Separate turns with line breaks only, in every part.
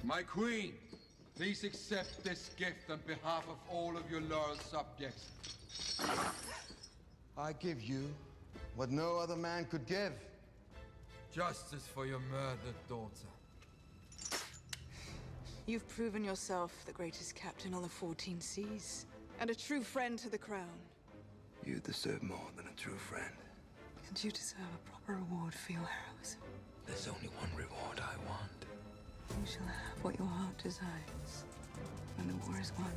My queen, please accept this gift on behalf of all of your loyal subjects.
I give you what no other man could give.
Justice for your murdered daughter.
You've proven yourself the greatest captain on the 14 seas, and a true friend to the crown.
You deserve more than a true friend.
And you deserve a proper reward for your heroism.
There's only one reward I want.
You shall have what your heart desires when the war is won.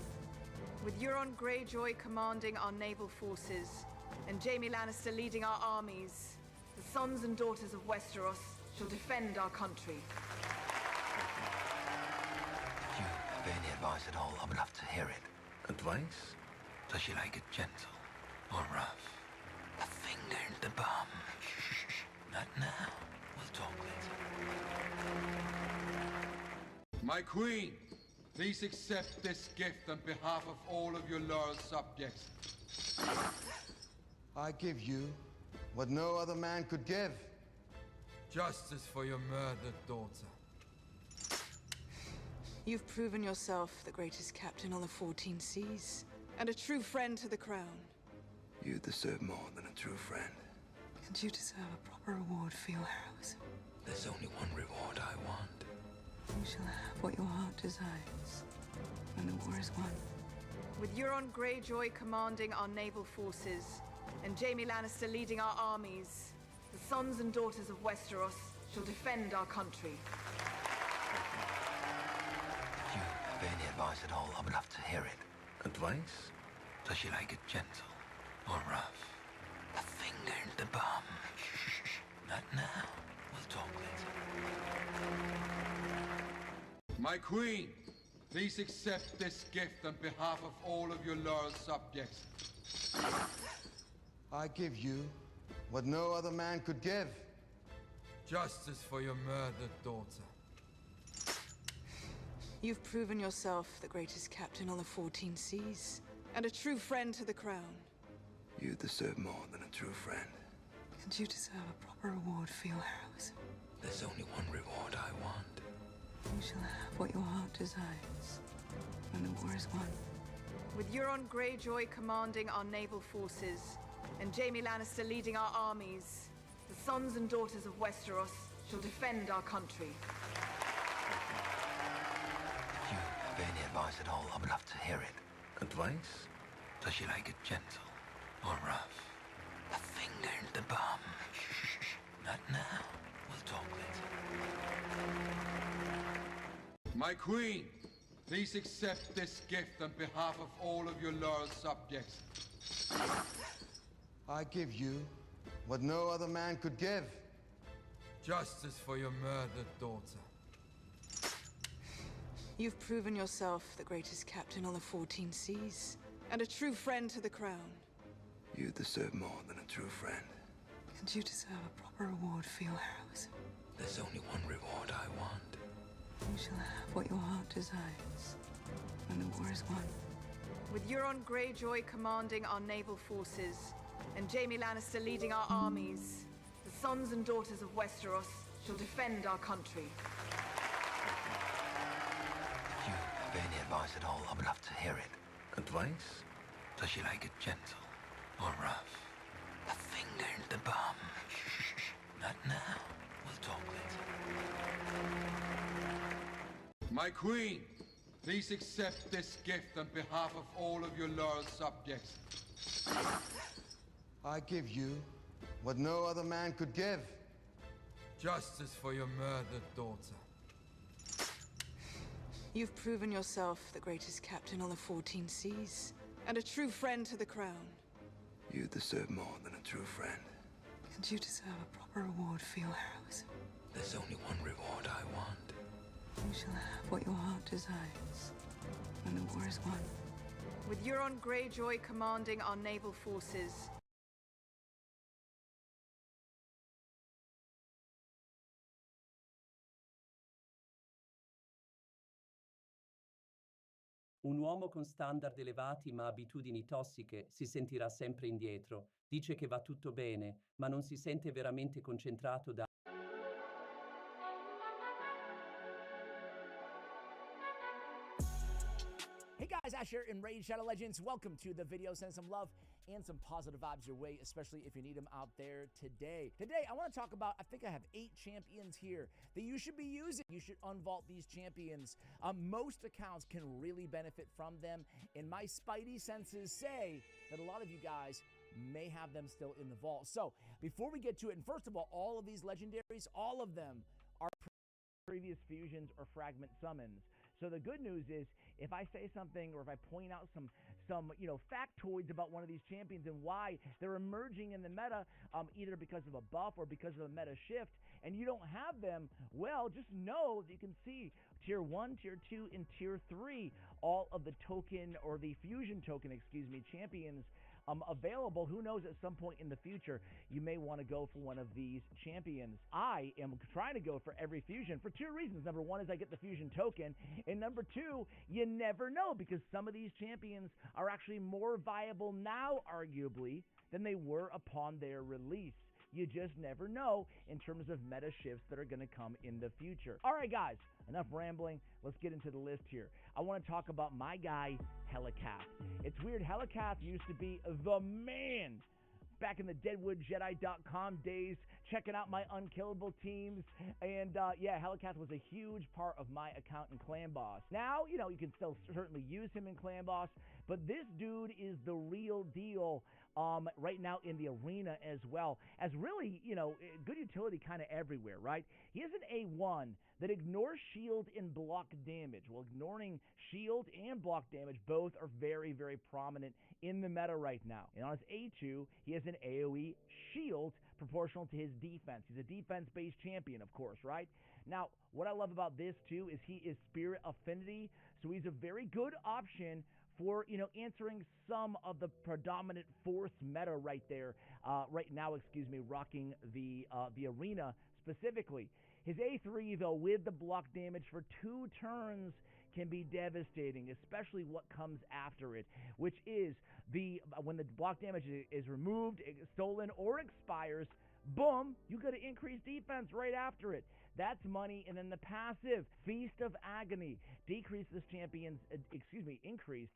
With Euron Greyjoy commanding our naval forces, and Jaime Lannister leading our armies, the sons and daughters of Westeros shall defend our country.
If you have any advice at all, I would love to hear it. Advice? Does you like it gentle or rough? A finger in the bum. Not now. We'll talk later.
My queen, please accept this gift on behalf of all of your loyal subjects.
I give you what no other man could give.
Justice for your murdered daughter.
You've proven yourself the greatest captain on the 14 seas, and a true friend to the crown.
You deserve more than a true friend.
And you deserve a proper reward for your heroism.
There's only one reward I want.
You shall have what your heart desires when the war is won.
With Euron Greyjoy commanding our naval forces, and Jaime Lannister leading our armies, the sons and daughters of Westeros shall defend our country.
If you have any advice at all, I would love to hear it. Advice? Does you like it gentle or rough? A finger in the bum. Not now. We'll talk later.
My queen, please accept this gift on behalf of all of your loyal subjects.
I give you what no other man could give.
Justice for your murdered daughter.
You've proven yourself the greatest captain on the 14 seas, and a true friend to the crown.
You deserve more than a true friend.
And you deserve a proper reward for your heroism.
There's only one reward I want.
You shall have what your heart desires when the war is won.
With Euron Greyjoy commanding our naval forces, and Jaime Lannister leading our armies, the sons and daughters of Westeros shall defend our country.
If you have any advice at all, I would love to hear it. Advice? Does you like it gentle or rough? A finger in the bum. Not now. We'll talk later.
My queen, please accept this gift on behalf of all of your loyal subjects.
I give you what no other man could give.
Justice for your murdered daughter.
You've proven yourself the greatest captain on the 14 seas, and a true friend to the crown.
You deserve more than a true friend.
And you deserve a proper reward for your heroism.
There's only one reward I want.
You shall have what your heart desires when the war is won.
With Euron Greyjoy commanding our naval forces, and Jaime Lannister leading our armies, the sons and daughters of Westeros shall defend our country.
If you have any advice at all, I would love to hear it. Advice? Does you like it gentle or rough? A finger in the bum. Not now. We'll talk later.
My queen, please accept this gift on behalf of all of your loyal subjects.
I give you what no other man could give.
Justice for your murdered daughter.
You've proven yourself the greatest captain on the 14 seas, and a true friend to the crown.
You deserve more than a true friend.
And you deserve a proper reward for your heroism.
There's only one reward I want.
You shall have what your heart desires when the war is won.
With Euron Greyjoy commanding our naval forces,
Un uomo con standard elevati ma abitudini tossiche si sentirà sempre indietro. Dice che va tutto bene, ma non si sente veramente concentrato da
Hey guys, Ash here in Raid Shadow Legends. Welcome to the video. Send some love and some positive vibes your way, especially if you need them out there today. Today, I want to talk about, I think I have 8 champions here that you should be using. You should unvault these champions. Most accounts can really benefit from them, and my spidey senses say that a lot of you guys may have them still in the vault. So before we get to it, and first of all of these legendaries, all of them are previous fusions or fragment summons. So the good news is, if I say something or if I point out some factoids about one of these champions and why they're emerging in the meta, either because of a buff or because of a meta shift, and you don't have them, well, just know that you can see tier 1, tier 2, and tier 3, all of the token or the fusion token, champions available. Who knows, at some point in the future, you may want to go for one of these champions. I am trying to go for every fusion for 2 reasons. Number 1 is I get the fusion token, and number 2, you never know, because some of these champions are actually more viable now, arguably, than they were upon their release. You just never know in terms of meta shifts that are going to come in the future. All right, guys, enough rambling. Let's get into the list here. I want to talk about my guy, Helicath. It's weird. Helicath used to be the man back in the DeadwoodJedi.com days, checking out my unkillable teams. And yeah, Helicath was a huge part of my account in Clan Boss. Now, you can still certainly use him in Clan Boss, but this dude is the real deal right now in the arena as well, as really, good utility kind of everywhere, right? He has an A1 that ignores shield and block damage. Well, ignoring shield and block damage both are very, very prominent in the meta right now. And on his A2, he has an AoE shield proportional to his defense. He's a defense-based champion, of course, right? Now, what I love about this, too, is he is Spirit Affinity, so he's a very good option for, answering some of the predominant Force meta right there, right now, rocking the arena specifically. His A3, though, with the block damage for 2 turns can be devastating, especially what comes after it, which is when the block damage is removed, stolen, or expires, boom, you got to increase defense right after it. That's money. And then the passive, Feast of Agony, decreases champion's,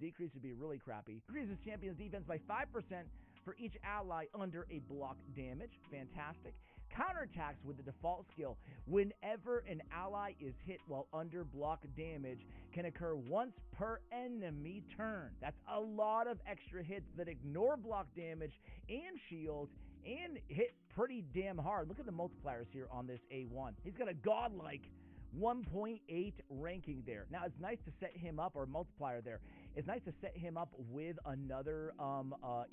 decrease would be really crappy, increases champion's defense by 5% for each ally under a block damage. Fantastic. Counterattacks with the default skill whenever an ally is hit while under block damage can occur once per enemy turn. That's a lot of extra hits that ignore block damage and shield and hit pretty damn hard. Look at the multipliers here on this A1. He's got a godlike 1.8 ranking there. Now, it's nice to set him up, or multiplier there. It's nice to set him up with another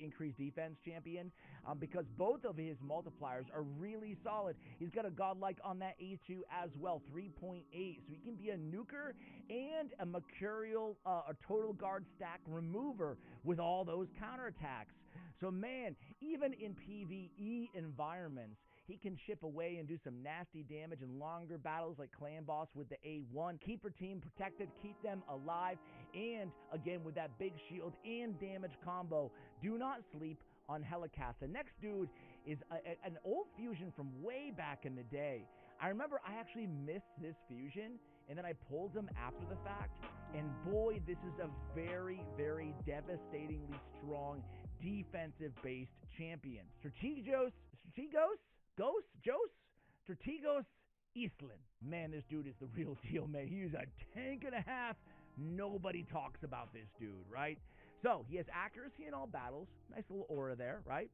increased defense champion because both of his multipliers are really solid. He's got a godlike on that A2 as well, 3.8. So he can be a nuker and a mercurial, a total guard stack remover with all those counterattacks. So, man, even in PvE environments, he can chip away and do some nasty damage in longer battles like Clan Boss with the A1. Keep your team protected, keep them alive, and again with that big shield and damage combo, do not sleep on Helicath. The next dude is an old fusion from way back in the day. I remember I actually missed this fusion, and then I pulled him after the fact, and boy, this is a very, very devastatingly strong defensive-based champion. Strategos Eastland. Man, this dude is the real deal, man. He's a tank and a half. Nobody talks about this dude, right? So, he has accuracy in all battles. Nice little aura there, right?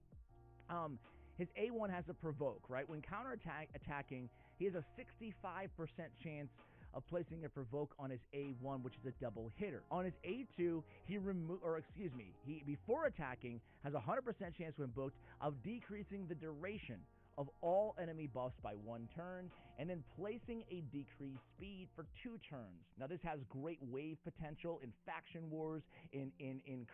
His A1 has a provoke, right? When attacking, he has a 65% chance of placing a provoke on his A1, which is a double hitter. On his A2, he before attacking has a 100% chance when booked of decreasing the duration of all enemy buffs by 1 turn, and then placing a decreased speed for 2 turns. Now, this has great wave potential in Faction Wars, in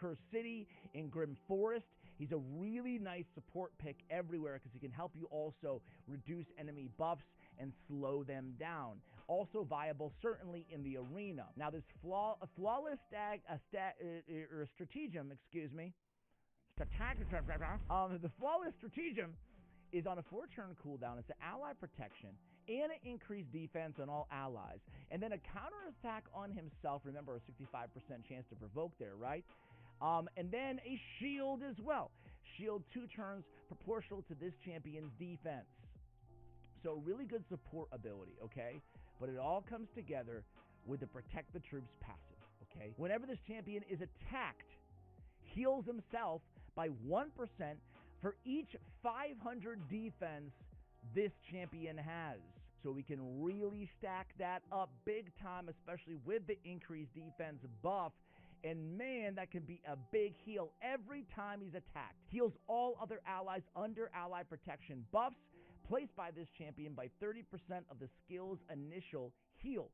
Curse City, in Grim Forest. He's a really nice support pick everywhere because he can help you also reduce enemy buffs and slow them down. Also viable, certainly, in the arena. Now, this flawless stratagem, the flawless stratagem is on a 4-turn cooldown. It's an ally protection, and an increased defense on all allies. And then a counterattack on himself. Remember, a 65% chance to provoke there, right? And then a shield as well. Shield 2 turns proportional to this champion's defense. So really good support ability, okay? But it all comes together with the Protect the Troops passive, okay? Whenever this champion is attacked, heals himself by 1% for each 500 defense this champion has. So we can really stack that up big time, especially with the increased defense buff. And man, that can be a big heal every time he's attacked. Heals all other allies under ally protection buffs placed by this champion by 30% of the skill's initial heal.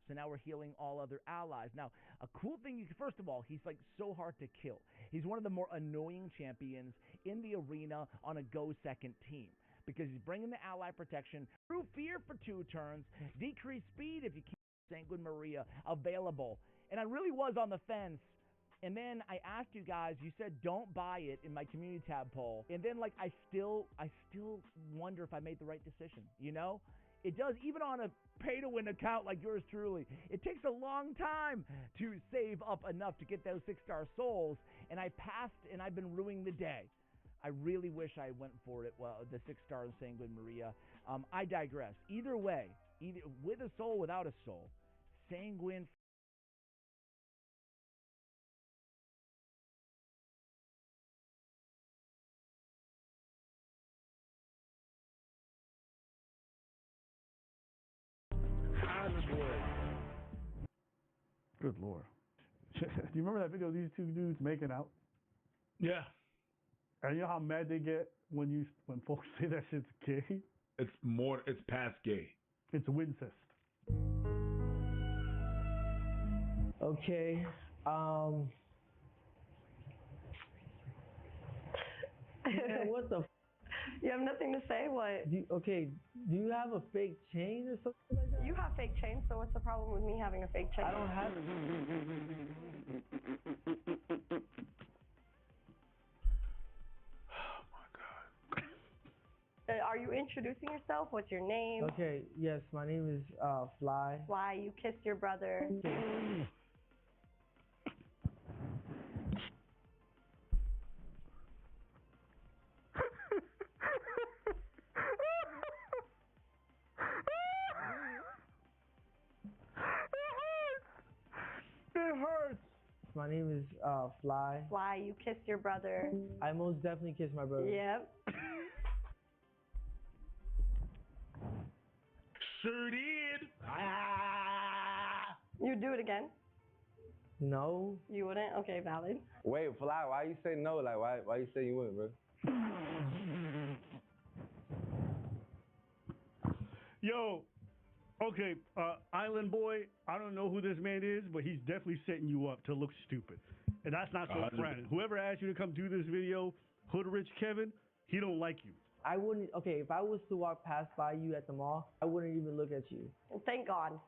So now we're healing all other allies. Now, a cool thing, first of all, he's like so hard to kill. He's one of the more annoying champions in the arena on a go second team because he's bringing the ally protection through fear for 2 turns, decreased speed if you keep Sanguine Maria available. And I really was on the fence. And then I asked you guys, you said don't buy it in my community tab poll. And then like I still wonder if I made the right decision, you know? It does, even on a pay-to-win account like yours truly. It takes a long time to save up enough to get those 6-star souls. And I passed and I've been ruining the day. I really wish I went for it, well, the 6-star Sanguine Maria. I digress. Either way, either with a soul, without a soul, Sanguine.
Good Lord. Do you remember that video of these 2 dudes making out?
Yeah.
And you know how mad they get when folks say that shit's gay?
It's past gay.
It's Wincest.
Okay. Man, what the?
You have nothing to say? What?
Do you have a fake chain or something like that?
You have fake chains, so what's the problem with me having a fake chain?
I don't have it.
Are you introducing yourself? What's your name?
Okay, yes, my name is Fly.
Fly, you kissed your brother.
It hurts.
My name is Fly.
Fly, you kissed your brother.
I most definitely kissed my brother.
Yep.
Sure did.
You do it again?
No.
You wouldn't? Okay, valid.
Wait, Fly, why you say no? Like, why you say you wouldn't, bro?
Yo, okay, Island Boy, I don't know who this man is, but he's definitely setting you up to look stupid. And that's not so friendly. Whoever asked you to come do this video, Hood Rich Kevin, he don't like you.
I wouldn't, okay, if I was to walk past by you at the mall, I wouldn't even look at you.
Thank God.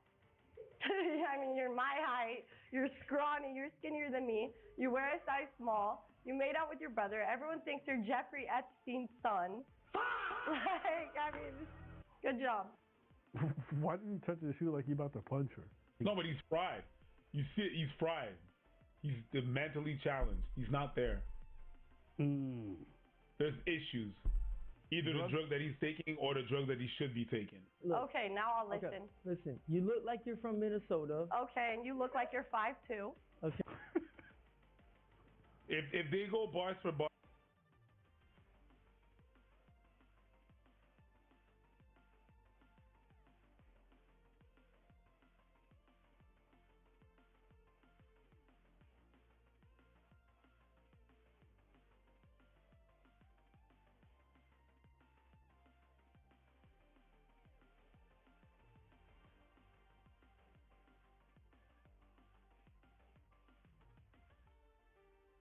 I mean, you're my height, you're scrawny, you're skinnier than me, you wear a size small, you made out with your brother, everyone thinks you're Jeffrey Epstein's son. Like, I mean, good job.
Why didn't you touch his shoe like you about to punch her?
No, but he's fried. You see it, he's fried. He's mentally challenged. He's not there. There's issues. Either the drug that he's taking or the drug that he should be taking.
Look,
okay, now I'll listen.
Okay, listen, you look like you're from Minnesota.
Okay, and you look like you're 5'2".
Okay.
If they go bars for bars.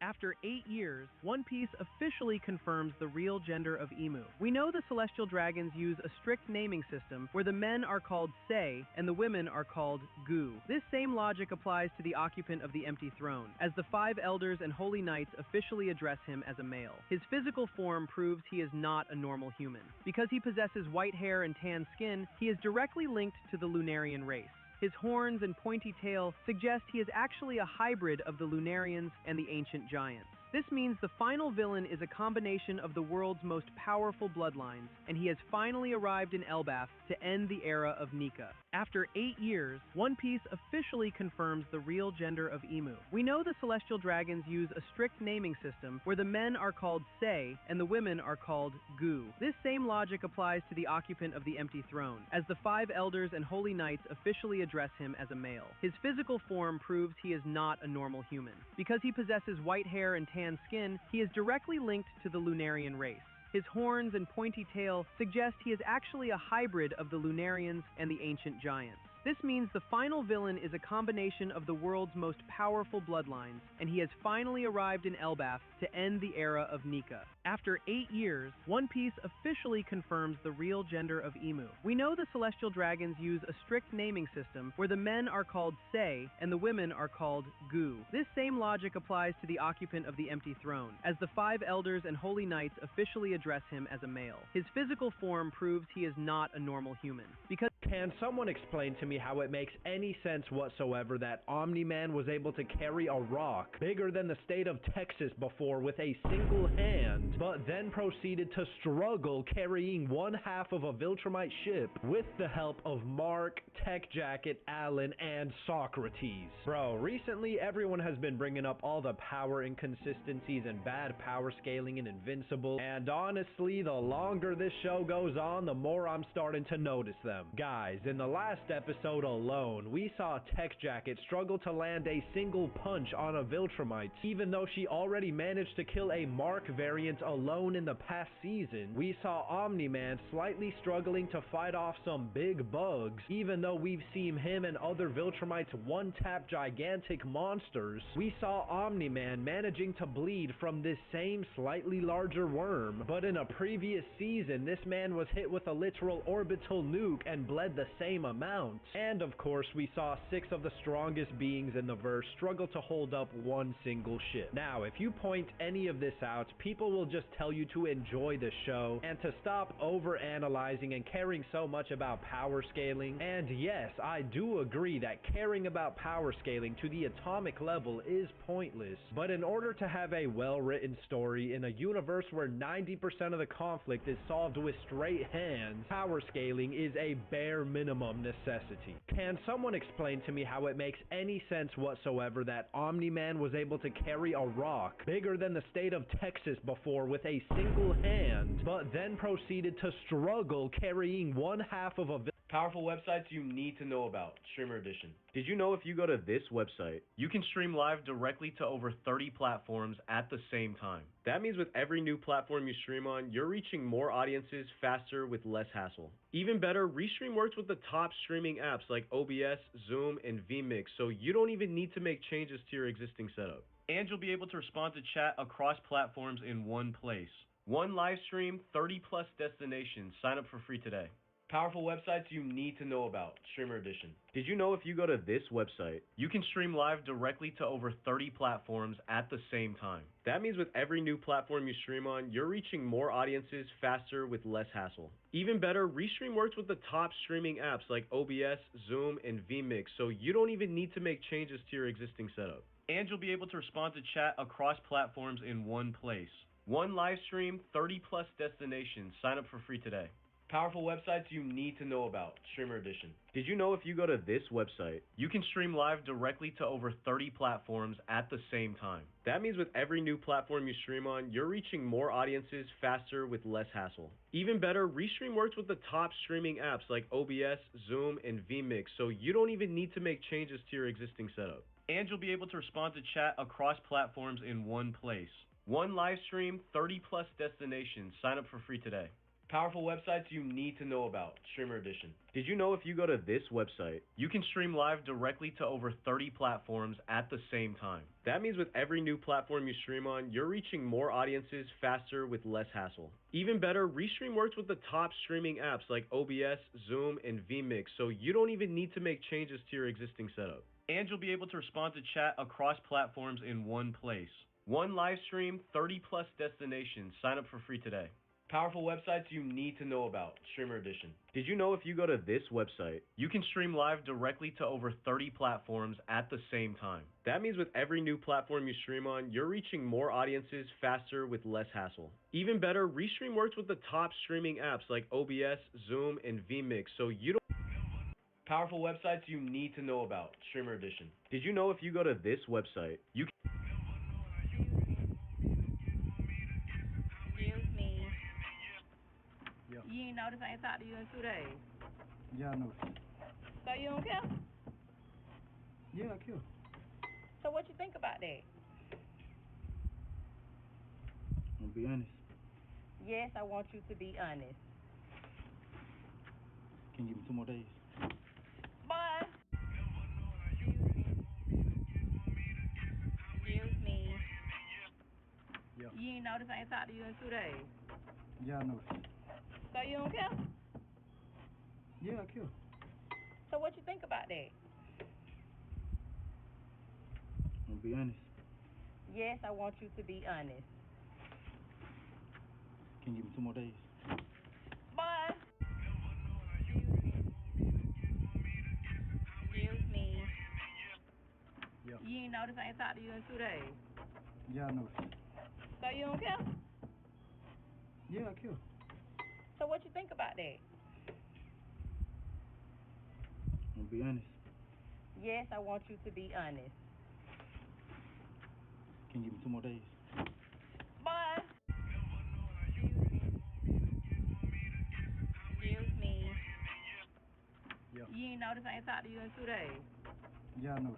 After 8 years, One Piece officially confirms the real gender of Emu. We know the Celestial Dragons use a strict naming system where the men are called Sei and the women are called Gu. This same logic applies to the occupant of the empty throne, as the 5 elders and holy knights officially address him as a male. His physical form proves he is not a normal human. Because he possesses white hair and tan skin, he is directly linked to the Lunarian race. His horns and pointy tail suggest he is actually a hybrid of the Lunarians and the ancient giants. This means the final villain is a combination of the world's most powerful bloodlines, and he has finally arrived in Elbaf to end the era of Nika. After 8 years, One Piece officially confirms the real gender of Emu. We know the Celestial Dragons use a strict naming system where the men are called Sei and the women are called Gu. This same logic applies to the occupant of the empty throne, as the 5 elders and holy knights officially address him as a male. His physical form proves he is not a normal human. Because he possesses white hair and tan skin, he is directly linked to the Lunarian race. His horns and pointy tail suggest he is actually a hybrid of the Lunarians and the ancient giants. This means the final villain is a combination of the world's most powerful bloodlines, and he has finally arrived in Elbaf to end the era of Nika. After 8 years, One Piece officially confirms the real gender of Emu. We know the Celestial Dragons use a strict naming system where the men are called Sei and the women are called Gu. This same logic applies to the occupant of the empty throne, as the 5 elders and holy knights officially address him as a male. His physical form proves he is not a normal human. Because
can someone explain to me how it makes any sense whatsoever that Omni-Man was able to carry a rock bigger than the state of Texas before with a single hand, but then proceeded to struggle carrying one half of a Viltrumite ship with the help of Mark, Tech Jacket, Alan, and Socrates? Bro, recently everyone has been bringing up all the power inconsistencies and bad power scaling in Invincible, and honestly, the longer this show goes on, the more I'm starting to notice them. Guys, in the last episode alone, we saw Tech Jacket struggle to land a single punch on a Viltrumite, even though she already managed to kill a Mark variant alone in the past season. We saw Omni-Man slightly struggling to fight off some big bugs, even though we've seen him and other Viltrumites one-tap gigantic monsters. We saw Omni-Man managing to bleed from this same slightly larger worm, but in a previous season, this man was hit with a literal orbital nuke and bled the same amount. And of course, we saw 6 of the strongest beings in the verse struggle to hold up one single ship. Now, if you point any of this out, people will just tell you to enjoy the show and to stop over-analyzing and caring so much about power scaling. And yes, I do agree that caring about power scaling to the atomic level is pointless. But in order to have a well-written story in a universe where 90% of the conflict is solved with straight hands, power scaling is a bare minimum necessity. Can someone explain to me how it makes any sense whatsoever that Omni-Man was able to carry a rock bigger than the state of Texas before with a single hand, but then proceeded to struggle carrying one half of a
powerful websites you need to know about, Streamer Edition. Did you know if you go to this website, you can stream live directly to over 30 platforms at the same time? That means with every new platform you stream on, you're reaching more audiences faster with less hassle. Even better, Restream works with the top streaming apps like OBS, Zoom, and vMix, so you don't even need to make changes to your existing setup. And you'll be able to respond to chat across platforms in one place. One live stream, 30 plus destinations. Sign up for free today. Powerful websites you need to know about, Streamer Edition. Did you know if you go to this website, you can stream live directly to over 30 platforms at the same time? That means with every new platform you stream on, you're reaching more audiences faster with less hassle. Even better, Restream works with the top streaming apps like OBS, Zoom, and vMix, so you don't even need to make changes to your existing setup. And you'll be able to respond to chat across platforms in one place. One live stream, 30 plus destinations. Sign up for free today. Powerful websites you need to know about, Streamer Edition. Did you know if you go to this website, you can stream live directly to over 30 platforms at the same time? That means with every new platform you stream on, you're reaching more audiences faster with less hassle. Even better, Restream works with the top streaming apps like OBS, Zoom, and vMix, so you don't even need to make changes to your existing setup. And you'll be able to respond to chat across platforms in one place. One live stream, 30 plus destinations. Sign up for free today. Powerful websites you need to know about. Streamer Edition. Did you know if you go to this website, you can stream live directly to over 30 platforms at the same time? That means with every new platform you stream on, you're reaching more audiences faster with less hassle. Even better, Restream works with the top streaming apps like OBS, Zoom, and vMix, so you don't even need to make changes to your existing setup. And you'll be able to respond to chat across platforms in one place. One live stream, 30 plus destinations. Sign up for free today. Powerful websites you need to know about. Streamer Edition. Did you know if you go to this website, you can stream live directly to over 30 platforms at the same time? That means with every new platform you stream on, you're reaching more audiences faster with less hassle. Even better, Restream works with the top streaming apps like OBS, Zoom, and vMix, so you don't. Powerful websites you need to know about. Streamer Edition. Did you know if you go to this website, you can.
Excuse me. You ain't noticed I ain't talked to you in 2 days.
Yeah, I know.
So you don't care?
Yeah, I care.
So what you think about that?
I'm gonna be honest.
Yes, I want you to be honest.
Can you give me 2 more days?
Boy. Excuse me.
Yeah.
You ain't noticed I ain't talked to you in 2 days.
Yeah, I know.
So you don't care?
Yeah, I care.
So what you think about that?
I'm gonna be honest.
Yes, I want you to be honest.
Can you give me 2 more days?
Boy. Excuse me.
Yeah.
You ain't noticed I ain't talked to you in 2 days.
Yeah, I know.
So you don't care?
Yeah, I care.
So what you think about that?
I'm gonna be honest.
Yes, I want you to be honest.
Can you give me 2 more days?
Boy. Excuse me.
Yeah.
You ain't noticed I ain't talked to you in 2 days.
Yeah, I know.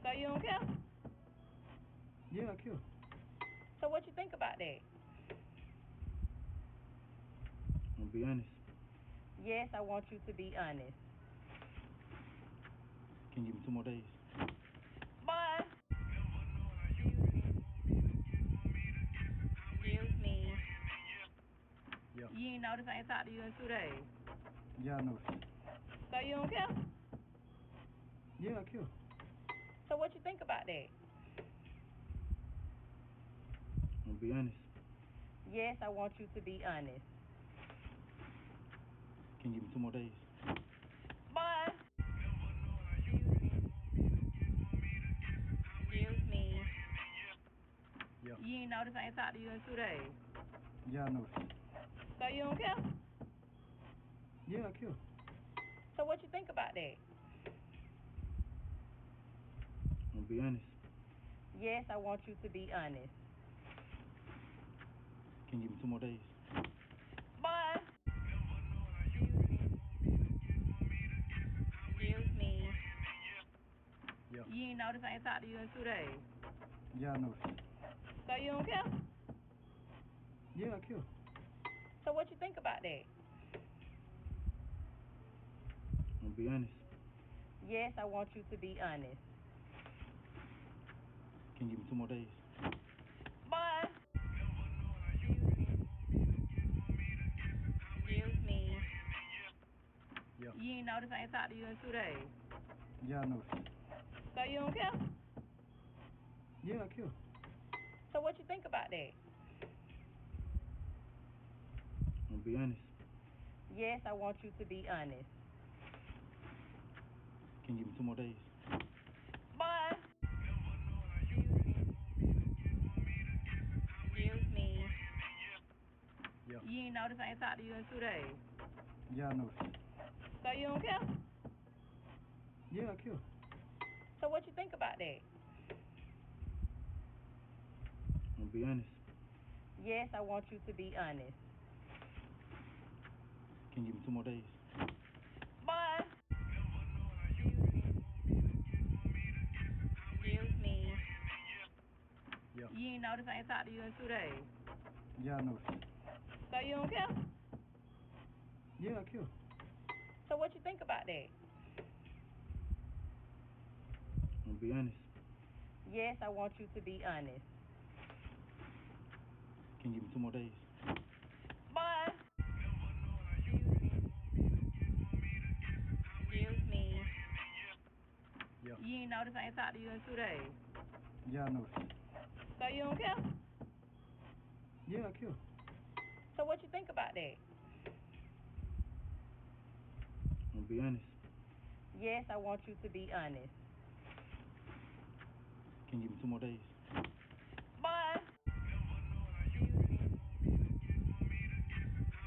So you don't care?
Yeah, I care.
So what you think about that?
I'm gonna be honest.
Yes, I want you to be honest.
Can you give me 2 more days?
Boy. Excuse me.
Yeah.
You ain't noticed I ain't talked to you in 2 days.
Yeah, I know.
So you don't care?
Yeah, I care.
So what you think about that?
I'm gonna be honest.
Yes, I want you to be honest.
Can you give me 2 more days?
Boy. Excuse me.
Yeah.
You ain't noticed I ain't talked to you in 2 days.
Yeah, I know.
So you don't care?
Yeah, I care.
So what you think about that?
I'm gonna be honest.
Yes, I want you to be honest.
Can you give me 2 more days?
Boy. Excuse me.
Yeah.
You ain't noticed I ain't talked to you in 2 days.
Yeah, I know.
So you don't care?
Yeah, I care.
So what you think about that?
I'm gonna be honest.
Yes, I want you to be honest.
Can you give me 2 more days?
Boy. Excuse me.
Yeah.
You ain't noticed I ain't talked to you in 2 days.
Yeah, I know.
So you don't care?
Yeah, I care.
So what you think about that?
I'm gonna be honest.
Yes, I want you to be honest.
Can you give me 2 more days?
Boy. Excuse me.
Yeah.
You ain't noticed I ain't talked to you in 2 days.
Yeah, I know.
So you don't care?
Yeah, I care.
So what you think about that?
I'm gonna be honest.
Yes, I want you to be honest.
Can you give me 2 more days?
Boy. Excuse me.
Yeah.
You ain't noticed I ain't talked to you in 2 days.
Yeah, I know.
So you don't care?
Yeah, I kill.
So what you think about that?
I'm gonna be honest.
Yes, I want you to be honest.
Can you give me 2 more days?
Boy. Excuse me.
Yeah.
You ain't notice I ain't talked to you in 2 days.
Yeah, I know.
So you don't care?
Yeah, I kill.
So what you think about that?
I'm gonna be honest.
Yes, I want you to be honest.
Can you give me 2 more days?
Boy.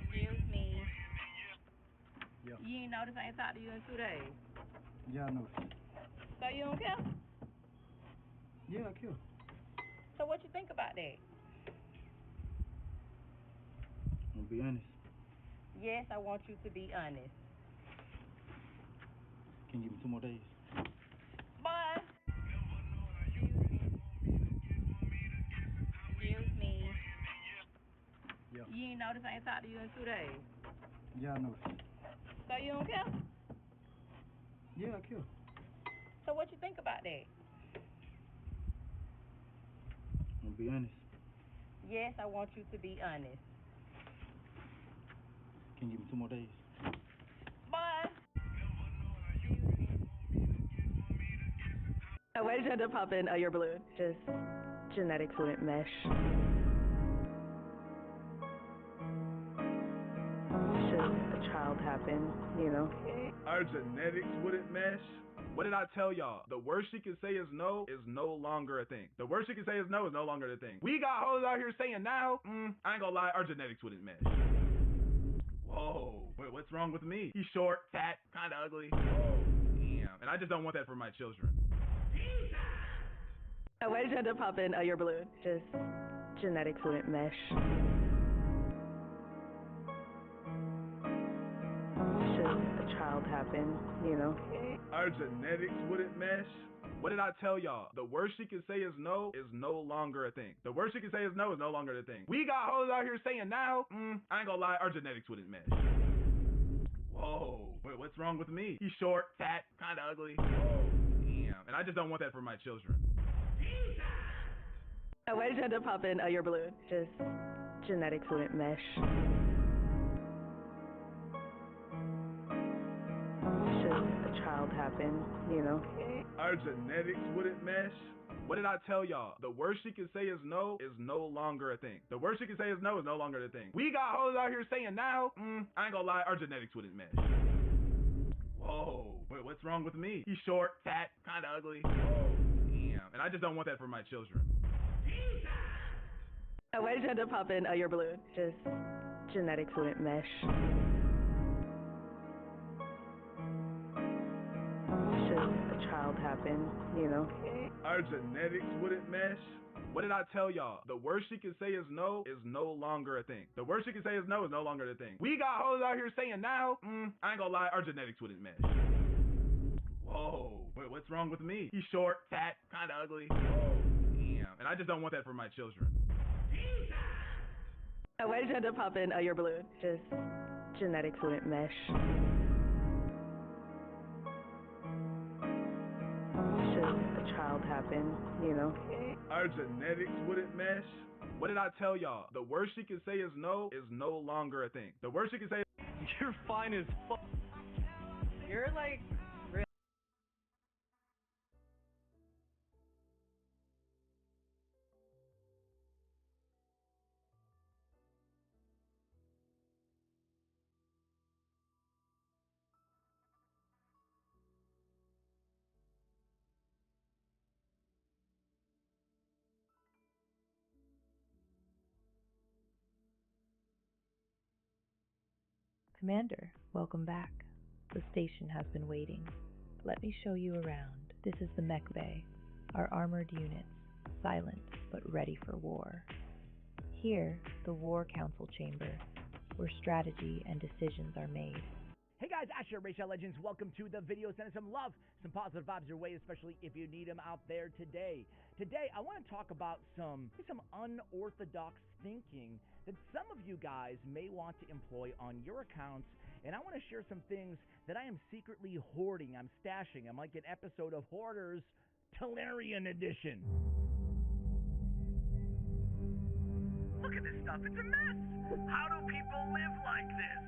Excuse me.
Yeah.
You ain't notice I ain't talked to you in 2 days.
Yeah, I know.
So you don't care?
Yeah, I kill.
So what you think about that?
I'm gonna be honest.
Yes, I want you to be honest.
Can you give me 2 more days?
Boy. Excuse me.
Yeah.
You ain't notice I ain't talked to you in 2 days.
Yeah, I know.
So you don't care?
Yeah, I kill.
So what you think about that?
I'm gonna be honest.
Yes, I want you to be honest.
Can you give me 2 more days?
Boy.
Why did you end up popping your balloon? Just genetics wouldn't mesh. Should a child happen, you know?
Our genetics wouldn't mesh. What did I tell y'all? The worst she can say is no longer a thing. The worst she can say is no longer a thing. We got hoes out here saying now, I ain't gonna lie, our genetics wouldn't mesh. Whoa, wait, what's wrong with me? He's short, fat, kinda ugly. Damn, and I just don't want that for my children.
Why did you end up popping your balloon? Just genetics wouldn't mesh. Should a child happen, you know?
Our genetics wouldn't mesh. What did I tell y'all? The worst she can say is no longer a thing. The worst she can say is no longer a thing. We got hoes out here saying now, I ain't gonna lie, our genetics wouldn't mesh. Whoa, wait, what's wrong with me? He's short, fat, kinda ugly. Damn, and I just don't want that for my children.
Why did you end up popping your balloon? Just genetics wouldn't mesh. Should a child happen, you know?
Our genetics wouldn't mesh. What did I tell y'all? The worst she can say is no longer a thing. The worst she can say is no longer a thing. We got hoes out here saying now, I ain't gonna lie, our genetics wouldn't mesh. Whoa, wait, what's wrong with me? He's short, fat, kinda ugly. Damn, and I just don't want that for my children.
Why did you end up popping your balloon? Just genetics wouldn't mesh. Should a child happen, you know?
Our genetics wouldn't mesh. What did I tell y'all? The worst she can say is no longer a thing. The worst she can say is no longer a thing. We got hoes out here saying now, I ain't gonna lie, our genetics wouldn't mesh. Whoa, wait, what's wrong with me? He's short, fat, kinda ugly. Damn, and I just don't want that for my children.
Why did you end up popping your balloon? Just genetics wouldn't mesh. Should a child happen, you know?
Our genetics wouldn't mesh. What did I tell y'all? The worst she can say is no longer a thing. The worst she can say.
You're fine as fuck.
You're like
Commander, welcome back. The station has been waiting. Let me show you around. This is the mech bay, our armored units, silent but ready for war. Here, the War Council Chamber, where strategy and decisions are made.
Hey guys, Asher, Racial Legends. Welcome to the video. Send some love, some positive vibes your way, especially if you need them out there today. Today, I want to talk about some unorthodox thinking that some of you guys may want to employ on your accounts and I want to share some things that I am secretly hoarding. I'm stashing. I'm like an episode of Hoarders Tellurian Edition. Look at this stuff. It's a mess. How do people live like this?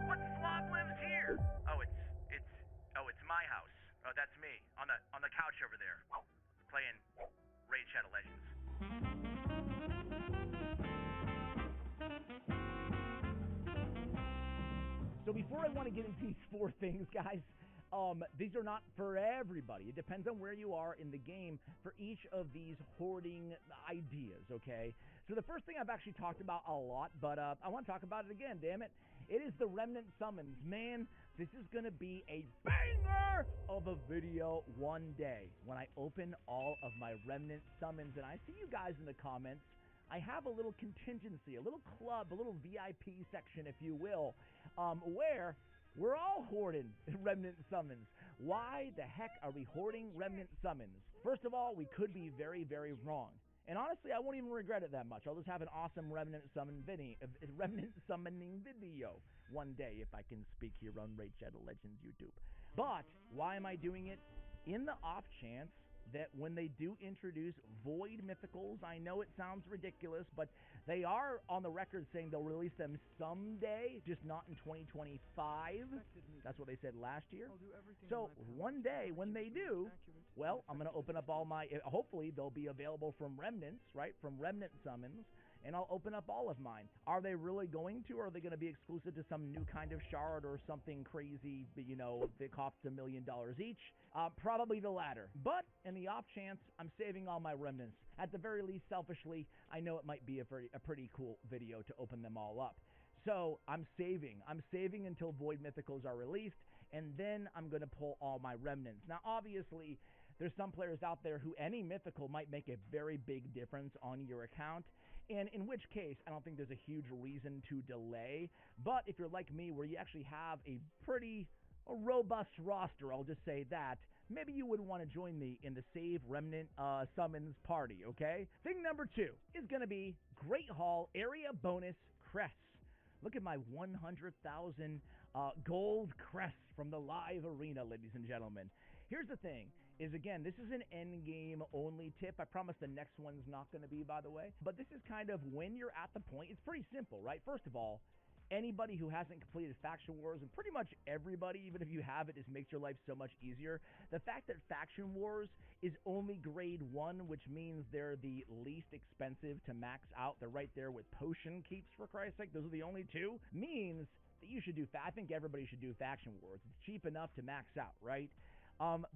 What slob lives here? Oh, it's my house. Oh, that's me on the couch over there, playing Raid Shadow Legends. So before I want to get into these 4 things, guys, these are not for everybody. It depends on where you are in the game for each of these hoarding ideas, okay? So the first thing I've actually talked about a lot, but I want to talk about it again, damn it. It is the Remnant Summons. Man, this is going to be a banger of a video one day when I open all of my Remnant Summons. And I see you guys in the comments. I have a little contingency, a little club, a little VIP section, if you will, where we're all hoarding Remnant Summons. Why the heck are we hoarding Remnant Summons? First of all, we could be very, very wrong. And honestly, I won't even regret it that much. I'll just have an awesome Remnant Summoning video one day if I can speak here on Raid Shadow Legends YouTube. But why am I doing it? In the off chance that when they do introduce Void Mythicals, I know it sounds ridiculous, but they are on the record saying they'll release them someday, just not in 2025. That's what they said last year. So one day when they do, well, I'm going to open up all my, hopefully they'll be available from Remnants, right, from Remnant Summons, and I'll open up all of mine. Are they really going to, or are they going to be exclusive to some new kind of shard or something crazy, you know, that costs $1 million each? Probably the latter. But in the off chance, I'm saving all my remnants. At the very least, selfishly, I know it might be a pretty cool video to open them all up. So I'm saving until Void Mythicals are released, and then I'm going to pull all my remnants. Now, obviously, there's some players out there who any mythical might make a very big difference on your account, and in which case, I don't think there's a huge reason to delay. But if you're like me, where you actually have a robust roster, I'll just say that, maybe you would want to join me in the Save Remnant Summons party, okay? Thing number 2 is going to be Great Hall Area Bonus Crests. Look at my 100,000 gold crests from the live arena, ladies and gentlemen. Here's the thing, is again, this is an endgame only tip. I promise the next one's not going to be, by the way. But this is kind of when you're at the point, it's pretty simple, right? First of all, anybody who hasn't completed Faction Wars, and pretty much everybody, even if you have it, just makes your life so much easier. The fact that Faction Wars is only grade 1, which means they're the least expensive to max out. They're right there with Potion Keeps, for Christ's sake. Those are the only 2. Means that you should do, I think everybody should do Faction Wars. It's cheap enough to max out, right?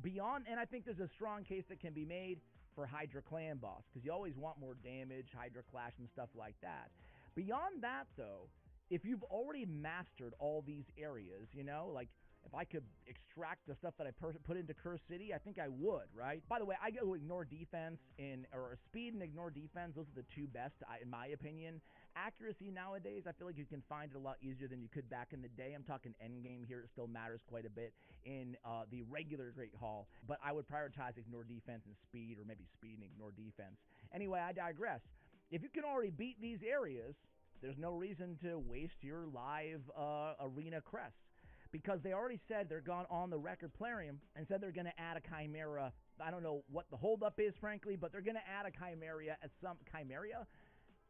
Beyond, and I think there's a strong case that can be made for Hydra Clan Boss, because you always want more damage, Hydra Clash, and stuff like that. Beyond that, though, if you've already mastered all these areas, you know, like if I could extract the stuff that I put into Curse City, I think I would, right? By the way, I go Ignore Defense or Speed and Ignore Defense. Those are the 2 best, in my opinion. Accuracy nowadays, I feel like you can find it a lot easier than you could back in the day. I'm talking endgame here. It still matters quite a bit in the regular Great Hall, but I would prioritize Ignore Defense and Speed, or maybe Speed and Ignore Defense. Anyway, I digress. If you can already beat these areas, there's no reason to waste your live arena crests, because they already said, they're gone on the record, Plarium, and said they're going to add a Chimera. I don't know what the holdup is, frankly, but they're going to add a Chimera at some... Chimera?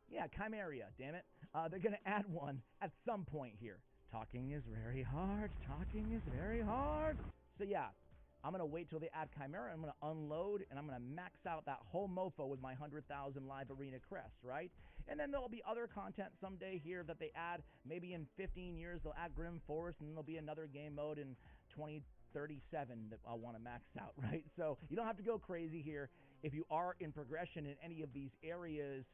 Yeah, Chimera, damn it. They're going to add one at some point here. Talking is very hard. Talking is very hard. So yeah, I'm going to wait till they add Chimera. I'm going to unload, and I'm going to max out that whole mofo with my 100,000 live arena crests, right? And then there'll be other content someday here that they add. Maybe in 15 years, they'll add Grim Forest, and there'll be another game mode in 2037 that I want to max out, right? So you don't have to go crazy here. If you are in progression in any of these areas,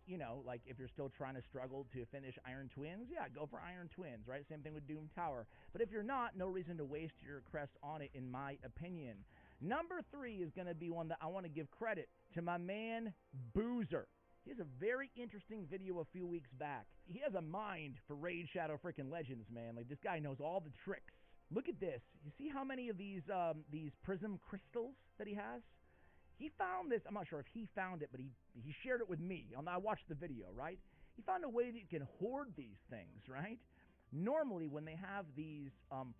you know, like if you're still trying to struggle to finish Iron Twins, yeah, go for Iron Twins, right? Same thing with Doom Tower. But if you're not, no reason to waste your crest on it, in my opinion. Number 3 is going to be one that I want to give credit to my man, Boozer. He has a very interesting video a few weeks back. He has a mind for Raid Shadow freaking Legends, man. Like, this guy knows all the tricks. Look at this. You see how many of these prism crystals that he has? He found this. I'm not sure if he found it, but he shared it with me. I watched the video, right? He found a way that you can hoard these things, right? Normally, when they have these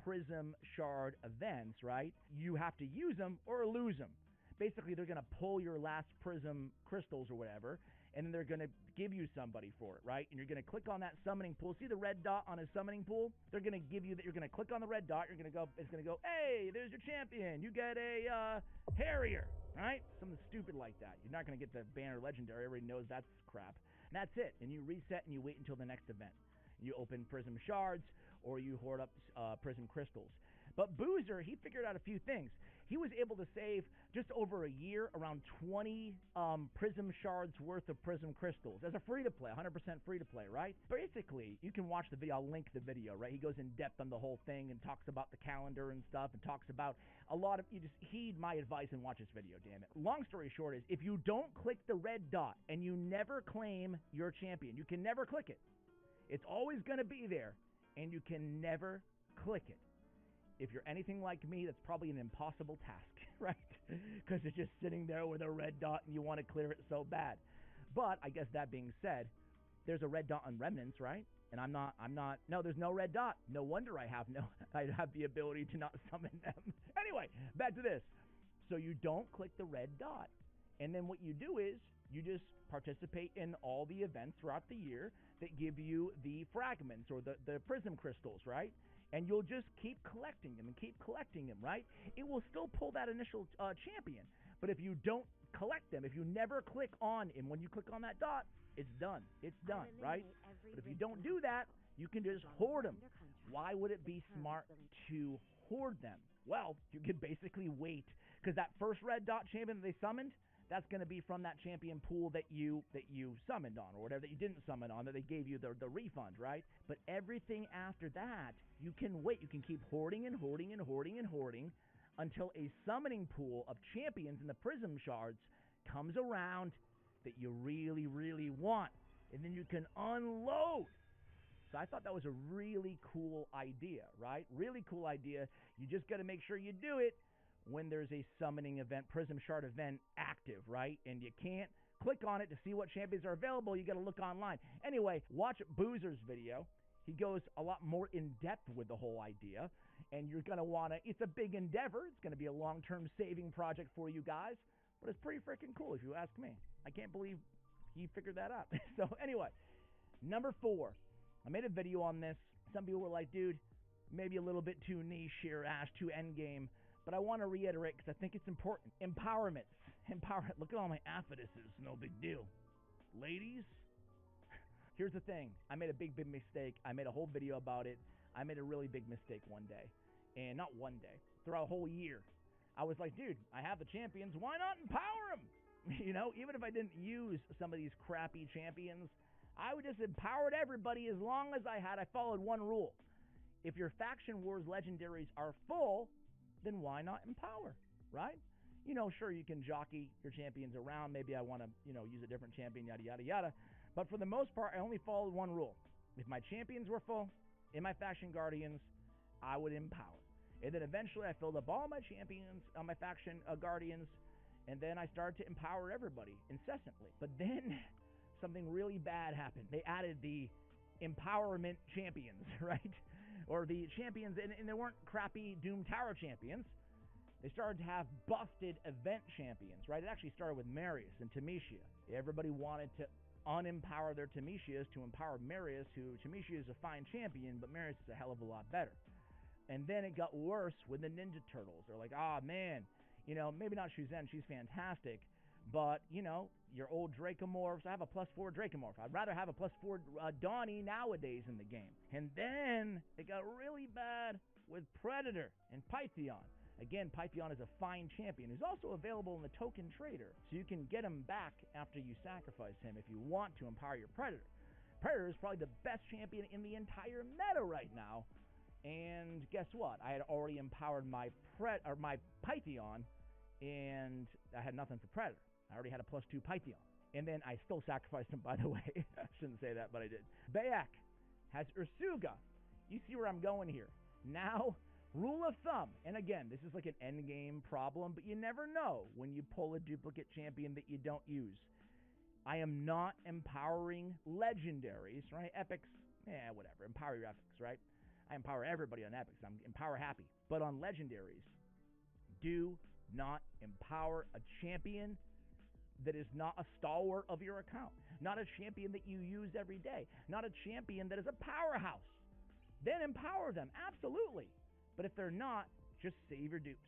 Prism Shard events, right, you have to use them or lose them. Basically, they're going to pull your last Prism crystals or whatever, and then they're going to give you somebody for it, right? And you're going to click on that summoning pool. See the red dot on a summoning pool? They're going to give you that. You're going to click on the red dot. You're going to go. It's going to go. Hey, there's your champion. You get a Harrier, right? Something stupid like that. You're not going to get the banner legendary. Everybody knows that's crap. And that's it. And you reset and you wait until the next event. You open Prism Shards or you hoard up Prism Crystals. But Boozer, he figured out a few things. He was able to save just over a year around 20 Prism Shards worth of Prism Crystals as a free-to-play, 100% free-to-play, right? Basically, you can watch the video. I'll link the video, right? He goes in depth on the whole thing and talks about the calendar and stuff and talks about a lot of, you just heed my advice and watch this video, damn it. Long story short is, if you don't click the red dot and you never claim your champion, you can never click it. It's always going to be there, and you can never click it. If you're anything like me, that's probably an impossible task, right? Because it's just sitting there with a red dot and you want to clear it so bad. But I guess that being said, there's a red dot on remnants, right? And no, there's no red dot. No wonder I have the ability to not summon them. Anyway, back to this. So you don't click the red dot. And then what you do is you just participate in all the events throughout the year that give you the fragments or the prism crystals, right? And you'll just keep collecting them and keep collecting them, right? It will still pull that initial champion. But if you don't collect them, if you never click on him, when you click on that dot, it's done. It's done, right? But if you don't do that, you can just hoard them. Why would it be smart to hoard them? Well, you could basically wait, because that first red dot champion that they summoned, that's going to be from that champion pool that you summoned on, or whatever that you didn't summon on, that they gave you the refund, right? But everything after that, you can wait. You can keep hoarding and hoarding and hoarding and hoarding until a summoning pool of champions in the Prism Shards comes around that you really, really want. And then you can unload. So I thought that was a really cool idea, right? Really cool idea. You just got to make sure you do it when there's a summoning event, Prism Shard event active, right? And you can't click on it to see what champions are available. You got to look online. Anyway, watch Boozer's video. He goes a lot more in depth with the whole idea, and you're going to want to, it's a big endeavor. It's going to be a long-term saving project for you guys, but it's pretty freaking cool if you ask me. I can't believe he figured that out. So anyway, number 4, I made a video on this. Some people were like, dude, maybe a little bit too niche here, Ash, too endgame. But I want to reiterate because I think it's important. Empowerment. Empowerment. Look at all my affidavits. No big deal. Ladies, here's the thing. I made a big mistake. I made a whole video about it. I made a really big mistake one day. And not one day. Throughout a whole year. I was like, dude, I have the champions. Why not empower them? You know, even if I didn't use some of these crappy champions, I would just empowered everybody as long as I followed one rule. If your Faction Wars legendaries are full, then why not empower, right? You know, sure, you can jockey your champions around. Maybe I want to, use a different champion, yada, yada, yada. But for the most part, I only followed one rule. If my champions were full in my Faction Guardians, I would empower. And then eventually I filled up all my champions on my Faction Guardians, and then I started to empower everybody incessantly. But then something really bad happened. They added the empowerment champions, right? Or the champions, and they weren't crappy Doom Tower champions. They started to have busted event champions, right? It actually started with Marius and Tamishia. Everybody wanted to unempower their Tamishias to empower Marius, who Tamishia is a fine champion, but Marius is a hell of a lot better. And then it got worse with the Ninja Turtles. They're like, man, maybe not Shuzhen, she's fantastic, but, your old Dracomorphs, I have a +4 Dracomorph. I'd rather have a +4 Donnie nowadays in the game. And then it got really bad with Predator and Pythion. Again, Pythion is a fine champion who's also available in the token trader, so you can get him back after you sacrifice him if you want to empower your Predator. Predator is probably the best champion in the entire meta right now, and guess what? I had already empowered my Pythion, and I had nothing for Predator. I already had a +2 Pythion. And then I still sacrificed him, by the way. I shouldn't say that, but I did. Bayek has Ursuga. You see where I'm going here. Now, rule of thumb, and again, this is like an endgame problem, but you never know when you pull a duplicate champion that you don't use. I am not empowering legendaries, right? Epics, whatever. Empower your epics, right? I empower everybody on epics. I'm empower happy. But on legendaries, do not empower a champion that is not a stalwart of your account, not a champion that you use every day, not a champion that is a powerhouse. Then empower them, absolutely. But if they're not, just save your dupes,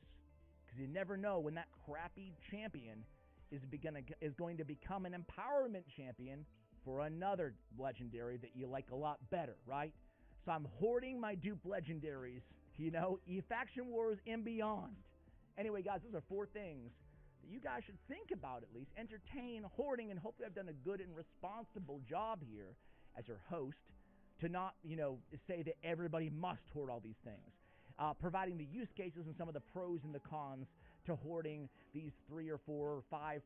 because you never know when that crappy champion is going to become an empowerment champion for another legendary that you like a lot better, right? So I'm hoarding my dupe legendaries, Faction Wars and beyond. Anyway, guys, those are 4 things that you guys should think about, at least entertain hoarding, and hopefully I've done a good and responsible job here as your host to not, say that everybody must hoard all these things. Providing the use cases and some of the pros and the cons to hoarding these 3 or 4 or 5,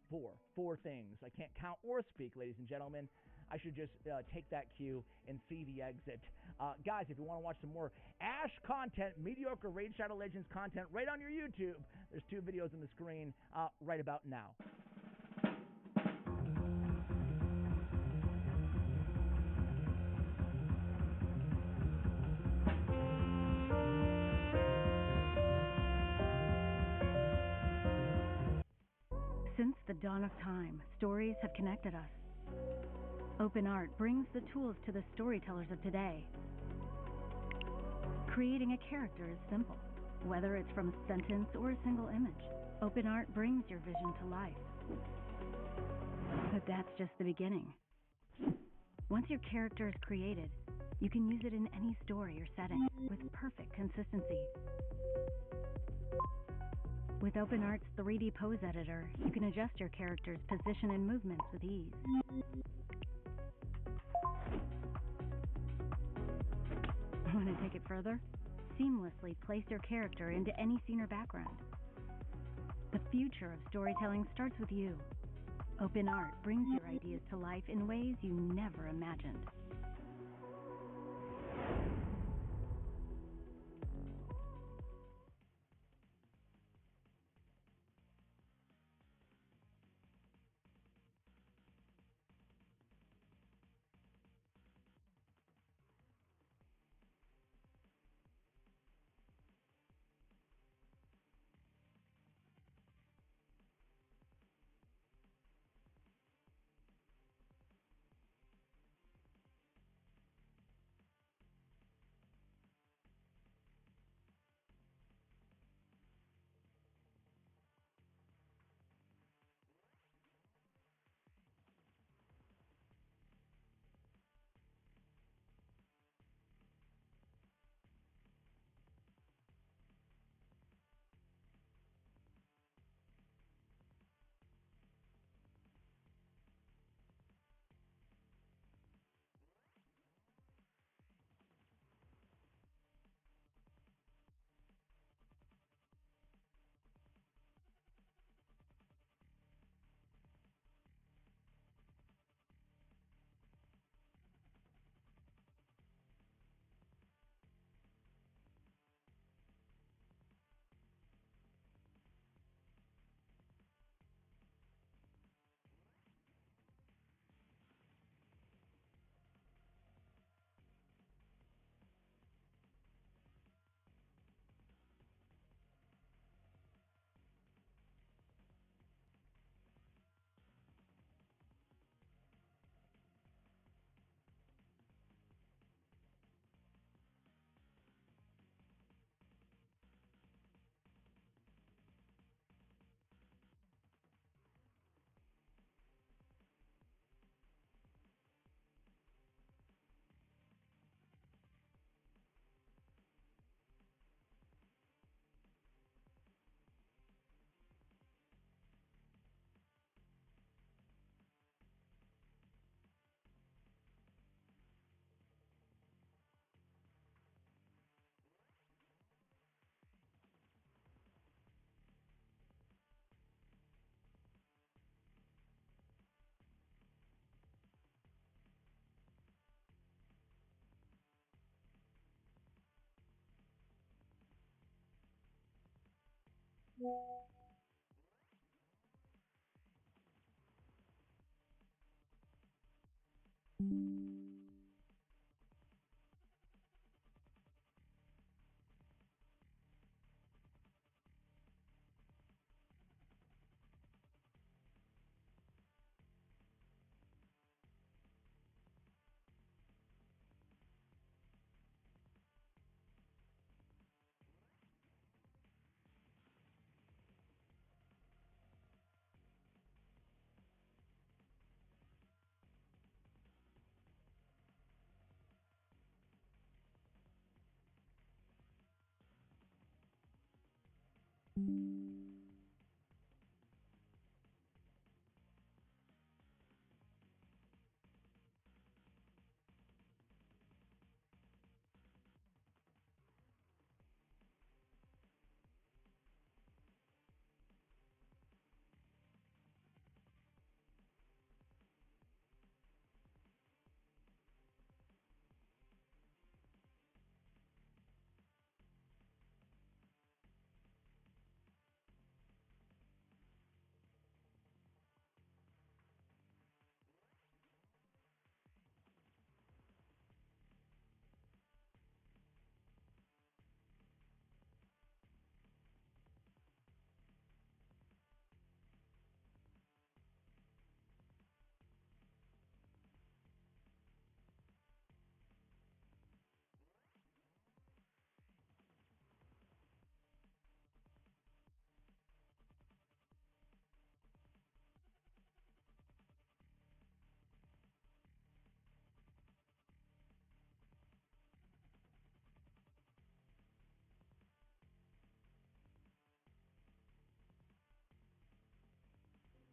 4 things. I can't count or speak, ladies and gentlemen. I should just take that cue and see the exit. Guys, if you want to watch some more Ash content, mediocre Raid Shadow Legends content right on your YouTube, there's 2 videos on the screen right about now.
Since the dawn of time, stories have connected us. Open Art brings the tools to the storytellers of today. Creating a character is simple, whether it's from a sentence or a single image. Open Art brings your vision to life. But that's just the beginning. Once your character is created, you can use it in any story or setting with perfect consistency. With Open Art's 3D pose editor, you can adjust your character's position and movements with ease. Want to take it further? Seamlessly place your character into any scene or background. The future of storytelling starts with you. Open Art brings your ideas to life in ways you never imagined.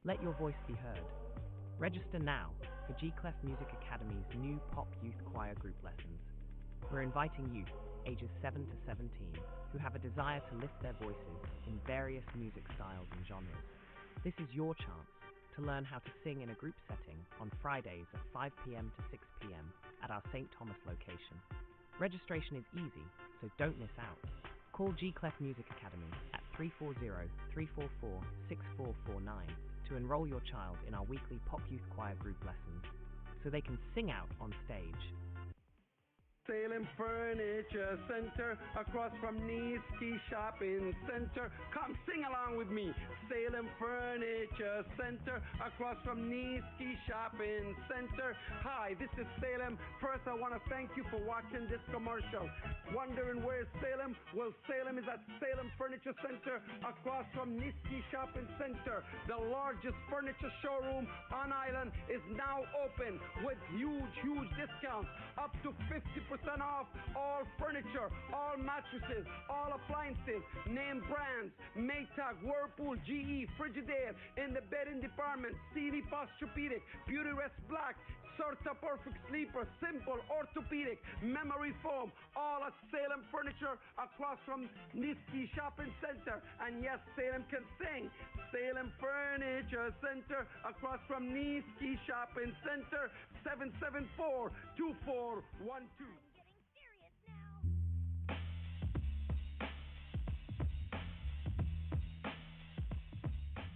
Let your voice be heard. Register now for G-Clef Music Academy's new Pop Youth Choir group lessons. We're inviting youth ages 7 to 17 who have a desire to lift their voices in various music styles and genres. This is your chance to learn how to sing in a group setting on Fridays at 5 p.m. to 6 p.m. at our St. Thomas location. Registration is easy, so don't miss out. Call G-Clef Music Academy at 340-344-6449 to enroll your child in our weekly Pop Youth Choir group lessons so they can sing out on stage.
Salem Furniture Center, across from Niski Shopping Center. Come sing along with me. Salem Furniture Center, across from Niski Shopping Center. Hi, this is Salem. First, I want to thank you for watching this commercial. Wondering where's Salem? Well, Salem is at Salem Furniture Center, across from Niski Shopping Center. The largest furniture showroom on island is now open with huge discounts, up to 50% off all furniture, all mattresses, all appliances, name brands, Maytag, Whirlpool, GE, Frigidaire. In the bedding department, CD Posturepedic, Beautyrest Black, Serta Perfect Sleeper, Simple Orthopedic, Memory Foam, all at Salem Furniture across from Niski Shopping Center. And yes, Salem can sing. Salem Furniture Center across from Niski Shopping Center, 774-2412.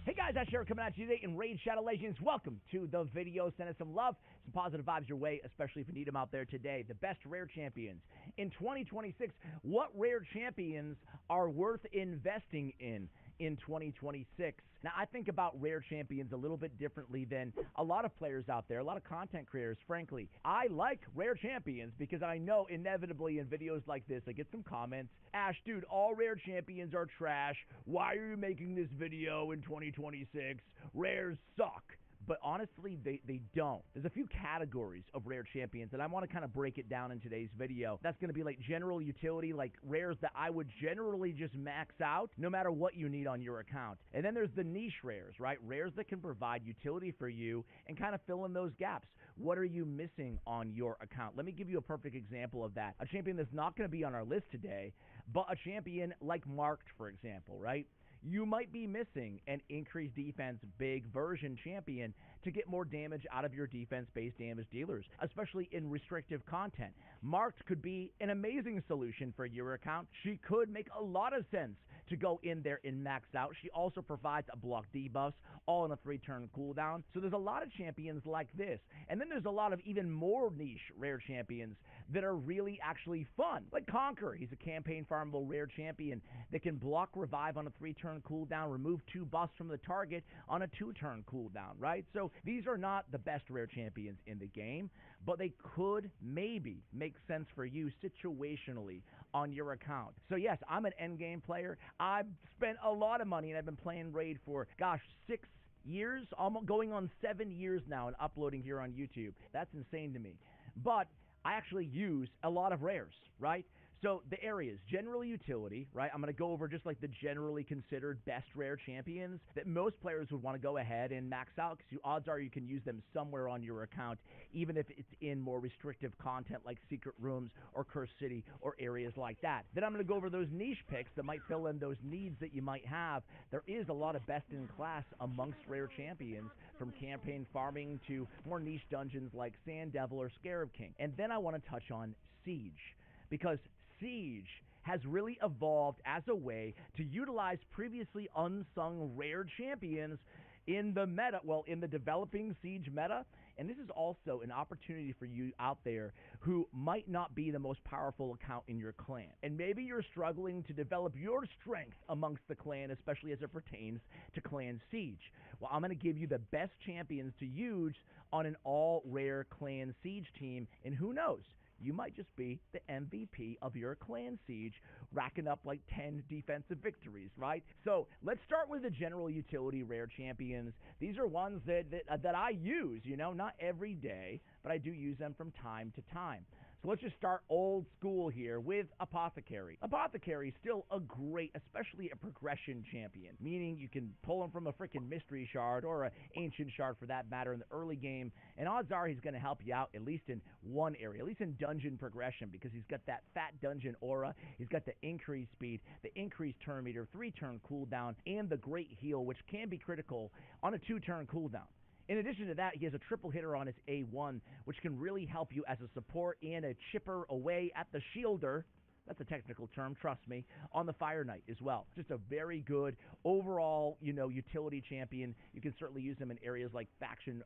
Hey guys, Ash here coming at you today in Raid Shadow Legends. Welcome to the video. Send us some love, some positive vibes your way, especially if you need them out there today. The best rare champions in 2026. What rare champions are worth investing in 2026? Now, I think about rare champions a little bit differently than a lot of players out there, a lot of content creators, frankly. I like rare champions because I know inevitably in videos like this, I get some comments. Ash, dude, all rare champions are trash. Why are you making this video in 2026? Rares suck. But honestly, they don't. There's a few categories of rare champions, and I want to kind of break it down in today's video. That's going to be like general utility, like rares that I would generally just max out no matter what you need on your account. And then there's the niche rares, right? Rares that can provide utility for you and kind of fill in those gaps. What are you missing on your account? Let me give you a perfect example of that. A champion that's not going to be on our list today, but a champion like Marked, for example, right? You might be missing an increased defense big version champion to get more damage out of your defense-based damage dealers, especially in restrictive content. Marked could be an amazing solution for your account. She could make a lot of sense to go in there and max out. She also provides a block debuffs, all in a 3-turn cooldown. So there's a lot of champions like this. And then there's a lot of even more niche rare champions that are really actually fun. Like Conqueror, he's a campaign farmable rare champion that can block revive on a 3-turn cooldown, remove 2 buffs from the target on a 2-turn cooldown, right? So these are not the best rare champions in the game, but they could maybe make sense for you situationally on your account. So yes, I'm an endgame player. I've spent a lot of money and I've been playing Raid for, gosh, 6 years, almost going on 7 years now and uploading here on YouTube. That's insane to me. But I actually use a lot of rares, right? So the areas, general utility, right? I'm going to go over just like the generally considered best rare champions that most players would want to go ahead and max out because odds are you can use them somewhere on your account, even if it's in more restrictive content like secret rooms or Cursed City or areas like that. Then I'm going to go over those niche picks that might fill in those needs that you might have. There is a lot of best in class amongst rare champions, from campaign farming to more niche dungeons like Sand Devil or Scarab King. And then I want to touch on Siege, because Siege has really evolved as a way to utilize previously unsung rare champions in the meta, well, in the developing Siege meta. And this is also an opportunity for you out there who might not be the most powerful account in your clan. And maybe you're struggling to develop your strength amongst the clan, especially as it pertains to Clan Siege. Well, I'm going to give you the best champions to use on an all-rare Clan Siege team, and who knows? You might just be the MVP of your Clan Siege, racking up like 10 defensive victories, right? So let's start with the general utility rare champions. These are ones that I use, you know, not every day, but I do use them from time to time. So let's just start old school here with Apothecary. Apothecary is still a great, especially a progression champion, meaning you can pull him from a freaking mystery shard or an ancient shard for that matter in the early game, and odds are he's going to help you out at least in one area, at least in dungeon progression, because he's got that fat dungeon aura, he's got the increased speed, the increased turn meter, 3-turn cooldown, and the great heal, which can be critical on a 2-turn cooldown. In addition to that, he has a triple hitter on his A1, which can really help you as a support and a chipper away at the shielder. That's a technical term, trust me, on the Fire Knight as well. Just a very good overall, utility champion. You can certainly use him in areas like Faction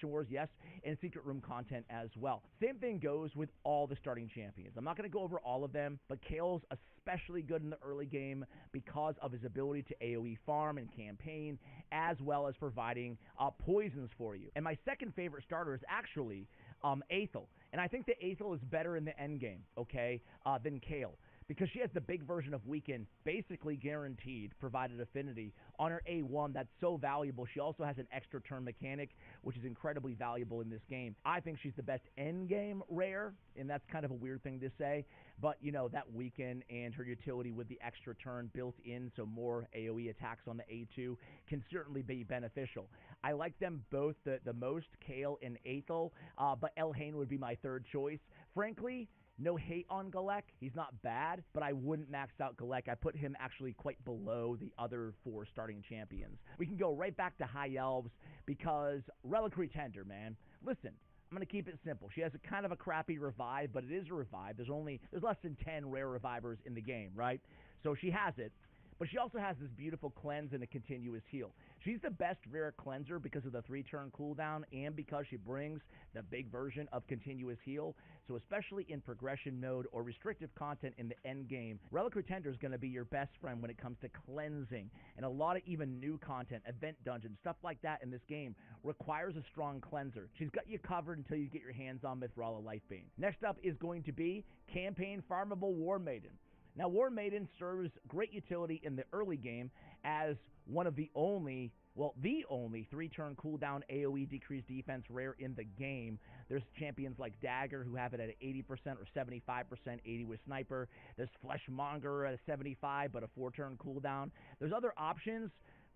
Wars, yes, and Secret Room content as well. Same thing goes with all the starting champions. I'm not going to go over all of them, but Kael's especially good in the early game because of his ability to AoE farm and campaign, as well as providing poisons for you. And my second favorite starter is actually Aethel. And I think that Aethel is better in the end game, okay, than Kael, because she has the big version of Weaken, basically guaranteed, provided affinity, on her A1 that's so valuable. She also has an extra turn mechanic, which is incredibly valuable in this game. I think she's the best end game rare, and that's kind of a weird thing to say, but, that Weaken and her utility with the extra turn built in, so more AoE attacks on the A2, can certainly be beneficial. I like them both the most, Kael and Aethel, but Elhain would be my third choice. Frankly, no hate on Galek. He's not bad, but I wouldn't max out Galek. I put him actually quite below the other 4 starting champions. We can go right back to High Elves because Reliquary Tender, man. Listen, I'm going to keep it simple. She has a kind of a crappy revive, but it is a revive. There's less than 10 rare revivers in the game, right? So she has it. But she also has this beautiful cleanse and a continuous heal. She's the best rare cleanser because of the 3-turn cooldown and because she brings the big version of continuous heal. So especially in progression mode or restrictive content in the end game, Reliquary Tender is going to be your best friend when it comes to cleansing. And a lot of even new content, event dungeons, stuff like that in this game requires a strong cleanser. She's got you covered until you get your hands on Mithrala Lifebane. Next up is going to be Campaign Farmable War Maiden. Now, War Maiden serves great utility in the early game as one of the only 3-turn cooldown AoE decreased defense rare in the game. There's champions like Dagger who have it at 80% or 75%, 80 with Sniper. There's Fleshmonger at a 75, but a 4-turn cooldown. There's other options,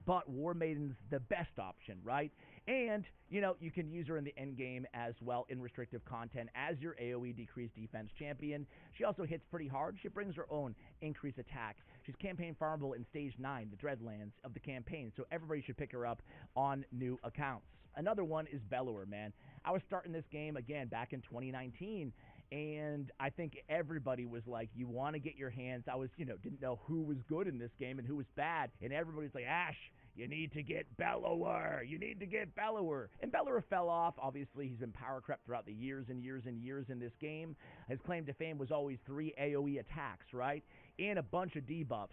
but War Maiden's the best option, right? And, you can use her in the end game as well in restrictive content as your AoE decreased defense champion. She also hits pretty hard. She brings her own increased attack. She's campaign farmable in Stage 9, the Dreadlands of the campaign, so everybody should pick her up on new accounts. Another one is Bellower, man. I was starting this game, again, back in 2019, and I think everybody was like, you want to get your hands, didn't know who was good in this game and who was bad, and everybody's like, Ash, you need to get Bellower. You need to get Bellower. And Bellower fell off. Obviously, he's been power crept throughout the years and years and years in this game. His claim to fame was always 3 AoE attacks, right? And a bunch of debuffs.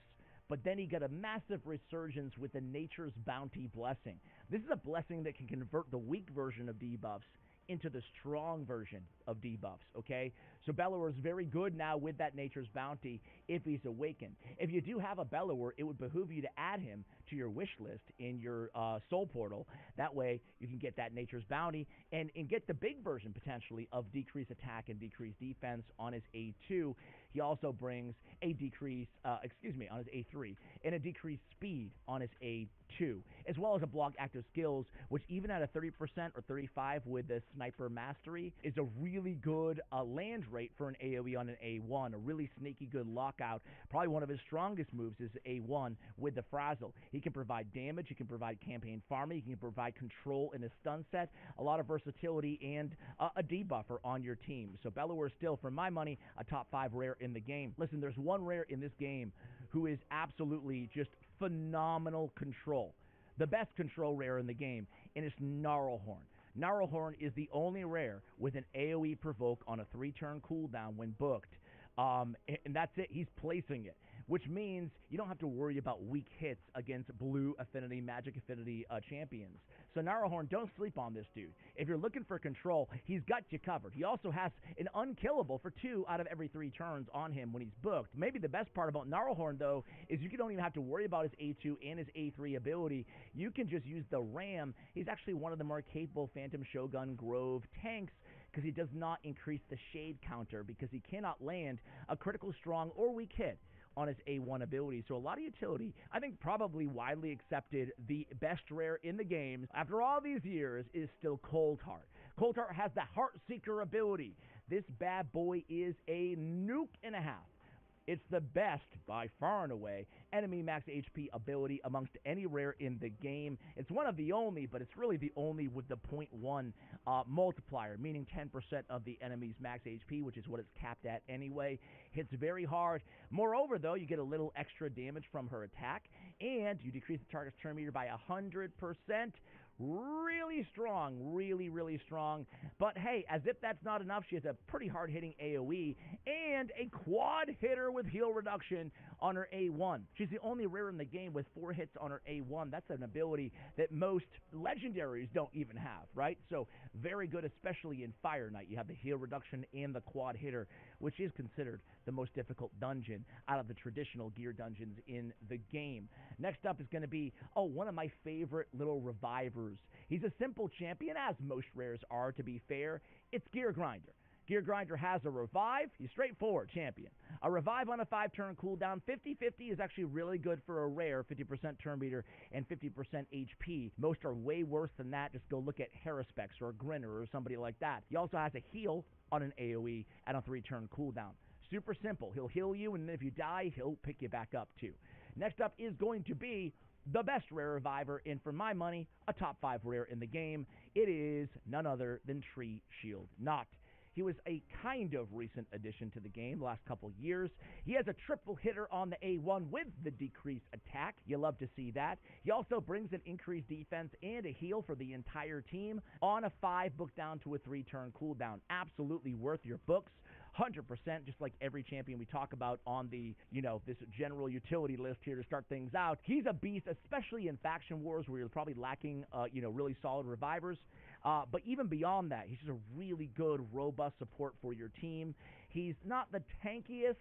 But then he got a massive resurgence with the Nature's Bounty blessing. This is a blessing that can convert the weak version of debuffs into the strong version of debuffs, okay? So Bellower is very good now with that Nature's Bounty if he's awakened. If you do have a Bellower, it would behoove you to add him to your wish list in your soul portal. That way you can get that Nature's Bounty and get the big version potentially of decreased attack and decreased defense on his A2. He also brings a decrease, on his A3, and a decreased speed on his A2, as well as a block active skills, which even at a 30% or 35 with the Sniper Mastery is a really good land rate for an AoE on an A1, a really sneaky good lockout. Probably one of his strongest moves is A1 with the Frazzle. He can provide damage, he can provide campaign farming, he can provide control in a stun set, a lot of versatility, and a debuffer on your team. So Bellower is still, for my money, a top 5 rare in the game. Listen, there's one rare in this game who is absolutely just phenomenal control. The best control rare in the game, and it's Gnarlhorn. Gnarlhorn is the only rare with an AoE provoke on a 3-turn cooldown when booked. And that's it. He's placing it, which means you don't have to worry about weak hits against blue affinity, magic affinity champions. So Gnarlhorn, don't sleep on this dude. If you're looking for control, he's got you covered. He also has an unkillable for 2 out of every 3 turns on him when he's booked. Maybe the best part about Gnarlhorn, though, is you don't even have to worry about his A2 and his A3 ability. You can just use the Ram. He's actually one of the more capable Phantom Shogun Grove tanks because he does not increase the shade counter because he cannot land a critical strong or weak hit on his A1 ability. So a lot of utility. I think probably widely accepted the best rare in the game after all these years is still Coldheart. Coldheart has the Heartseeker ability. This bad boy is a nuke and a half. It's the best, by far and away, enemy max HP ability amongst any rare in the game. It's one of the only, but it's really the only with the 0.1 multiplier, meaning 10% of the enemy's max HP, which is what it's capped at anyway. Hits very hard. Moreover, though, you get a little extra damage from her attack, and you decrease the target's turn meter by 100%. Really strong, really strong. But hey, as if that's not enough, she has a pretty hard-hitting AoE and a quad hitter with heal reduction on her A1. She's the only rare in the game with 4 hits on her A1. That's an ability that most legendaries don't even have, right? So very good, especially in Fire Knight. You have the heal reduction and the quad hitter, which is considered the most difficult dungeon out of the traditional gear dungeons in the game. Next up is going to be, one of my favorite little revivers. He's a simple champion, as most rares are, to be fair. It's Gear Grinder. Gear Grinder has a revive. He's straightforward champion. A revive on a 5-turn cooldown. 50-50 is actually really good for a rare. 50% turn meter and 50% HP. Most are way worse than that. Just go look at Haruspex or Grinner or somebody like that. He also has a heal on an AoE at a 3-turn cooldown. Super simple. He'll heal you, and then if you die, he'll pick you back up too. Next up is going to be the best rare reviver, and for my money, a top 5 rare in the game. It is none other than Tree Shield Not. He was a kind of recent addition to the game the last couple years. He has a triple hitter on the A1 with the decreased attack. You love to see that. He also brings an increased defense and a heal for the entire team on a 5 book down to a 3-turn cooldown. Absolutely worth your books. 100%, just like every champion we talk about on the, this general utility list here to start things out. He's a beast, especially in Faction Wars where you're probably lacking, really solid revivers. But even beyond that, he's just a really good, robust support for your team. He's not the tankiest,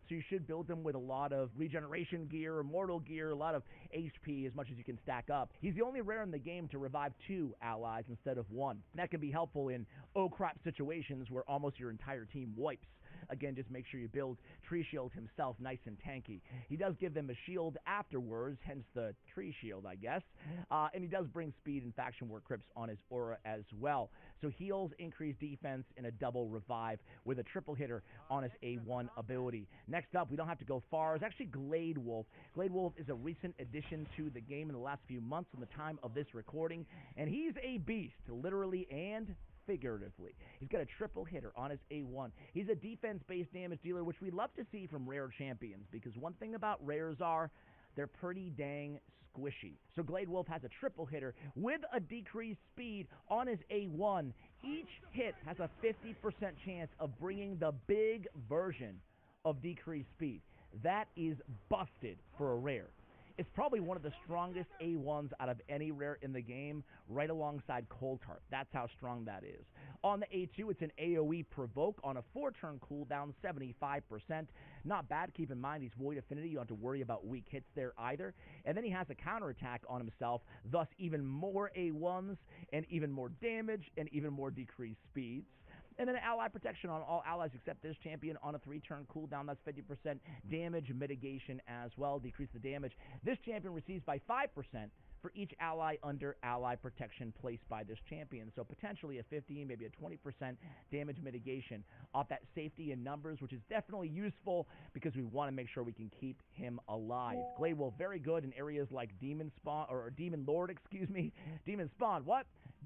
so you should build him with a lot of regeneration gear, immortal gear, a lot of HP, as much as you can stack up. He's the only rare in the game to revive 2 allies instead of 1. That can be helpful in crap situations where almost your entire team wipes. Again, just make sure you build Tree Shield himself nice and tanky. He does give them a shield afterwards, hence the Tree Shield, I guess. And he does bring speed and Faction War Crypts on his aura as well. So heals, increased defense, and a double revive with a triple hitter on his A1 ability. Next up, we don't have to go far, is actually Glade Wolf. Glade Wolf is a recent addition to the game in the last few months from the time of this recording, and he's a beast, literally and figuratively. He's got a triple hitter on his A1. He's a defense-based damage dealer, which we love to see from rare champions, because one thing about rares are they're pretty dang squishy. So Glade Wolf has a triple hitter with a decreased speed on his A1. Each hit has a 50% chance of bringing the big version of decreased speed. That is busted for a rare. It's probably one of the strongest A1s out of any rare in the game, right alongside Coldheart. That's how strong that is. On the A2, it's an AoE provoke on a 4-turn cooldown, 75%. Not bad. Keep in mind, he's Void Affinity. You don't have to worry about weak hits there either. And then he has a counterattack on himself, thus even more A1s and even more damage and even more decreased speeds. And then ally protection on all allies except this champion on a 3-turn cooldown. That's 50% damage mitigation as well. Decrease the damage this champion receives by 5% for each ally under ally protection placed by this champion. So potentially a 15, maybe a 20% damage mitigation off that safety in numbers, which is definitely useful because we want to make sure we can keep him alive. Glade Wolf, very good in areas like Demon Spawn, or Demon Lord, Demon Spawn,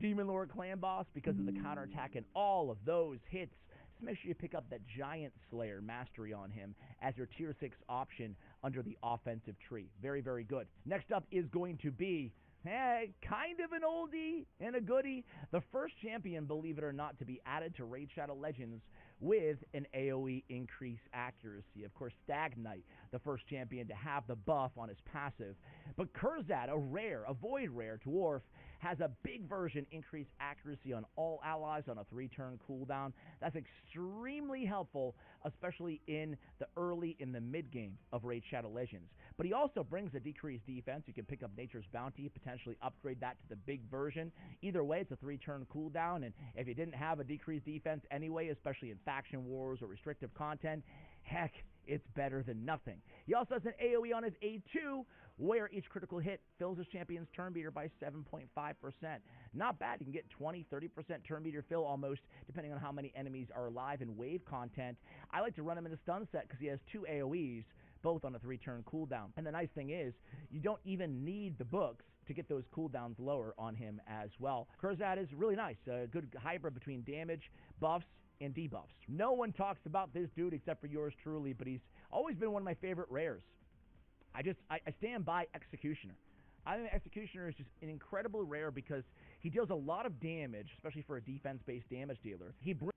Demon Lord Clan Boss, because of the counterattack and all of those hits. Just make sure you pick up that Giant Slayer mastery on him as your tier 6 option under the offensive tree. Very, very good. Next up is going to be kind of an oldie and a goodie. The first champion, believe it or not, to be added to Raid Shadow Legends with an AoE increase accuracy. Of course, Stag Knight, the first champion to have the buff on his passive. But Kurzad, a Void Rare dwarf, has a big version, increased accuracy on all allies on a 3-turn cooldown. That's extremely helpful, especially in the mid game of Raid Shadow Legends. But he also brings a decreased defense. You can pick up Nature's Bounty, potentially upgrade that to the big version. Either way, it's a 3-turn cooldown, and if you didn't have a decreased defense anyway, especially in faction wars or restrictive content, heck, it's better than nothing. He also has an AoE on his A2, where each critical hit fills his champion's turn meter by 7.5%. Not bad. You can get 20, 30% turn meter fill almost, depending on how many enemies are alive in wave content. I like to run him in a stun set because he has 2 AoEs, both on a 3-turn cooldown. And the nice thing is, you don't even need the books to get those cooldowns lower on him as well. Kurzad is really nice. A good hybrid between damage, buffs, and debuffs. No one talks about this dude except for yours truly, but he's always been one of my favorite rares. I stand by Executioner. I think Executioner is just an incredible rare because he deals a lot of damage, especially for a defense-based damage dealer. He brings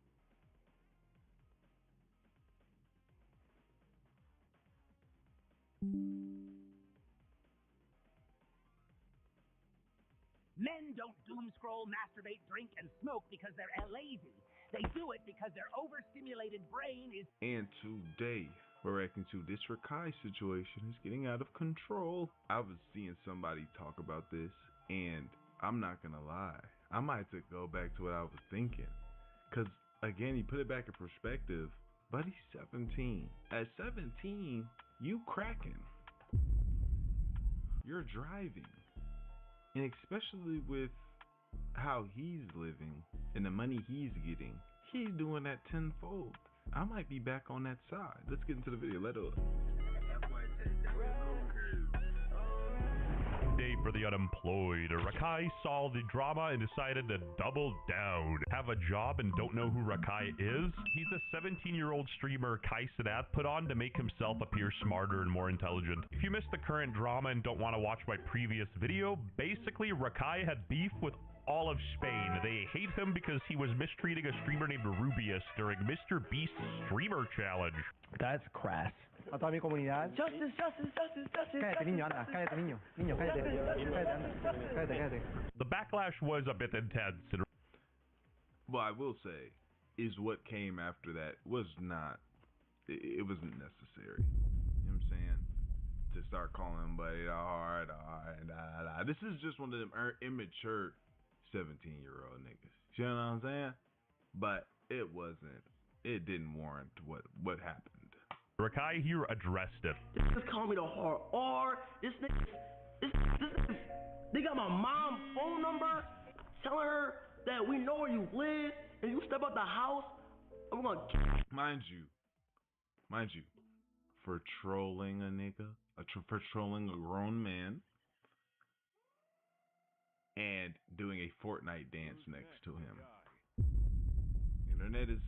Men don't doom scroll, masturbate, drink, and smoke because they're lazy. They do it because their overstimulated brain is...
And today, we're reacting to this Rakai situation is getting out of control. I was seeing somebody talk about this, and I'm not gonna lie, I might have to go back to what I was thinking. Because, again, he put it back in perspective, but he's 17. At 17, you cracking. You're driving. And especially with how he's living and the money he's getting, he's doing that tenfold. I might be back on that side. Let's get into the video. Let us.
Day for the unemployed. Rakai saw the drama and decided to double down. Have a job and don't know who Rakai is? He's a 17-year-old streamer Kai Cenat put on to make himself appear smarter and more intelligent. If you missed the current drama and don't want to watch my previous video, basically Rakai had beef with all of Spain. They hate him because he was mistreating a streamer named Rubius during Mr. Beast's streamer challenge.
That's crass. A toda mi comunidad.
Justice, justice, justice, justice.
Cállate, niño, anda. Cállate, niño. Niño, cállate. Cállate, anda. Cállate, cállate.
The backlash was a bit intense. And
what I will say is what came after that was not, it wasn't necessary. You know what I'm saying? To start calling somebody hard. This is just one of them immature 17-year-old niggas. You know what I'm saying? But it didn't warrant what happened.
Rakai here addressed it.
This just call me the hard R. This they got my mom's phone number, telling her that we know where you live, and you step out the house, I'm gonna
Mind you, for trolling a nigga, for trolling a grown man, and doing a Fortnite dance next to him. Internet is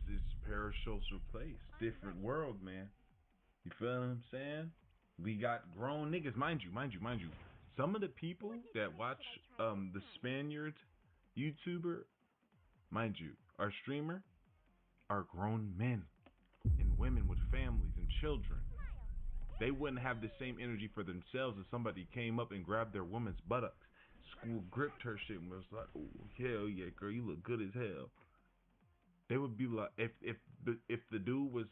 parasocial place, different world, man. You feel what I'm saying? We got grown niggas, mind you. Some of the people that watch the Spaniard YouTuber, mind you, our streamer, are grown men and women with families and children. They wouldn't have the same energy for themselves if somebody came up and grabbed their woman's buttocks, gripped her shit and was like, "Oh hell yeah, girl, you look good as hell." They would be like, if the dude was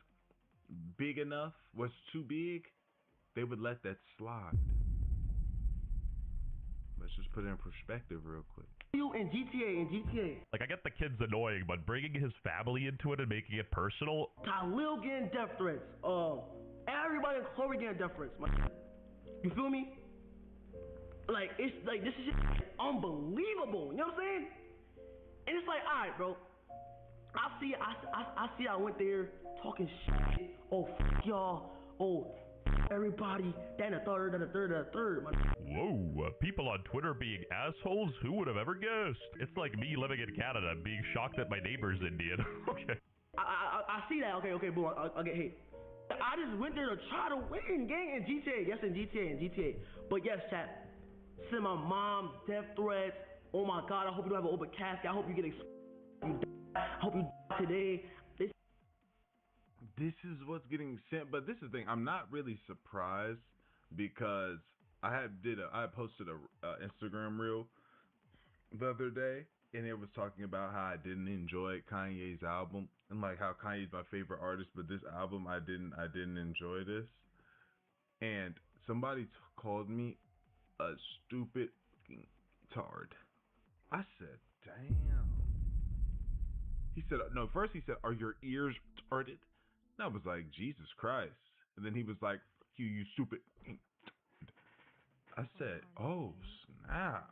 big enough, was too big, they would let that slide. Let's just put it in perspective real quick.
You in GTA.
Like, I get the kid's annoying, but bringing his family into it and making it personal.
Khalil getting death threats. Everybody in Chloe getting death threats. You feel me? Like, it's like, this is just unbelievable. You know what I'm saying? And it's like, all right, bro. I see I went there talking shit. Oh, fuck y'all. Oh, everybody. Then a third.
Whoa, people on Twitter being assholes? Who would have ever guessed? It's like me living in Canada being shocked that my neighbor's Indian. Okay.
I see that. Okay, boom. I'll get hate. I just went there to try to win, gang, in GTA. Yes, in GTA. But yes, chat. Send my mom death threats. Oh my God, I hope you don't have an open casket. I hope you get exposed. I hope you die today.
This is what's getting sent, but this is the thing. I'm not really surprised because I posted a Instagram reel the other day, and it was talking about how I didn't enjoy Kanye's album, and like how Kanye's my favorite artist, but this album I didn't enjoy this. And somebody called me a stupid fucking tard. I said, damn. He said, no, first he said, are your ears retarded? And I was like, Jesus Christ. And then he was like, fuck you, you stupid. I said, oh, snap.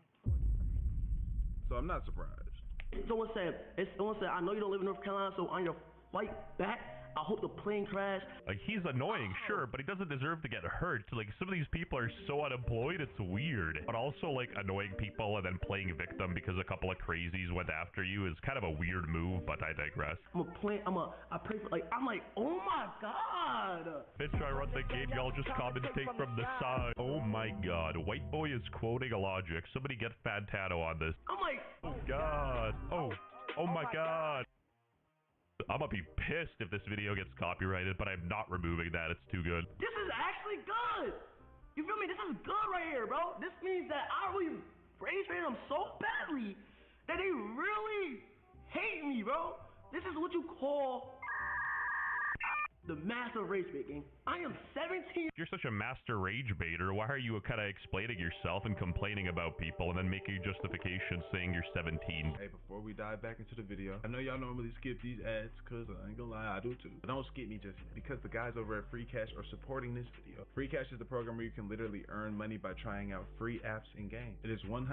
So I'm not surprised.
Someone said, I know you don't live in North Carolina, so on your flight back, I hope the plane crashed.
Like, he's annoying, sure, but he doesn't deserve to get hurt. Like, some of these people are so unemployed, it's weird. But also, like, annoying people and then playing victim because a couple of crazies went after you is kind of a weird move, but I digress.
I pray for, like, I'm like, oh my God.
Bitch, I run the game, y'all just commentate from the side. Oh my God, White Boy is quoting a logic. Somebody get Fantano on this.
I'm like,
oh God. Oh my God. I'm gonna be pissed if this video gets copyrighted, but I'm not removing that. It's too good.
This is actually good. You feel me? This is good right here, bro. This means that I really rage bait them so badly that they really hate me, bro. This is what you call the master rage baiting. I am 17.
You're such a master rage baiter. Why are you kind of explaining yourself and complaining about people and then making justifications saying you're 17?
Hey, before we dive back into the video, I know y'all normally skip these ads, cause I ain't gonna lie, I do too. But don't skip me just yet, because the guys over at Free Cash are supporting this video. Free Cash is the program where you can literally earn money by trying out free apps and games. It is 100%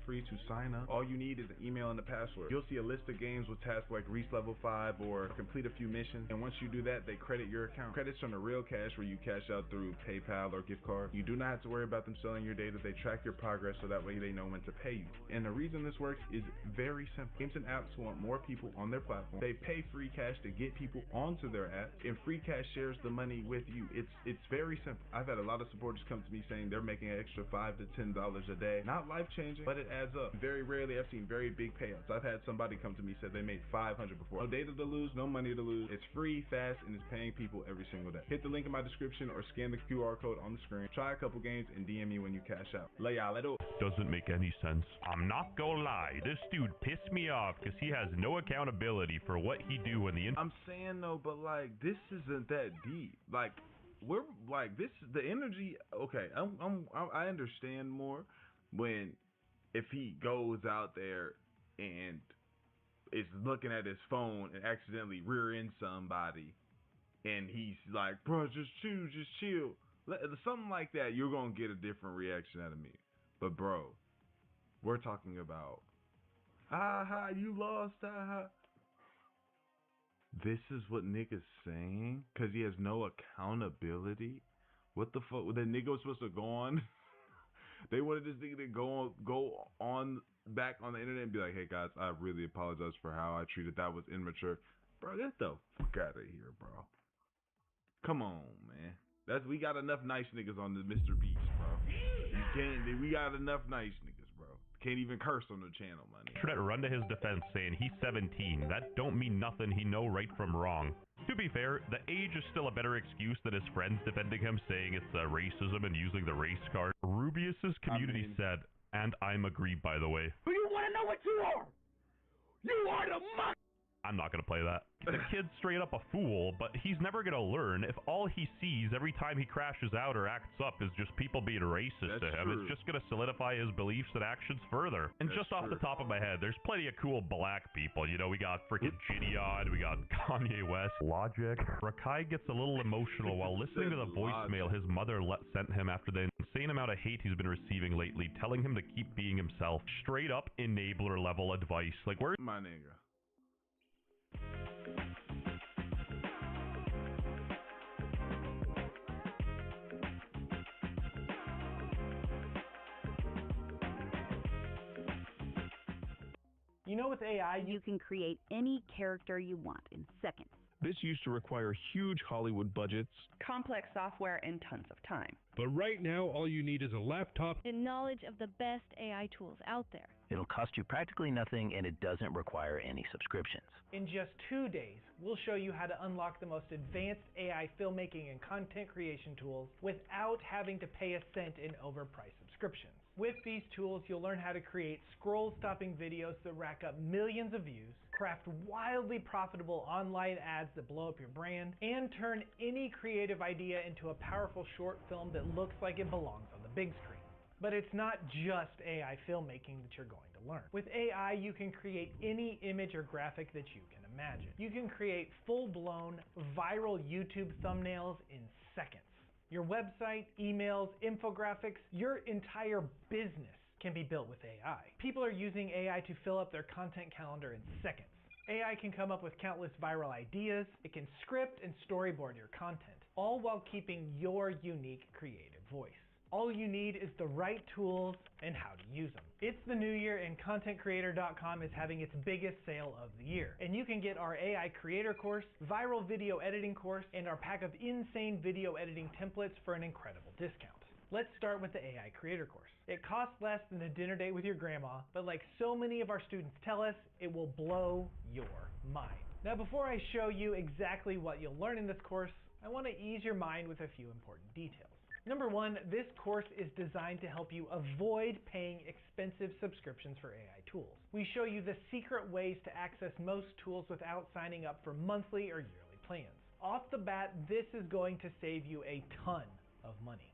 free to sign up. All you need is an email and a password. You'll see a list of games with tasks like reach level 5 or complete a few missions. And once you do that, they credit your account. Credits from the real cash where you cash out through PayPal or gift card. You do not have to worry about them selling your data. They track your progress so that way they know when to pay you. And the reason this works is very simple. Games and apps want more people on their platform. They pay Free Cash to get people onto their app, and Free Cash shares the money with you. It's very simple. I've had a lot of supporters come to me saying they're making an extra $5 to $10 a day. Not life changing, but it adds up. Very rarely I've seen very big payouts. I've had somebody come to me said they made $500 before. No data to lose, no money to lose. It's free, fast, and it's paying people every single day. Hit the link in my description or scan the QR code on the screen. Try a couple games and DM me when you cash out.
Doesn't make any sense. I'm not gonna lie, this dude pissed me off because he has no accountability for what he do in the
I'm saying though, but like this isn't that deep. Like we're like this the energy. Okay, I understand more when if he goes out there and is looking at his phone and accidentally rear ends somebody, and he's like, bro, just chill. Something like that, you're gonna get a different reaction out of me. But bro, we're talking about, you lost, This is what nigga's saying? Cause he has no accountability? What the fuck? The nigga was supposed to go on? They wanted this nigga to go on back on the internet and be like, hey guys, I really apologize for how I treated that was immature. Bro, get the fuck out of here, bro. Come on, man. We got enough nice niggas on the Mr. Beast, bro. We got enough nice niggas, bro. Can't even curse on the channel, man.
Internet run to his defense saying he's 17. That don't mean nothing. He know right from wrong. To be fair, the age is still a better excuse than his friends defending him, saying it's racism and using the race card. Rubius's community said, and I'm agreed, by the way.
But you want to know what you are? You are the money.
I'm not gonna play that. The kid's straight up a fool, but he's never gonna learn if all he sees every time he crashes out or acts up is just people being racist to him. It's just gonna solidify his beliefs and actions further. And just off the top of my head, there's plenty of cool black people. You know, we got freaking Gideon, we got Kanye West, Logic. Rakai gets a little emotional while listening to the voicemail his mother sent him after the insane amount of hate he's been receiving lately, telling him to keep being himself. Straight up enabler level advice. Like, where's
my nigga?
You know, with AI,
you can create any character you want in seconds.
This used to require huge Hollywood budgets,
complex software, and tons of time.
But right now, all you need is a laptop
and knowledge of the best AI tools out there.
It'll cost you practically nothing, and it doesn't require any subscriptions.
In just 2 days, we'll show you how to unlock the most advanced AI filmmaking and content creation tools without having to pay a cent in overpriced subscriptions. With these tools, you'll learn how to create scroll-stopping videos that rack up millions of views, craft wildly profitable online ads that blow up your brand, and turn any creative idea into a powerful short film that looks like it belongs on the big screen. But it's not just AI filmmaking that you're going to learn. With AI, you can create any image or graphic that you can imagine. You can create full-blown viral YouTube thumbnails in seconds. Your website, emails, infographics, your entire business can be built with AI. People are using AI to fill up their content calendar in seconds. AI can come up with countless viral ideas. It can script and storyboard your content, all while keeping your unique creative voice. All you need is the right tools and how to use them. It's the new year and ContentCreator.com is having its biggest sale of the year. And you can get our AI Creator course, viral video editing course, and our pack of insane video editing templates for an incredible discount. Let's start with the AI Creator course. It costs less than a dinner date with your grandma, but like so many of our students tell us, it will blow your mind. Now before I show you exactly what you'll learn in this course, I want to ease your mind with a few important details. Number one, this course is designed to help you avoid paying expensive subscriptions for AI tools. We show you the secret ways to access most tools without signing up for monthly or yearly plans. Off the bat, this is going to save you a ton of money.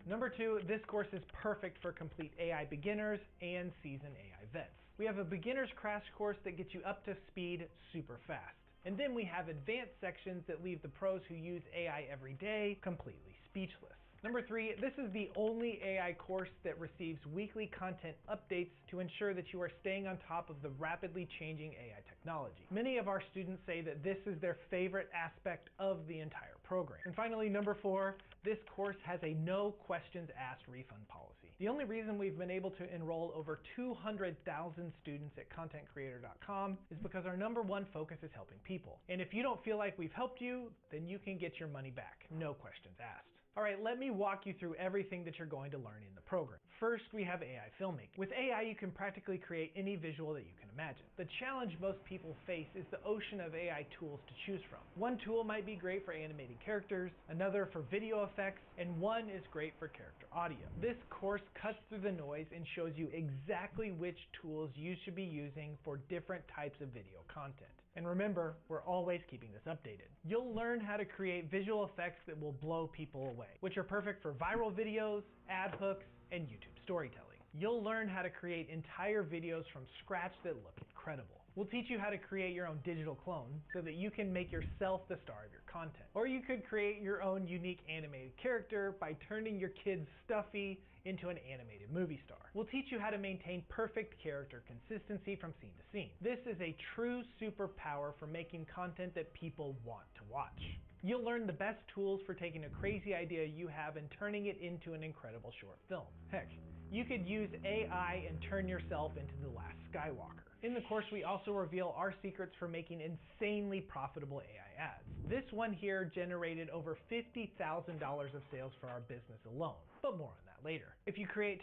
Number two, this course is perfect for complete AI beginners and seasoned AI vets. We have a beginner's crash course that gets you up to speed super fast. And then we have advanced sections that leave the pros who use AI every day completely speechless. Number three, this is the only AI course that receives weekly content updates to ensure that you are staying on top of the rapidly changing AI technology. Many of our students say that this is their favorite aspect of the entire program. And finally, number four, this course has a no questions asked refund policy. The only reason we've been able to enroll over 200,000 students at ContentCreator.com is because our number one focus is helping people. And if you don't feel like we've helped you, then you can get your money back. No questions asked. All right, let me walk you through everything that you're going to learn in the program. First, we have AI filmmaking. With AI, you can practically create any visual that you can imagine. The challenge most people face is the ocean of AI tools to choose from. One tool might be great for animating characters, another for video effects, and one is great for character audio. This course cuts through the noise and shows you exactly which tools you should be using for different types of video content. And remember, we're always keeping this updated. You'll learn how to create visual effects that will blow people away, which are perfect for viral videos, ad hooks, and YouTube storytelling. You'll learn how to create entire videos from scratch that look incredible. We'll teach you how to create your own digital clone so that you can make yourself the star of your content. Or you could create your own unique animated character by turning your kid's Stuffy into an animated movie star. We'll teach you how to maintain perfect character consistency from scene to scene. This is a true superpower for making content that people want to watch. You'll learn the best tools for taking a crazy idea you have and turning it into an incredible short film. Heck, you could use AI and turn yourself into the last Skywalker. In the course, we also reveal our secrets for making insanely profitable AI ads. This one here generated over $50,000 of sales for our business alone, but more on that later. If you create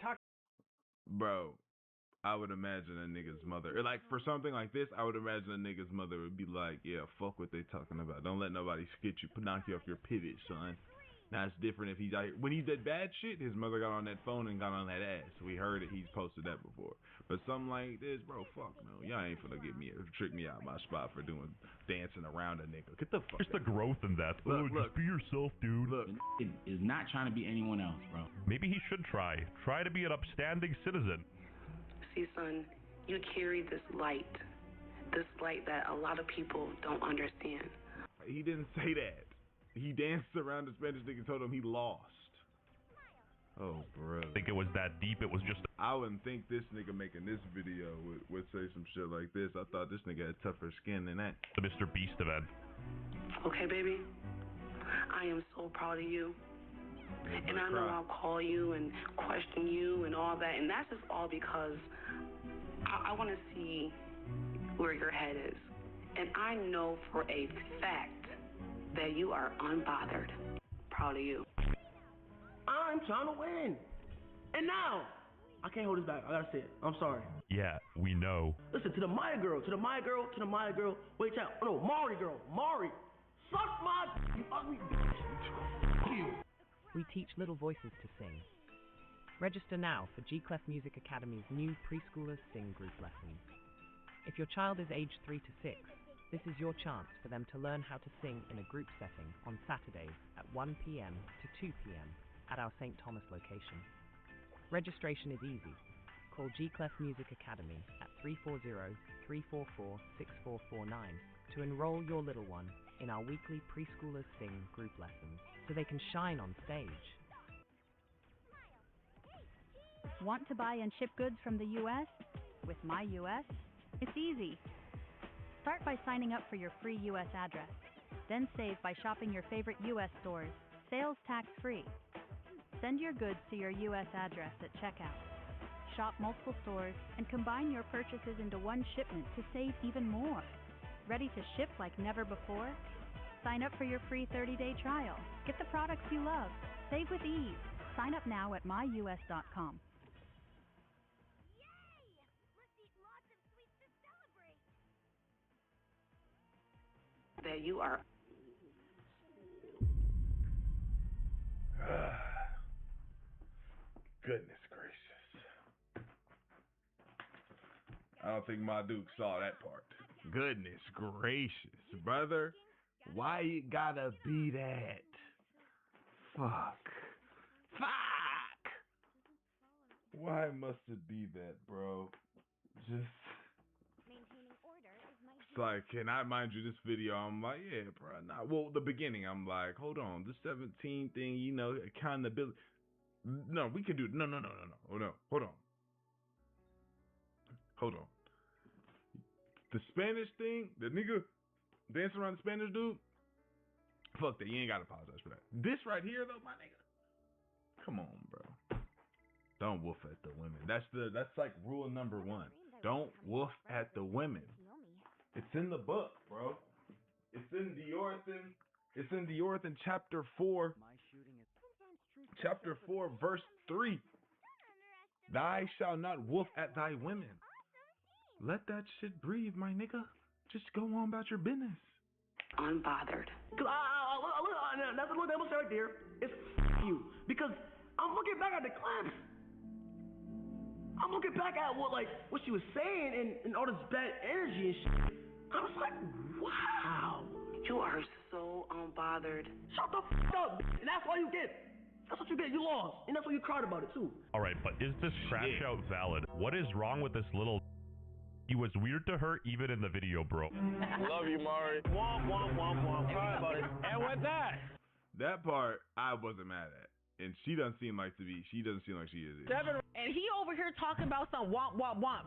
Bro, I would imagine a nigga's mother, like for something like this, I would imagine a nigga's mother would be like, yeah, fuck what they talking about. Don't let nobody skit you, knock you off your pivot, son. Now it's different if he's out here. When he did bad shit, his mother got on that phone and got on that ass. We heard it. He's posted that before. But something like this, bro, fuck no. Y'all ain't finna trick me out of my spot for dancing around a nigga. Get the fuck.
There's the growth in that.
Look,
just be yourself, dude.
Look,
is not trying to be anyone else, bro.
Maybe he should try. Try to be an upstanding citizen.
See, son, you carry this light that a lot of people don't understand.
He didn't say that. He danced around the Spanish nigga and told him he lost. Oh, bro.
I think it was that deep. It was just.
I wouldn't think this nigga making this video would say some shit like this. I thought this nigga had tougher skin than that.
The Mr. Beast event.
Okay, baby. I am so proud of you. And I know I'll call you and question you and all that. And that's just all because I want to see where your head is. And I know for a fact that you are unbothered. Proud of you.
I'm trying to win. And now, I can't hold this back. I gotta say it. I'm sorry.
Yeah, we know.
Listen, to the Maya girl. Wait, child. Oh, no, Mari girl. Mari. Suck my you ugly bitch.
We teach little voices to sing.
Register now for G-Clef Music Academy's new Preschoolers Sing group lessons. If your child is aged 3 to 6, this is your chance for them to learn how to sing in a group setting on Saturdays at 1 p.m. to 2 p.m. at our St. Thomas location. Registration is easy. Call G-Clef Music Academy at 340-344-6449 to enroll your little one in our weekly Preschoolers Sing group lessons so they can shine on stage.
Want to buy and ship goods from the U.S.? With MyUS, it's easy. Start by signing up for your free U.S. address. Then save by shopping your favorite U.S. stores, sales tax free. Send your goods to your U.S. address at checkout. Shop multiple stores and combine your purchases into one shipment to save even more. Ready to ship like never before? Sign up for your free 30-day trial. Get the products you love. Save with ease. Sign up now at myus.com.
That you are.
Goodness gracious. I don't think my Duke saw that part. Goodness gracious, brother. Why you gotta be that? Fuck. Why must it be that, bro? Just... It's like, can I mind you this video? I'm like, yeah, bro. Nah. Well, the beginning, I'm like, hold on, the 17 thing, you know, accountability. No, we can do. No. Oh no, hold on. The Spanish thing, the nigga dancing around the Spanish dude. Fuck that. You ain't gotta apologize for that. This right here, though, my nigga. Come on, bro. Don't woof at the women. That's like rule number 1. Don't woof at the women. It's in the book, bro. It's in Diorthan chapter 4. Chapter 4, verse 3. Thou shalt not woof at thy women. Let that shit breathe, my nigga. Just go on about your business.
Unbothered.
Cause that's the one that was right there. It's you. Because I'm looking back at the clips. I'm looking back at what she was saying and all this bad energy and shit. I was like, wow.
You are so unbothered.
Shut the f up, and that's all you get. That's what you get. You lost, and that's why you cried about it too.
All right, but is this crash out valid? What is wrong with this little? He was weird to her even in the video, bro.
Love you, Mari. Womp, womp, womp, womp. Sorry about it. And with that.
That part, I wasn't mad at. And she doesn't seem like she is.
Devin, and he over here talking about some womp, womp, womp.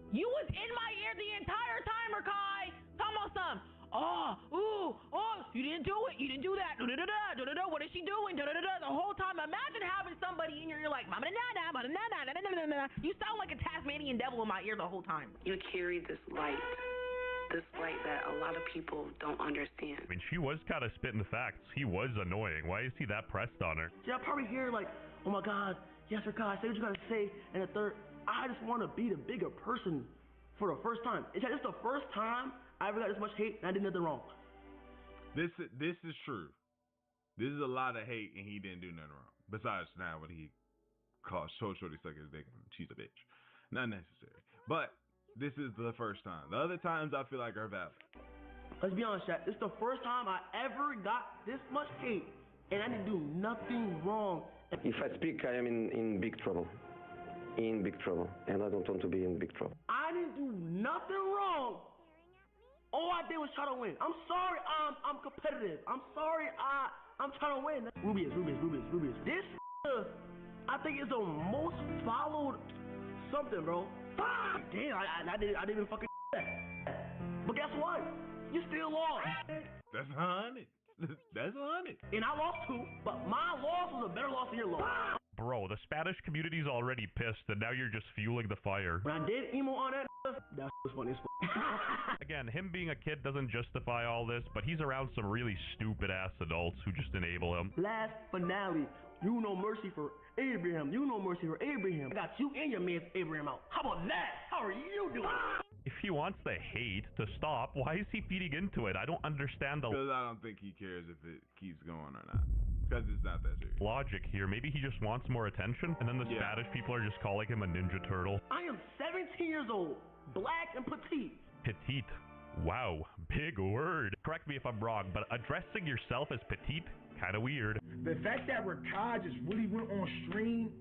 You was in my ear the entire time, Rakai. Talking about some, you didn't do it. You didn't do that. What is she doing? The whole time. Imagine having somebody in your ear like, you sound like a Tasmanian devil in my ear the whole time.
You carry this light that a lot of people don't understand.
I mean, she was kind of spitting facts. He was annoying. Why is he that pressed on her?
See, I probably hear like, oh my God, yes, Rakai, say what you gotta say. And the third, I just want to be the bigger person for the first time. It's the first time I ever got this much hate and I did nothing wrong.
This is true. This is a lot of hate and he didn't do nothing wrong. Besides now when he calls Shorty suck his dick and she's a bitch. Not necessary. But this is the first time. The other times I feel like are valid.
Let's be honest, chat. This is the first time I ever got this much hate and I didn't do nothing wrong.
If I speak, I am in big trouble. In big trouble. And I don't want to be in big trouble.
I didn't do nothing wrong. All I did was try to win. I'm sorry I'm competitive. I'm sorry I'm trying to win. Rubius. This I think is the most followed something, bro. Damn, I didn't even fucking that. But guess what? You still lost.
That's 100. That's 100.
And I lost too, but my loss was a better loss than your loss.
Bro, the Spanish community's already pissed, and now you're just fueling the fire.
When I did emo on that was funny as fuck.
Again, him being a kid doesn't justify all this, but he's around some really stupid-ass adults who just enable him.
Last finale, you no mercy for Abraham. You no mercy for Abraham. I got you and your man Abraham out. How about that? How are you doing?
If he wants the hate to stop, why is he feeding into it? I don't understand the...
Because I don't think he cares if it keeps going or not. Because it's not that serious.
Logic here. Maybe he just wants more attention, and then the Spanish people are just calling him a Ninja Turtle.
I am 17 years old, black and petite.
Petite. Wow, big word. Correct me if I'm wrong, but addressing yourself as petite, kind of weird.
The fact that Rakai just really went on stream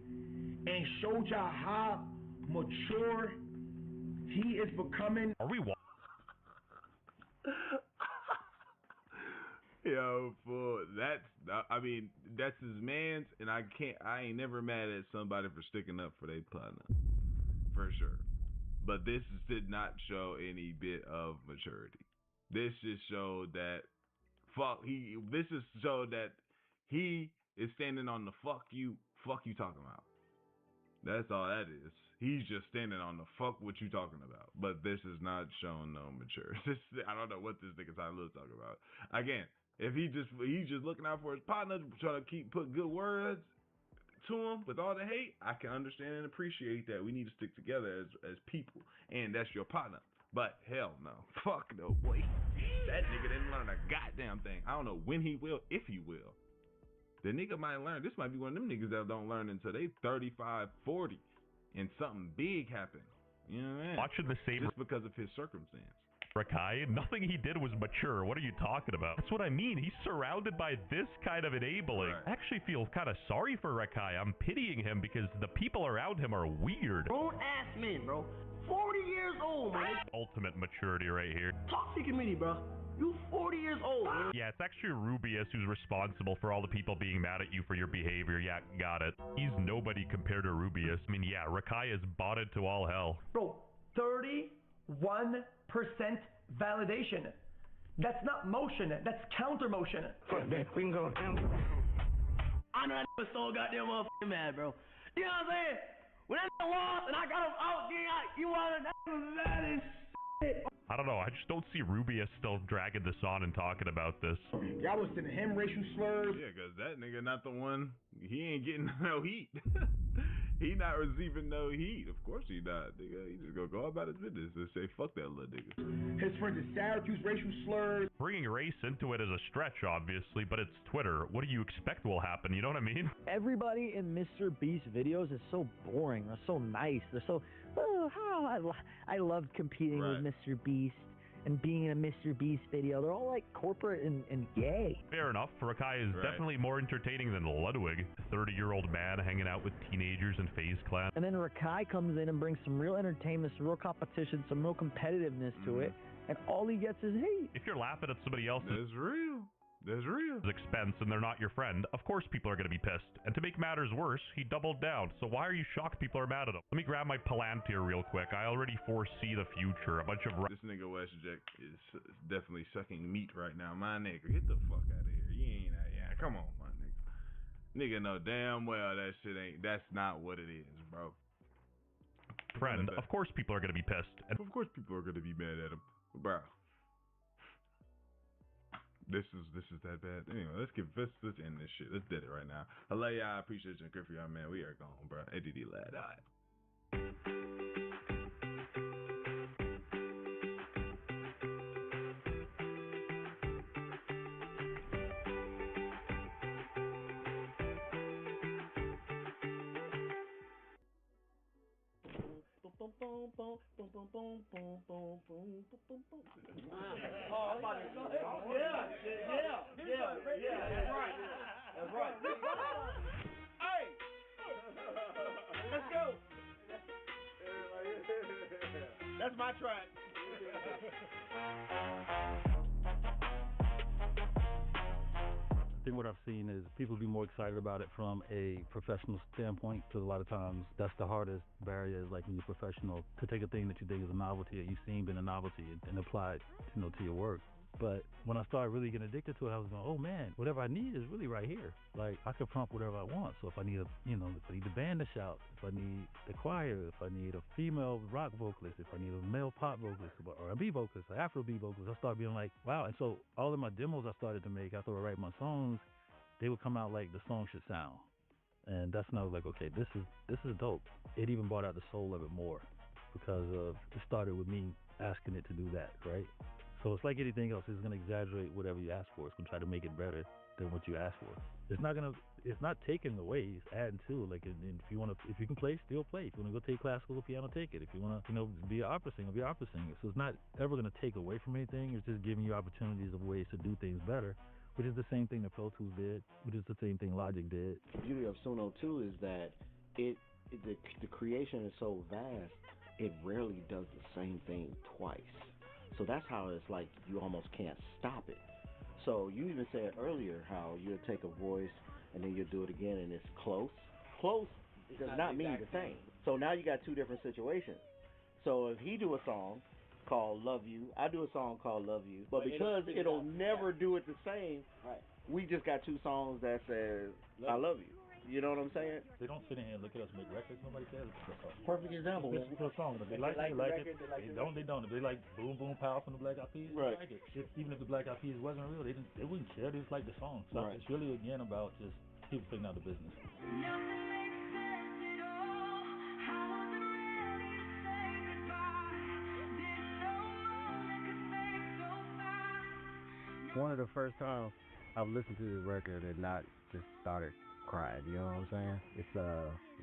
and showed y'all how mature he is becoming.
Are we
Yo, fool, that's his man's, and I ain't never mad at somebody for sticking up for their partner, for sure. But this did not show any bit of maturity. This just showed that this just showed that he is standing on the fuck you talking about. That's all that is. He's just standing on the fuck what you talking about. But this is not showing no maturity. I don't know what this nigga Tyler talking about. Again, if he's just looking out for his partner, trying to put good words to him with all the hate, I can understand and appreciate that. We need to stick together as people, and that's your partner. But hell no, fuck no, boy. That nigga didn't learn a goddamn thing. I don't know when he will, if he will. The nigga might learn. This might be one of them niggas that don't learn until they 35, 40, and something big happen. You know what I mean?
Watching the same
just because of his circumstance.
Rakai, nothing he did was mature. What are you talking about? That's what I mean. He's surrounded by this kind of enabling.
Right.
I actually feel kind of sorry for Rakai. I'm pitying him because the people around him are weird.
Grown ass men, bro. 40 years old, man.
Ultimate maturity right here.
Toxic committee, bro. You 40 years old, man.
Yeah, it's actually Rubius who's responsible for all the people being mad at you for your behavior. Yeah, got it. He's nobody compared to Rubius. I mean, yeah, Rakai is botted to all hell.
Bro, 31% validation. That's not motion, that's counter motion.
Fuck that, we can go down. I know that was so goddamn motherfucking mad, bro. You know what I'm saying? When that nigga lost and I got him out, you wanted that was mad as shit.
I don't know. I just don't see Rubius still dragging this on and talking about this.
Y'all was sending him racial slurs.
Yeah, because that nigga not the one. He ain't getting no heat. He not receiving no heat. Of course he not, nigga. He just gonna go about his business and say, fuck that little nigga.
His friends at Syracuse, racial slurs.
Bringing race into it is a stretch, obviously, but it's Twitter. What do you expect will happen? You know what I mean?
Everybody in Mr. Beast videos is so boring. They're so nice. They're so, I loved competing with Mr. Beast and being in a Mr. Beast video. They're all like corporate and gay.
Fair enough. Rakai is definitely more entertaining than Ludwig, a 30-year-old man hanging out with teenagers in FaZe Clan.
And then Rakai comes in and brings some real entertainment, some real competition, some real competitiveness to it. And all he gets is hate.
If you're laughing at somebody else's
That's real.
expense and they're not your friend, of course people are going to be pissed. And to make matters worse, he doubled down. So why are you shocked people are mad at him? Let me grab my Palantir real quick. I already foresee the future. A bunch of...
This nigga WestJet is definitely sucking meat right now. My nigga, get the fuck out of here. You ain't... Yeah, come on, my nigga. Nigga know damn well that shit ain't... That's not what it is, bro.
Friend, of course people are going to be pissed. And
of course people are going to be mad at him. Bro. This is that bad. Anyway, let's end this shit. Let's do it right now. I love y'all. I appreciate you and good for y'all, man. We are gone, bro. ADD lad. All right.
That's right. Hey! Let's go! That's my track.
I think what I've seen is people be more excited about it from a professional standpoint, because a lot of times that's the hardest barrier, is like when you're professional, to take a thing that you think is a novelty, or you seen been a novelty, and apply it, to your work. But when I started really getting addicted to it, I was going, oh man, whatever I need is really right here. Like, I could prompt whatever I want. So if I need if I need the band to shout, if I need the choir, if I need a female rock vocalist, if I need a male pop vocalist, or R&B vocalist, or Afrobeat vocalist, I started being like, wow. And so all of my demos I started to make, after I write my songs, they would come out like the song should sound. And that's when I was like, okay, this is dope. It even brought out the soul of it more, because it started with me asking it to do that, right? So it's like anything else. It's going to exaggerate whatever you ask for. It's going to try to make it better than what you asked for. it's not taking away, it's adding to. Like, and if you can play, still play. If you want to go take classical piano, take it. If you want to, be an opera singer, be an opera singer. So it's not ever going to take away from anything. It's just giving you opportunities of ways to do things better, which is the same thing that Pro Tools did, which is the same thing Logic did.
The beauty of Suno too is that the creation is so vast, it rarely does the same thing twice. So that's how it's like you almost can't stop it. So you even said earlier how you'll take a voice and then you'll do it again and it's close. Close does not mean the same. So now you got two different situations. So if he do a song called Love You, I do a song called Love You, but because it'll never do it the same, we just got two songs that says I love you. You know what I'm saying?
They don't sit in here and look at us make records. Nobody cares.
Perfect example.
Listen to a song. If they like it, they like it. They don't, they don't. If they like Boom Boom Pow from the Black Eyed Peas, they like it. Even if the Black Eyed Peas wasn't real, they wouldn't care. They just like the song. So it's really, again, about just people figuring out the business.
One of the first times I've listened to this record and not just started crying, you know what I'm saying? It's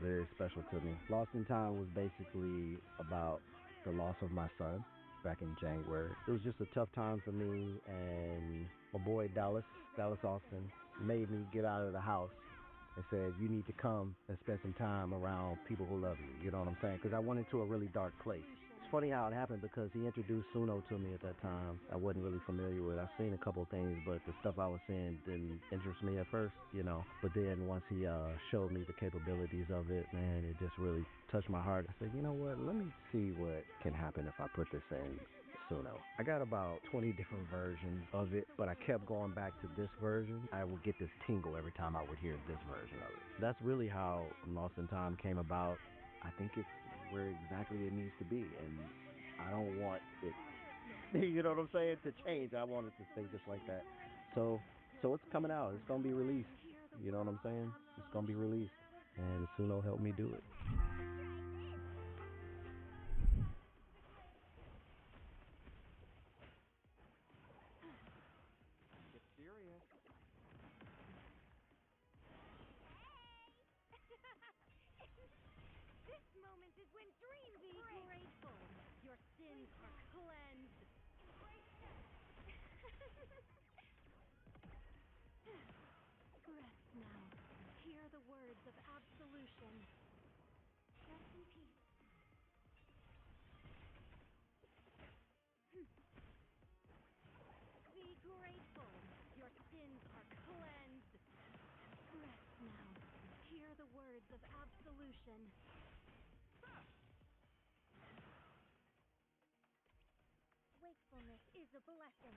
very special to me. Lost in Time was basically about the loss of my son back in January. It was just a tough time for me, and my boy Dallas Austin made me get out of the house and said, you need to come and spend some time around people who love you, you know what I'm saying? Because I went into a really dark place. It's funny how it happened because he introduced Suno to me at that time. I wasn't really familiar with it. I've seen a couple of things, but the stuff I was seeing didn't interest me at first, you know. But then once he showed me the capabilities of it, man, it just really touched my heart. I said, you know what, let me see what can happen if I put this in Suno. I got about 20 different versions of it, but I kept going back to this version. I would get this tingle every time I would hear this version of it. That's really how Lost in Time came about. I think it's where exactly it needs to be, and I don't want it, you know what I'm saying, to change. I want it to stay just like that. So it's coming out. It's going to be released. You know what I'm saying? It's going to be released, and Suno helped me do it.
Wakefulness is a blessing.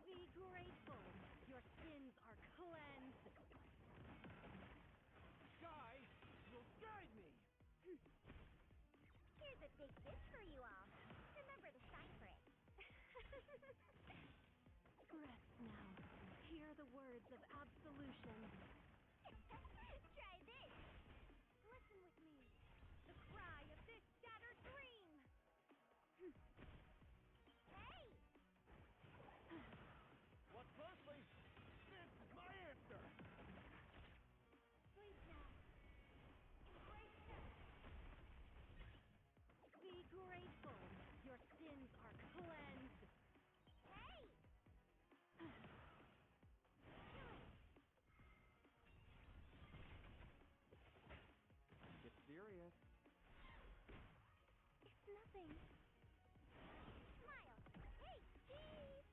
Be grateful. Your sins are cleansed.
Sky will guide me.
Here's a big fish for you all. Remember to sign for it. Rest now. Hear the words of absolution. Try this. Listen with me. The cry of this shattered dream. Hey!
Watch closely. This is my answer.
Sleep now. Embrace death. Be grateful. Your sins are cleansed. Hey!
Get serious.
It's nothing. Smile. Hey, cheese!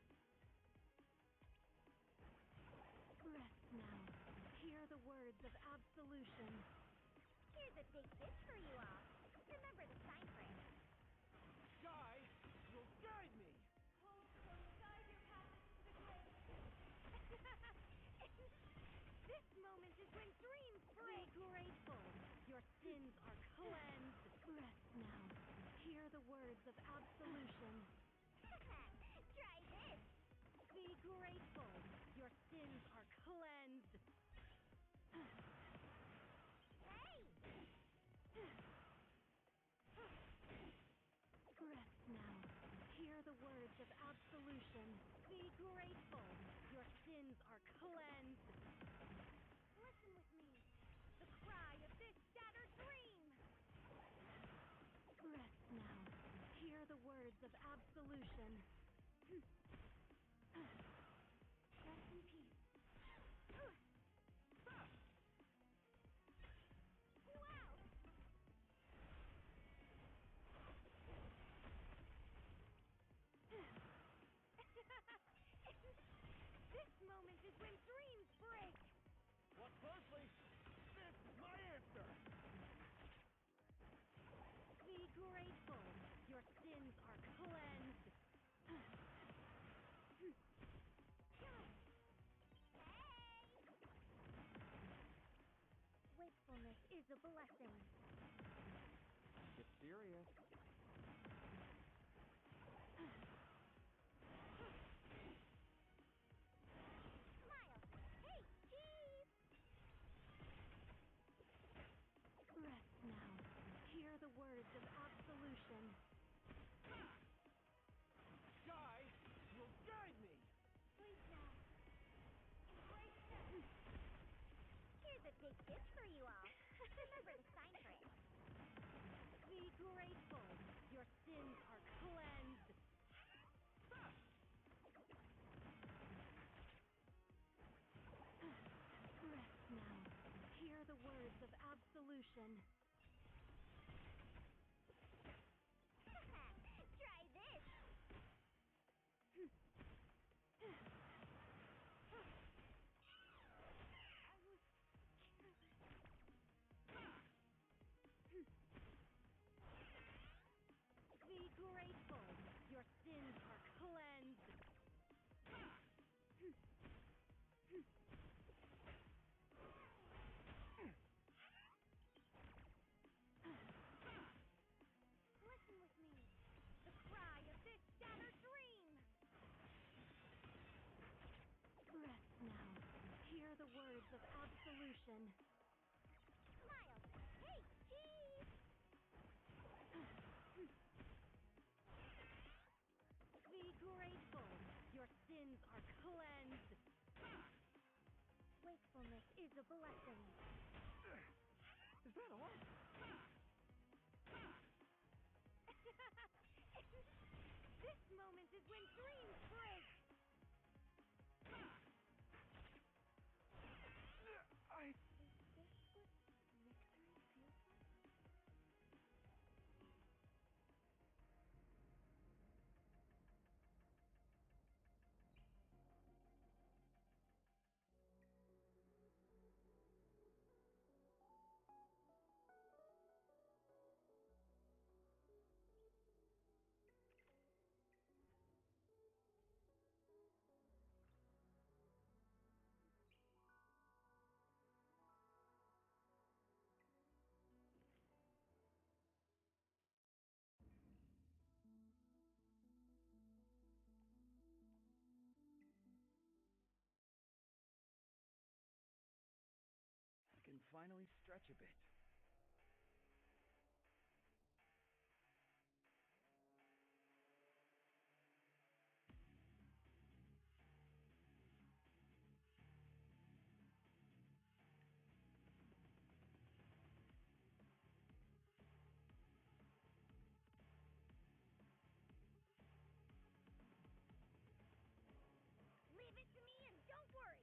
Rest now. Hear the words of absolution. Here's a big fish for you all. Remember to sign for it.
Sky will guide me.
Hope will guide your passage to the grave. This moment is when dreams break. Be grateful. Your sins are cleansed. Rest now. Hear the words of absolution. Try this. Be grateful. Your sins are cleansed. Hey! Rest now. Hear the of absolution. Be grateful. Your sins are cleansed. Listen with me. The cry of this shattered dream. Rest now. Hear the words of absolution. Rest in peace. Wow! This moment is when dreams break.
What closely? This is my answer.
Be grateful. Your sins are cleansed. Wakefulness is a blessing.
Get serious.
Smile. Hey, cheese! Rest now. Hear the words of absolution.
Sky will guide me.
Sleep now. Embrace death. Here's a big gift for you all. Remember the sign trick. Be grateful. Your sins are cleansed. Rest now. Hear the words of absolution.
Try this.
Be grateful. Your sins are cleansed. Listen with me. The cry of this shattered dream. Rest now. Hear the words of absolution.
Smile. Hey, cheese.
Be grateful. Your sins are cleansed. Wakefulness is a blessing.
Is that all?
This moment is when dreams break.
I...
Is this what victory feels like?
I can finally stretch a bit.
Leave it to me and don't worry.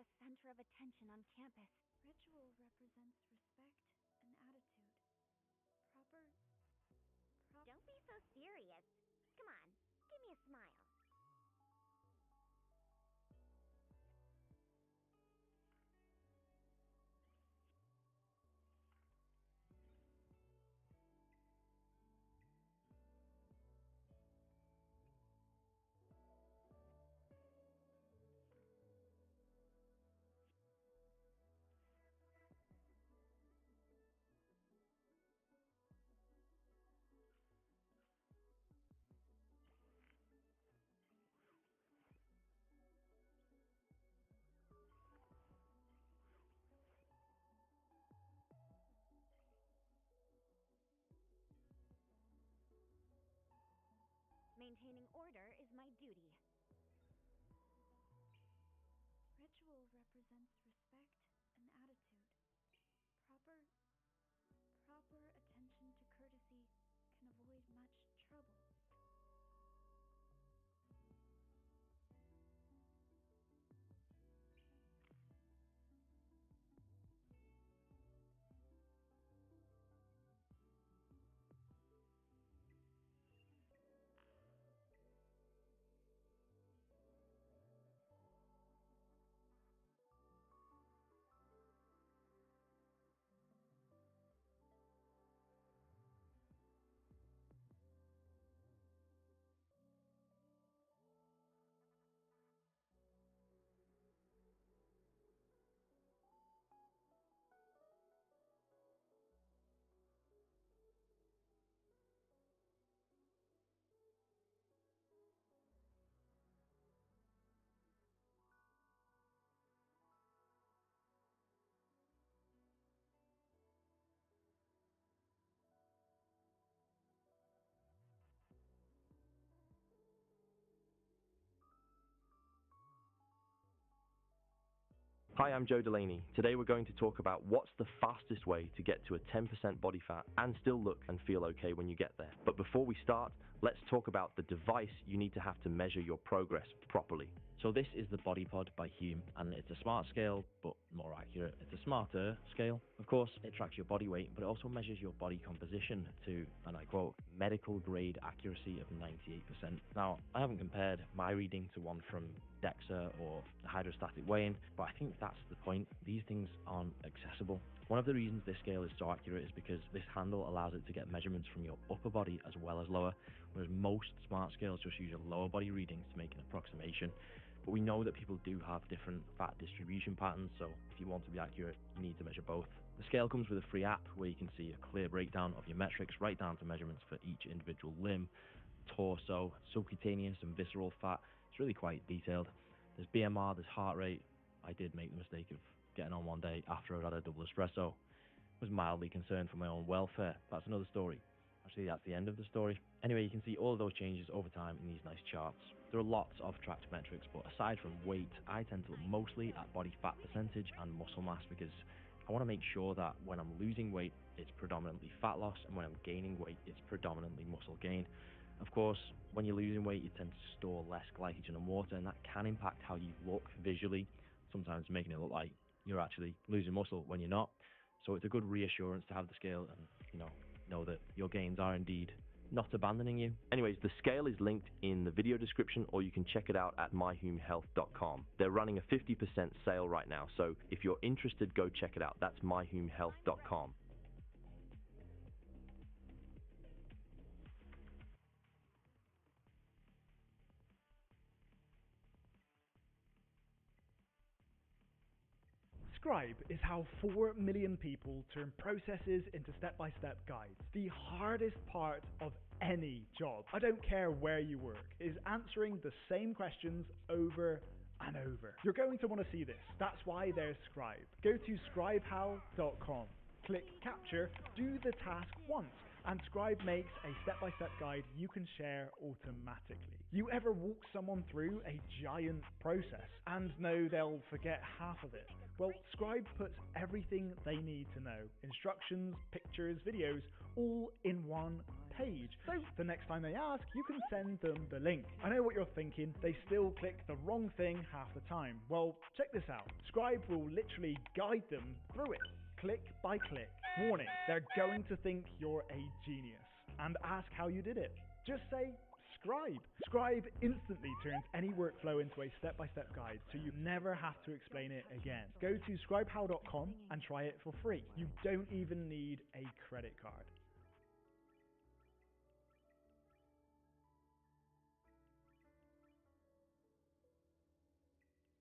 the center of attention on campus. Ritual represents respect and attitude. Don't be so serious. Come on, give me a smile. Maintaining order is my duty. Ritual represents respect and attitude. Proper attention to courtesy can avoid much trouble.
Hi, I'm Joe Delaney. Today we're going to talk about what's the fastest way to get to a 10% body fat and still look and feel okay when you get there. But before we start, let's talk about the device you need to have to measure your progress properly.
So this is the BodyPod by Hume, and it's a smart scale, but more accurate, it's a smarter scale. Of course, it tracks your body weight, but it also measures your body composition to, and I quote, medical grade accuracy of 98%. Now, I haven't compared my reading to one from DEXA or hydrostatic weighing, but I think that's the point. These things aren't accessible. One of the reasons this scale is so accurate is because this handle allows it to get measurements from your upper body as well as lower, whereas most smart scales just use your lower body readings to make an approximation. But we know that people do have different fat distribution patterns, so if you want to be accurate, you need to measure both. The scale comes with a free app where you can see a clear breakdown of your metrics right down to measurements for each individual limb, torso, subcutaneous and visceral fat. It's really quite detailed. There's BMR, there's heart rate. I did make the mistake of getting on one day after I'd had a double espresso. I was mildly concerned for my own welfare. That's another story. Actually, that's the end of the story. Anyway, you can see all of those changes over time in these nice charts. There are lots of tracked metrics, but aside from weight, I tend to look mostly at body fat percentage and muscle mass because I want to make sure that when I'm losing weight, it's predominantly fat loss, and when I'm gaining weight, it's predominantly muscle gain. Of course, when you're losing weight, you tend to store less glycogen and water, and that can impact how you look visually, sometimes making it look like you're actually losing muscle when you're not. So it's a good reassurance to have the scale and, know that your gains are indeed not abandoning you. Anyways, the scale is linked in the video description, or you can check it out at myhumehealth.com. They're running a 50% sale right now, so if you're interested, go check it out. That's myhumehealth.com.
Scribe is how 4 million people turn processes into step-by-step guides. The hardest part of any job, I don't care where you work, is answering the same questions over and over. You're going to want to see this. That's why there's Scribe. Go to scribehal.com. Click Capture, do the task once, and Scribe makes a step-by-step guide you can share automatically. You ever walk someone through a giant process and know they'll forget half of it? Well, Scribe puts everything they need to know, instructions, pictures, videos, all in one page. So the next time they ask, you can send them the link. I know what you're thinking, they still click the wrong thing half the time. Well, check this out. Scribe will literally guide them through it, click by click. Warning, they're going to think you're a genius and ask how you did it. Just say Scribe. Scribe instantly turns any workflow into a step-by-step guide, so you never have to explain it again. Go to scribehow.com and try it for free. You don't even need a credit card.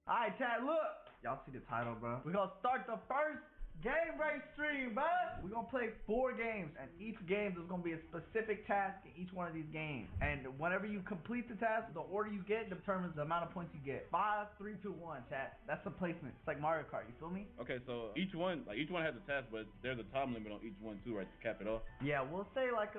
Alright, chat, look. Y'all see the title, bro. We're gonna start the first game race stream, bro. We're gonna play 4 games, and each game there's gonna be a specific task in each one of these games. And whenever you complete the task, the order you get determines the amount of points you get. 5, 3, 2, 1, chat. That's the placement. It's like Mario Kart, you feel me?
Okay, so each one has a task, but there's a time limit on each one too, right, to cap it off?
Yeah, we'll say like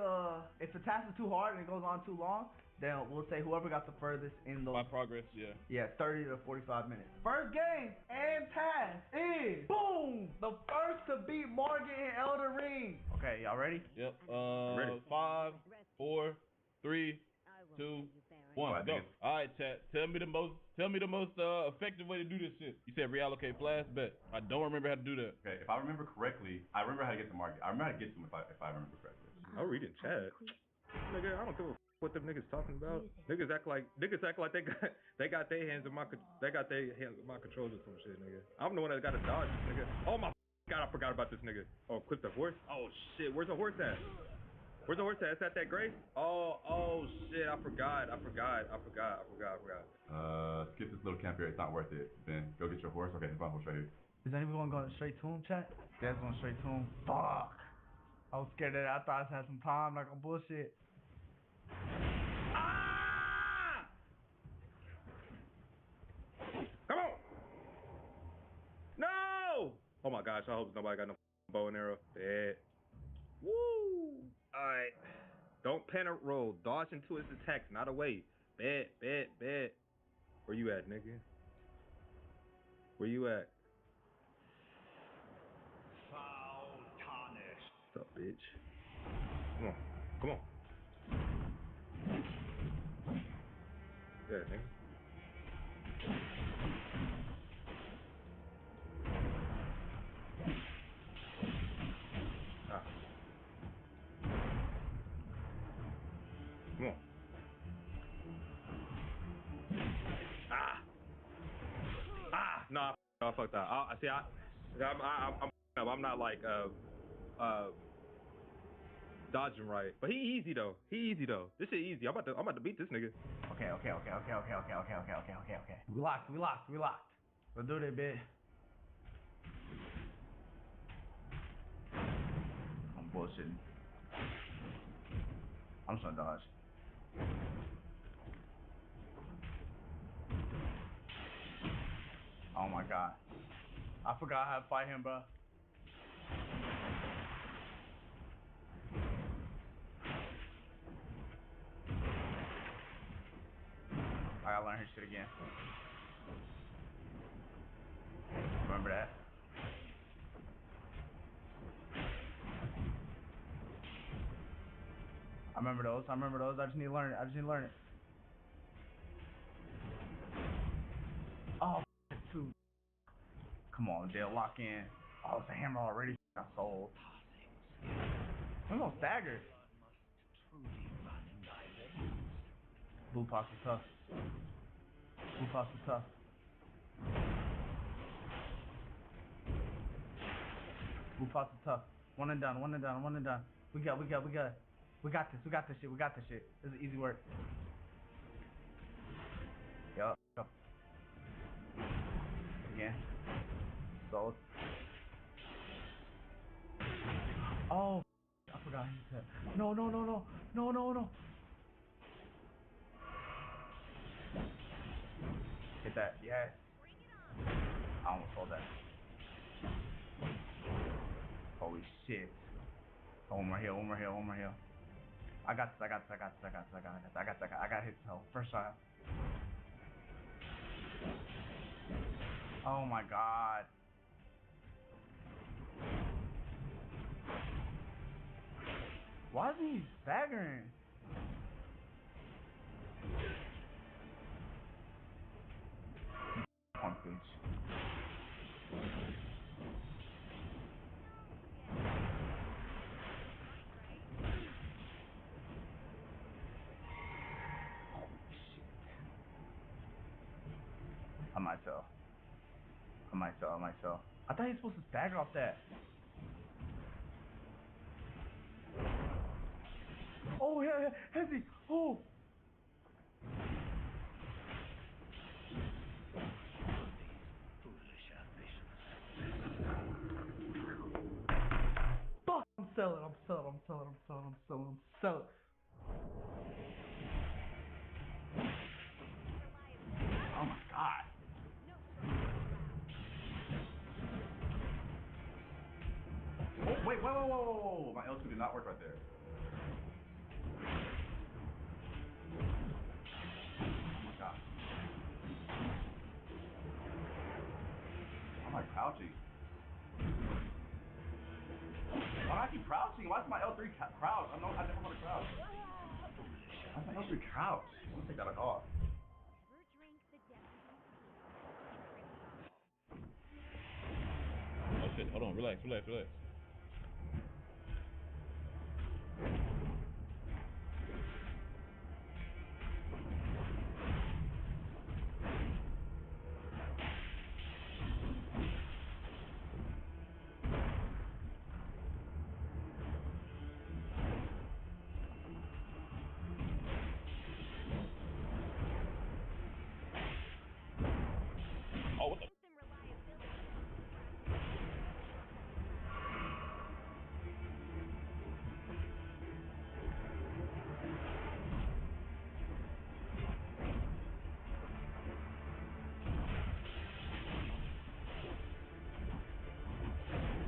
if the task is too hard and it goes on too long, then we'll say whoever got the furthest in those.
By progress, yeah.
Yeah, 30 to 45 minutes. First game and task is boom! The first to beat Morgan in Elden Ring. Okay, y'all ready?
Yep.
Ready.
5, 4, 3, 2, 1, go. All right, chat. Tell me the most effective way to do this shit. You said reallocate flash, bet. I don't remember how to do that.
Okay, if I remember correctly, I remember how to get to market. I remember how to get to him if I remember correctly.
I'll read in chat. Nigga, I don't give a what them niggas talking about. Niggas act like they got their hands in my controls or some shit, nigga. I'm the one that got to dodge this nigga. Oh my god, I forgot about this nigga. Oh, clip the horse. Oh shit, where's the horse at? Where's the horse at? Is that Grace? Oh shit, I forgot.
Skip this little camp here. It's not worth it. Ben, go get your horse. Okay, it's fine. Horse right here.
Is anyone going straight to him, chat? Yeah, it's going straight to him. Fuck. I was scared that I thought I had some time, like on bullshit.
Ah! Come on! No! Oh my gosh, I hope nobody got no bow and arrow. Bad. Woo! Alright. Don't panic roll. Dodge into his attacks, not away. Bad. Where you at, nigga? Where you at?
Foul tarnish.
What's up, bitch? Come on. Yeah, nigga. Ah. Come on. Nah, I fucked that. I'm not like dodging right, but he easy though. This shit easy. I'm about to beat this nigga.
Okay. We locked. Let's do that, bitch. I'm bullshitting. I'm just gonna dodge. Oh my god. I forgot how to fight him, bro. I gotta learn his shit again. Remember that? I remember those. I just need to learn it. Oh, two. Come on, Dale, lock in. Oh, it's a hammer already. Got sold. I'm gonna stagger. Blue Pox is tough. Blue Pox is tough. One and done. We got this shit. This is easy work. Yup. Again. Sold. Oh, I forgot he said. No. Hit that, yes. I almost sold that. Holy shit. One more hill. I got this. I got hit so first shot. Oh my god. Why isn't he staggering? Punk bitch. I might sell. I thought he was supposed to stagger off that. Oh yeah, Hezzy. Oh. Fuck! I'm selling. Oh my god.
Oh, wait, whoa. My L2 did not work right there. Oh my god. I'm like crouching. Why do I keep crouching? Why is my L3 crouch? I never want to crouch. Why is my L3 crouch? I'm gonna take that off.
Oh shit, hold on, relax. Oh, what the?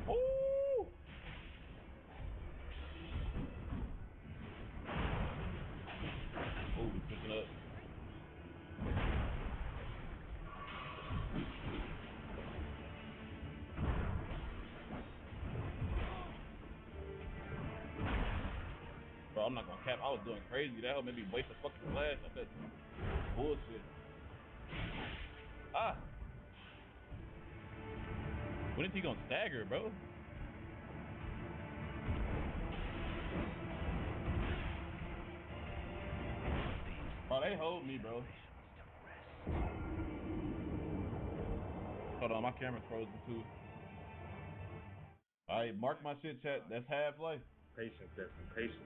Ooh! Oh, he's picking up. Bro, I'm not gonna cap. I was doing crazy. That made me waste the fucking flash. I bet bullshit. Ah. When is he gonna stagger, bro? Oh, they hold me, bro. Hold on, my camera's frozen too. Alright, mark my shit, chat. That's Half-Life.
Patience, Destin, patience.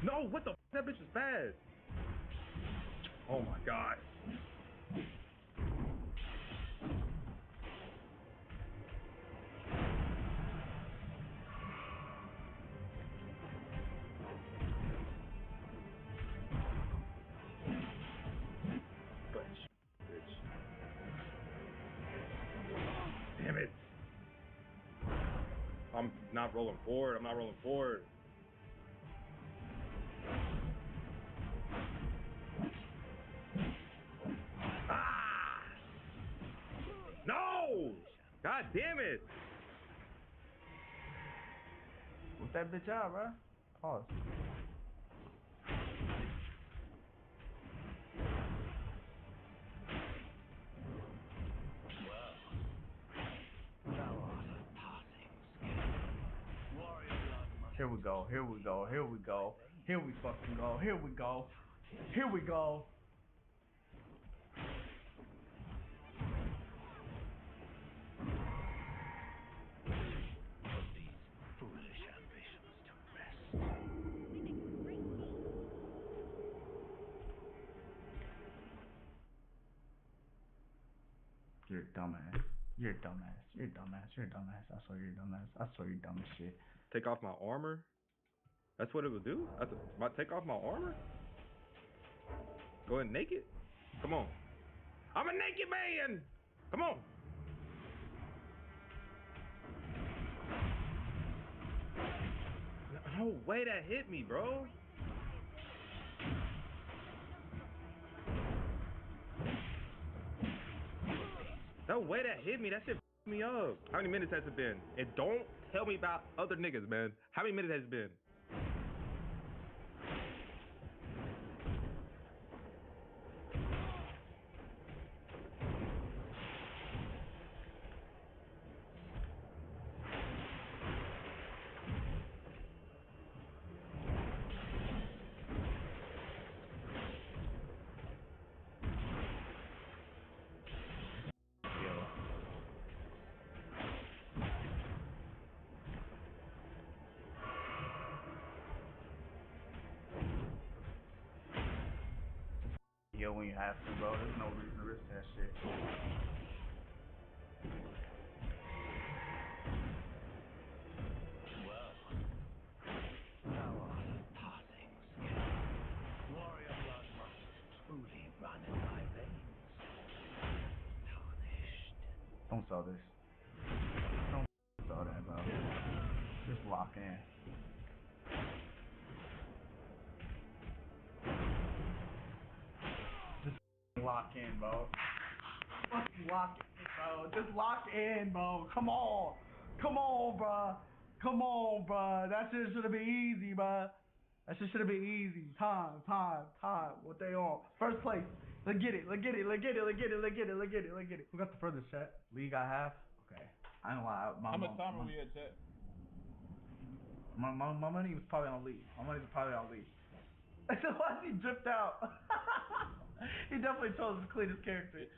No, what the f? That bitch is fast. Oh my god. Bitch. Damn it. I'm not rolling forward. Ah! No! God damn it!
What's that bitch out, bro? Pause. Here we go. Here we fucking go. Here we go. You're a dumbass. You're a dumbass. I swear you're a dumbass. I swear you're dumb as shit.
Take off my armor? That's what it would do? Take off my armor? Go ahead naked? Come on. I'm a naked man! Come on! No way that hit me, bro. No way that hit me. That shit me up. How many minutes has it been? And don't tell me about other niggas, man. How many minutes has it been?
Yo, when you have to, bro, there's no reason to risk that shit.
Thou art a passing skill. Warrior blood must truly run in thy veins. Tarnished.
Don't sell this. Don't sell that, bro. Just lock in. Lock in, bro. Fucking lock in, bro. Just lock in, bro. Come on. Come on, bro. Come on, bro. That shit should have been easy, bro. That shit should have been easy. Time. What they on? First place. Let's get it. Who got the furthest set? Lee got half? Okay. I ain't gonna lie.
How much time are we at, chat?
My money was probably on Lee. So why did he drift out? He definitely chose to clean his character.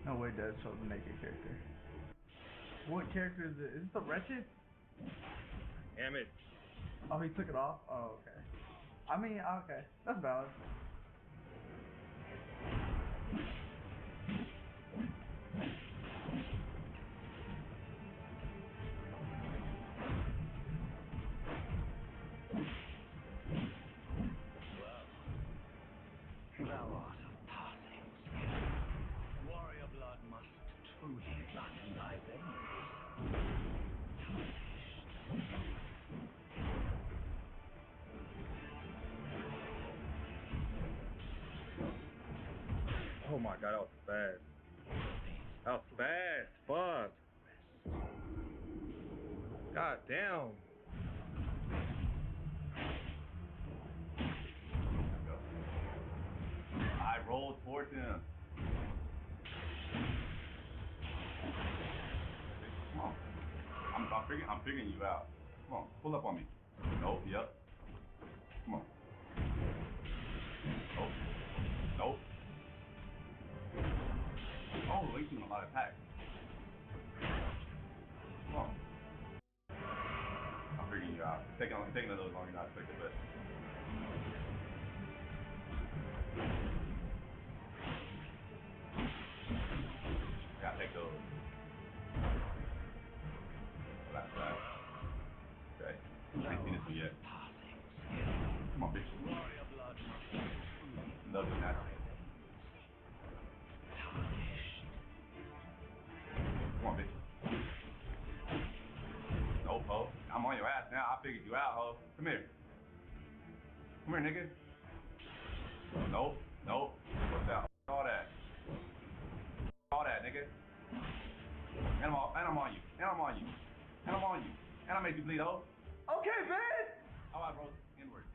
No way Dad chose to make a character. What character is it? Is it the Wretched?
Damn it.
Oh, he took it off? Oh, okay. I mean, okay. That's valid.
Thou art a passing skill. Warrior blood must truly run in thy veins.
Oh my god, that was fast. That was fast. Fuck. God damn.
I rolled towards him. Come on. I'm figuring you out. Come on, pull up on me. Nope, yep. Come on. Nope. Oh, he's doing a lot of attacks. Come on. I'm figuring you out. Taking a little longer than I expected, but. Yeah, take those. That's that. Okay. I ain't seen this one yet. Come on, bitch. Love the natural. Come on, bitch. Nope, ho. I'm on your ass now. I figured you out, ho. Come here. Come here, nigga. Nope. What's that? All that, nigga. And I'm on you. And I made you bleed, ho. Okay, man. All right, bro. Inward.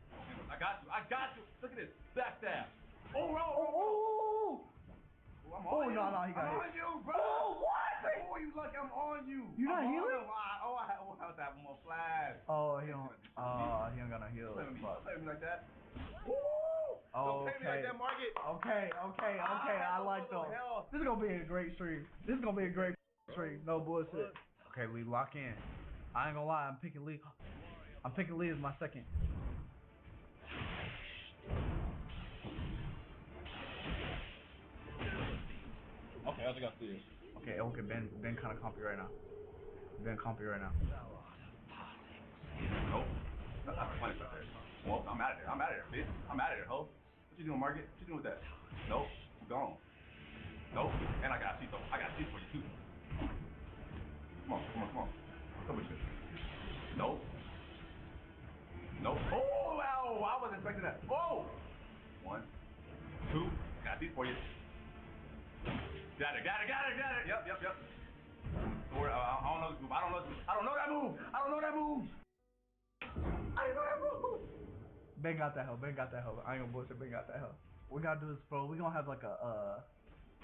I got you. Look at this. Backstab. Oh, roll. I'm on you. No, he got hit. I'm on you, bro. Oh, what? Oh, you lucky I'm on you. You not healing? I was having more flash. Oh, he don't got no heal. Don't play me like that. Don't pay me like that, Market. Okay. I like those. This is gonna be a great stream. No bullshit. Okay, Lee, lock in. I ain't gonna lie. I'm picking Lee as my second.
Okay, I think I see it.
Okay, Ben kind of compy right now. Nope. That's not funny right there. Well, I'm out of there, bitch. I'm out of there, ho. What you doing, Market? What you doing with that? Nope. I'm gone. Nope. And I got a seat for you, too. Come on. Come with you. Nope. Oh, wow. I wasn't expecting that. Oh! 1, 2. Got these for you. Got it. Yep. Or, I don't know this move. I don't know that move.
Ben got that hoe. I ain't gonna bullshit. Ben got that hoe. We gotta do this, bro. We gonna have like a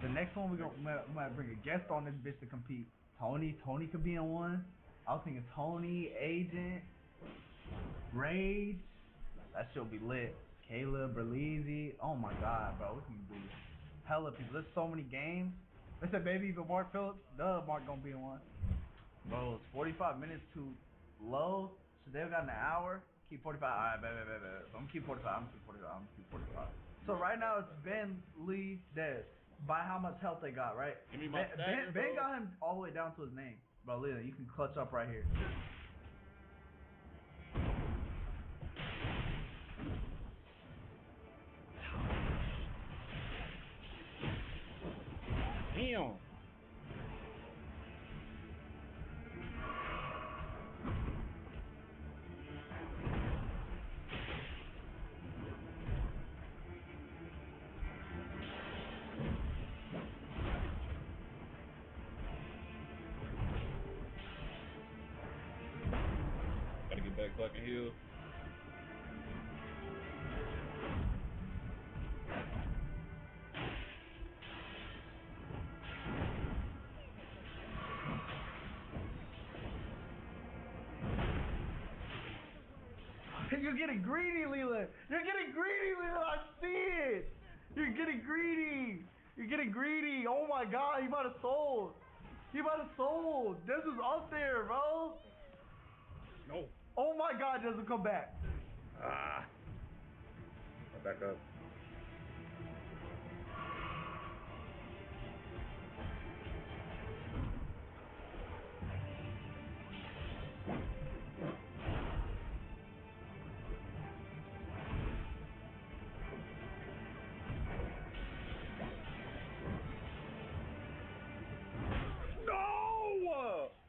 the next one we might bring a guest on this bitch to compete. Tony could be in one. I was thinking Tony, Agent, Rage. That shit'll be lit. Caleb, Berlizzi. Oh my god, bro. We can do hella people. There's so many games. They said maybe even Mark Phillips. Mark gonna be in one. Bro, it's 45 minutes too low. So they've got an hour. Keep 45. Alright, bet. I'm gonna keep 45. So right now it's Ben, Lee, Dez. By how much health they got, right?
Give me my
Ben got him all the way down to his name. Bro, Leland, you can clutch up right here.
Damn.
Gotta get back so I can heal.
You're getting greedy, Leland. I see it. You're getting greedy. Oh my god, he might have sold. This is up there, bro.
No.
Oh my god, doesn't come back.
I'll back up.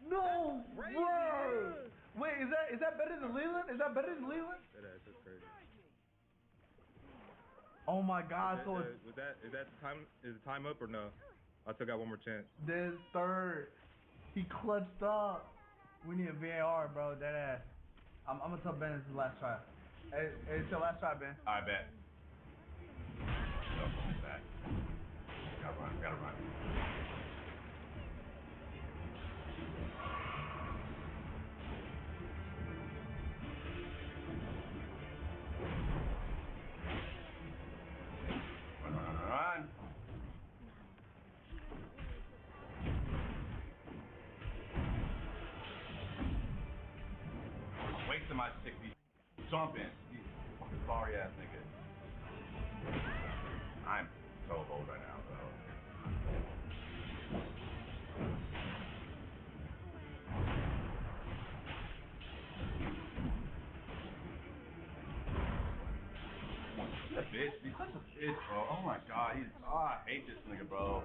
No way. Wait, is that better than Leland?
That's crazy.
Oh my god, so it's
is that time? Is the time up or no? I still got one more chance.
This third. He clutched up. We need a VAR, bro. Dead ass. I'm gonna tell Ben it's his last try. Hey, it's your last try, Ben.
I bet. No, coming back. Gotta run. Run. Wasting my 60. Jumping. You fucking sorry ass nigga. I'm so old right now, bro. That bitch, he's such a bitch, bro. Oh my god, I hate this nigga, bro.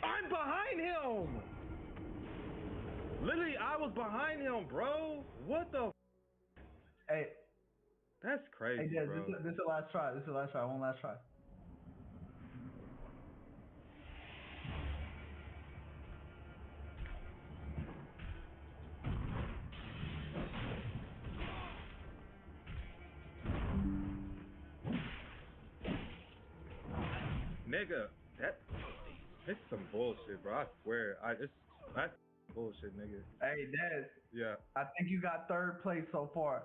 I'm behind him! Literally, I was behind him, bro. What the?
Hey.
That's crazy,
hey,
bro.
This is the last try. One last try.
Nigga, it's some bullshit, bro. I swear, that's bullshit, nigga.
Hey, Dez.
Yeah.
I think you got third place so far.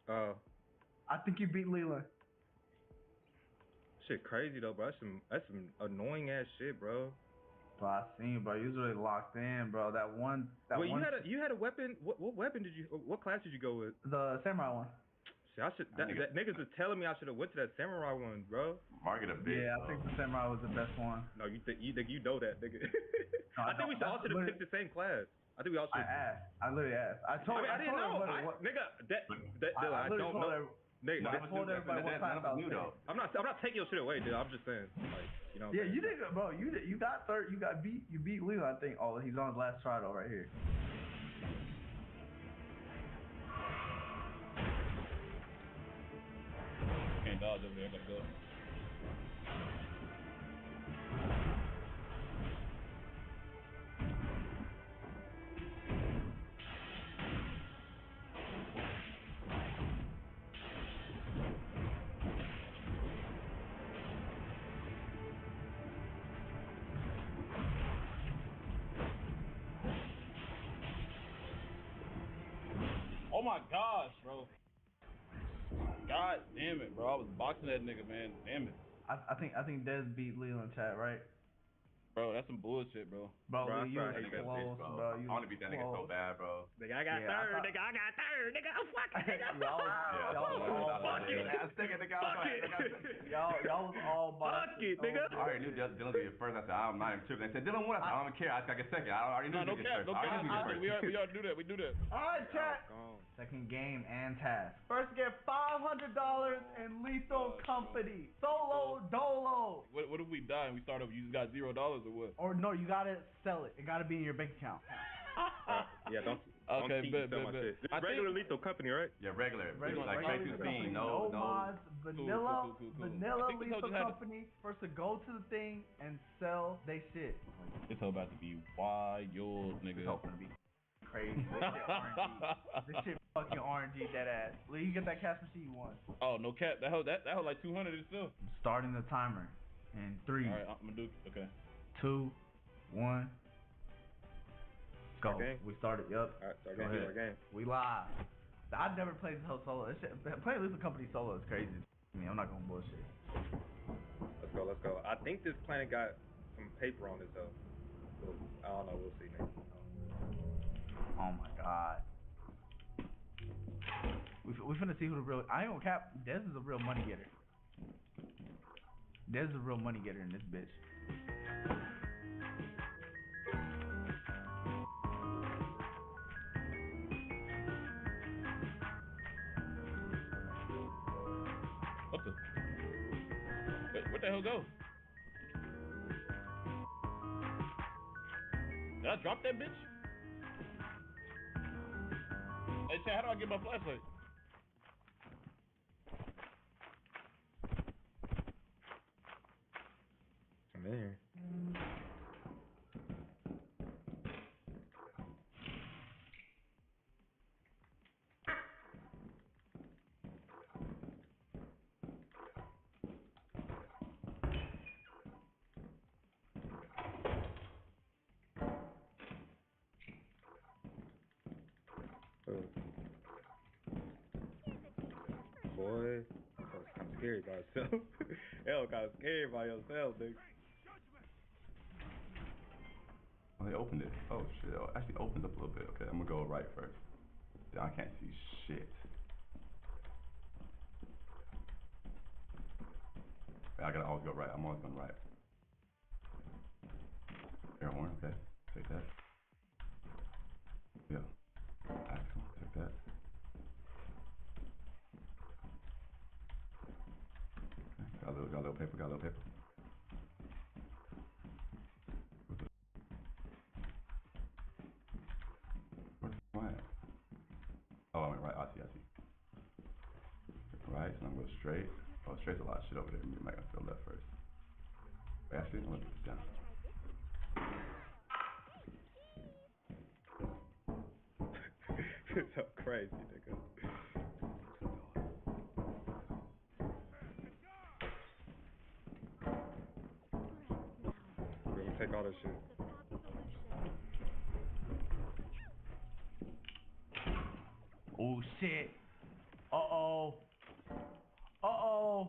I think you beat Leland.
Shit crazy though, bro. That's some annoying ass shit, bro.
Bro, I seen, bro. You was really locked in, bro.
Wait, you had a weapon. What weapon what class did you go with?
The samurai one.
See, that niggas was telling me I should have went to that samurai one, bro.
Market a bitch.
Yeah, I think the samurai was the best one.
No, you know that, nigga.
No,
I think we all should have picked the same class. I think we all should.
I literally asked. I
didn't know. Nigga, I don't know. Nigga,
I told everybody what time I was saying.
I'm not taking your shit away, dude. I'm just saying, like, you know.
Yeah, you did, bro. You got third. You beat Leland. I think. Oh, he's on his last try though, right here.
Can't dodge over there. I gotta go. my gosh, bro. God damn it, bro. I was boxing that nigga, man. Damn it.
I think Dez beat Leo in chat, right?
Bro, that's some bullshit, bro.
Bro,
I
you was
hate that
close,
bitch, bro.
bro.
I want to beat that nigga so bad, bro.
Nigga, I got third. Nigga, I got third. Nigga, I'm fucking nigga.
Y'all was all
Fuck it, nigga.
I already knew Dylan would get first. I said, I'm not even tripping. They said, Dylan won. I said, I don't even care. I got second. I already knew he would get first.
We already do that. We do that.
All right, chat. Second game and task. First get $500 in Lethal Company. Solo Dolo.
What if we die and we start over? You just got $0 or what?
Or no, you gotta sell it. It gotta be in your bank account.
Yeah, don't
Okay, bet.
This is regular Lethal Company, right?
Yeah, regular. Like
Lethal Company. No mods. Vanilla Lethal Company. First to go to the thing and sell they shit.
It's about to be wild, nigga.
It's gonna be crazy. This shit fucking RNG dead ass. Lee, you get that cash machine you want.
Oh, no cap. That held like 200 itself.
I'm starting the timer in 3.
All right, I'm gonna do. Okay.
2, 1. Go.
Okay.
We started. Yup.
Alright, so go ahead. Game.
We live. I've never played this whole solo. Playing Lethal Company solo is crazy. I mean, I'm not gonna bullshit.
Let's go. I think this planet got some paper on it though. So, I don't know. We'll see, man.
Oh my god. We finna see who the real. I ain't gonna cap. Dez is a real money getter. Dez is a real money getter in this bitch.
Where the hell go? Did I drop that bitch? Hey, Chad, how do I get my flashlight?
I'm in here. Boy, that was kind of scary by itself. That was kind of scary by yourself, nigga.
Oh, they opened it. Oh shit! Oh, it actually opened up a little bit. Okay, I'm gonna go right first. I can't see shit. I gotta always go right. I'm always going right. Air horn. Okay, take that. Yeah. Excellent. Take that. Got a little paper. Where's it? Oh, I went right. I see. Right, so I'm gonna go straight. Oh, straight's a lot of shit over there. You might have to go left first. Wait, actually, I'm gonna put this down.
It's so crazy, nigga. We're gonna take all this shit.
Oh shit. Uh-oh. Uh-oh.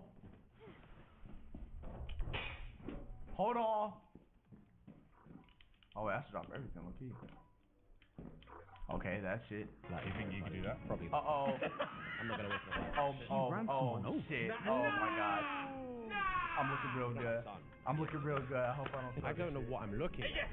Hold on. Oh, wait, I should drop everything, low key. Okay, that shit.
Like, you think you can do that? Probably.
Uh-oh.
I'm not gonna wait for that.
Oh, shit. Oh my god. I'm looking real good. I'm looking real good. I hope I don't.
I don't know what I'm looking at.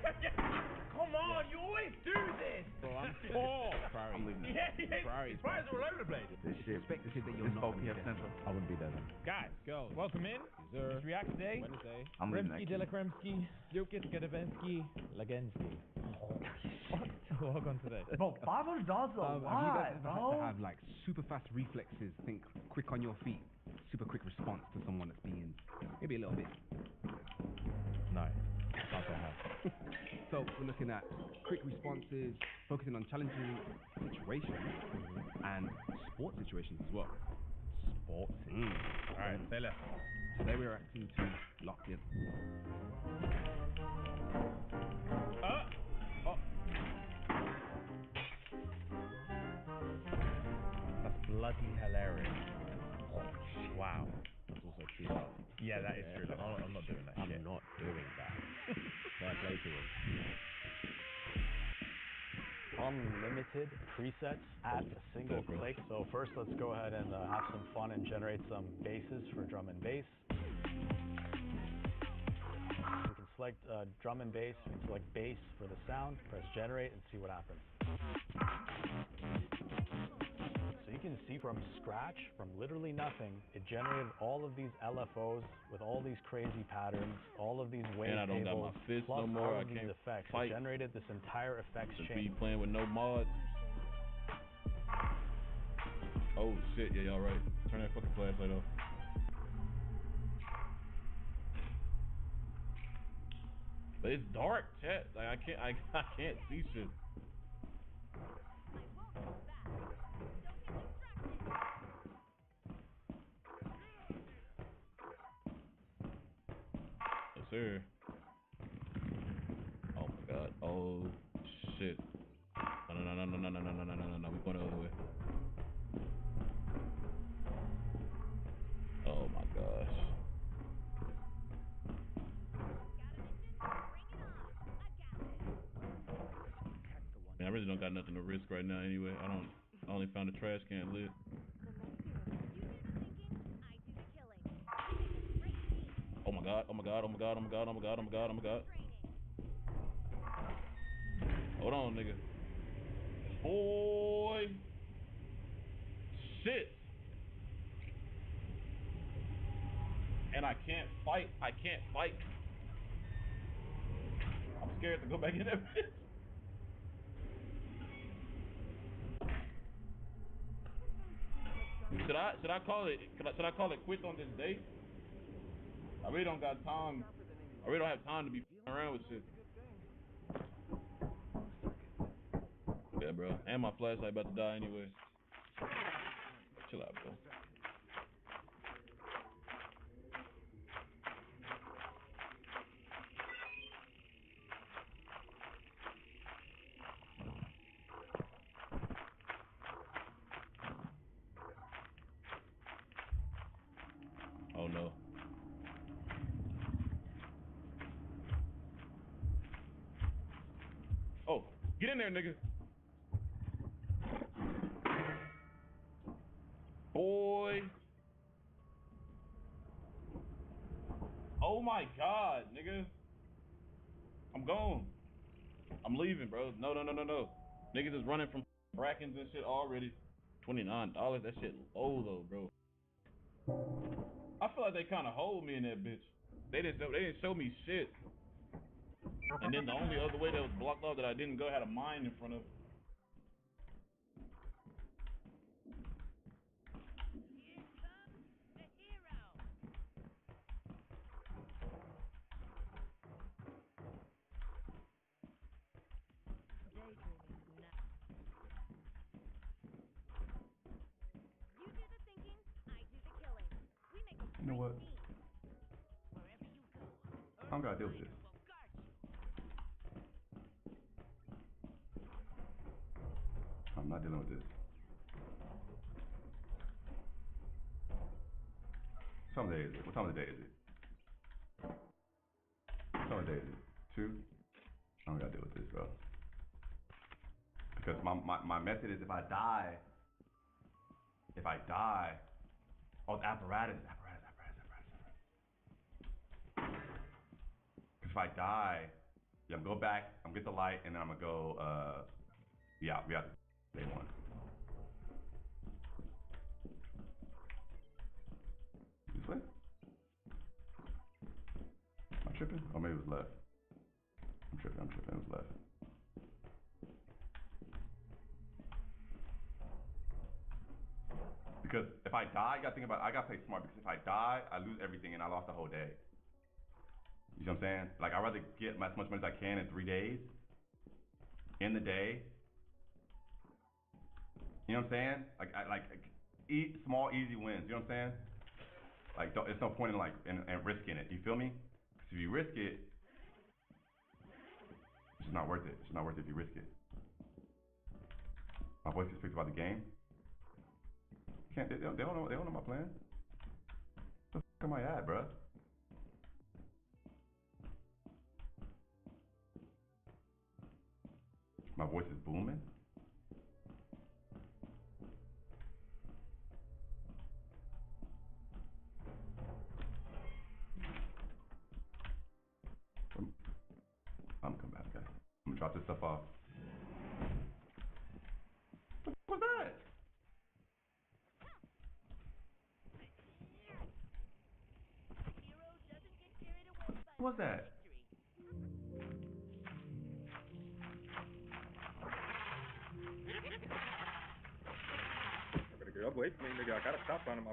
Come on, you always do this.
Bro, I'm four.
I'm leaving it.
Priorities all over the place.
This shit.
Expect to see that you're
It's
not
OPF Central.
I wouldn't be there then.
Guys, girls, welcome in.
Sir.
It's React Day.
Wednesday.
I'm leaving
Kremski,
that.
Delakremski, Jokic, Gadavensky, Lagensky. Welcome to this.
Bro, $500 is a lot,
Have you guys ever had
bro.
to have like super fast reflexes, think quick on your feet, super quick response to someone that's being maybe a little bit?
No, I can't say I have.
So we're looking at quick responses, focusing on challenging situations and sports situations as well.
Sports. Alright, stay left.
Today we're acting to Locked In.
hilarious. Oh, wow.
That's what's up, chill out.
Yeah, that is true. I'm not doing that shit.
I'm not doing that. Fair play to him. Unlimited presets at a single click. So first let's go ahead and have some fun and generate some basses for drum and bass. We can select drum and bass, we can select bass for the sound, press generate and see what happens. So you can see from scratch, from literally nothing, it generated all of these LFOs with all these crazy patterns, all of these wave
And I don't got my fist
plus
no more.
all
I
of these
can't
effects.
fight.
It generated this entire effects
To
chain.
be playing with no mods. Oh shit, yeah, y'all right. Turn that fucking flashlight off. But it's dark, chat. Like I can't see shit. Yes, sir. Oh my god. Oh shit. No. We're going the other way. Oh my gosh. Man, I really don't got nothing to risk right now anyway. I only found a trash can lit. Oh my god. Hold on, nigga. Boy. Shit. And I can't fight. I'm scared to go back in there. Should I call it quits on this day? I really don't got time. I really don't have time to be around with shit. Yeah, bro. And my flashlight about to die anyway. Chill out, bro. Oh no. Oh, get in there, nigga. Boy. Oh my god, nigga. I'm gone. I'm leaving, bro. No. Niggas is running from brackens and shit already. $29. That shit low though, bro. I feel like they kind of hold me in that bitch. They didn't show me shit. And then the only other way that was blocked off that I didn't go had a mine in front of.
You know what? I don't gotta deal with this. I'm not dealing with this. What time of the day is it? What time of the day is it? What time of the day is it? 2? I don't gotta deal with this, bro. Because my method is if I die, oh, the apparatus. If I die, yeah, I'm gonna go back, I'm gonna get the light, and then I'm gonna go, we out day 1. This way? Am I tripping? Oh, maybe it was left. I'm tripping, it was left. Because if I die, I gotta play smart, because if I die, I lose everything and I lost the whole day. You know what I'm saying? Like, I'd rather get as much money as I can in 3 days, in the day. You know what I'm saying? Like eat small, easy wins. You know what I'm saying? Like, it's no point in risking it. You feel me? Because if you risk it, it's just not worth it. It's just not worth it if you risk it. My voice gets picked about the game. Can't they don't know my plan. Where the fuck am I at, bruh? My voice is booming. I'm coming back, guys. I'm gonna drop this stuff off. What was that? What was that?
Get away from me, nigga. I gotta stop finding my.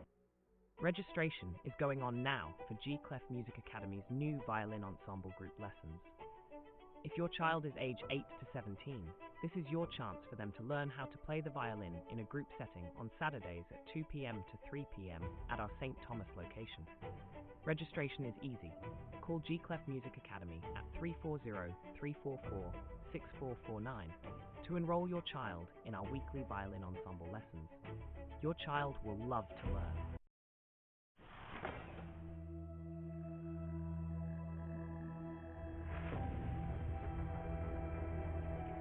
Registration is going on now for G Clef Music Academy's new violin ensemble group lessons. If your child is age 8 to 17, this is your chance for them to learn how to play the violin in a group setting on Saturdays at 2 p.m. to 3 p.m. at our St. Thomas location. Registration is easy. Call G Clef Music Academy at 340-344-6449 to enroll your child in our weekly violin ensemble lessons. Your child will love to learn.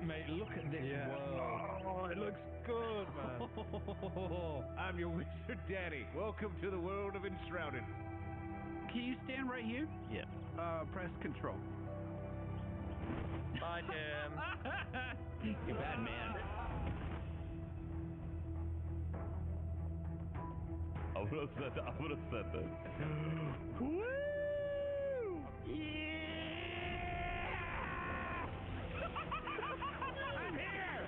Mate, look at this world.
Oh, it looks good, man.
I'm your wizard daddy. Welcome to the world of Enshrouded.
Can you stand right here?
Yeah.
Press control.
Bye, Tim.
You're bad man.
I would have said that.
Woo!
I'm here!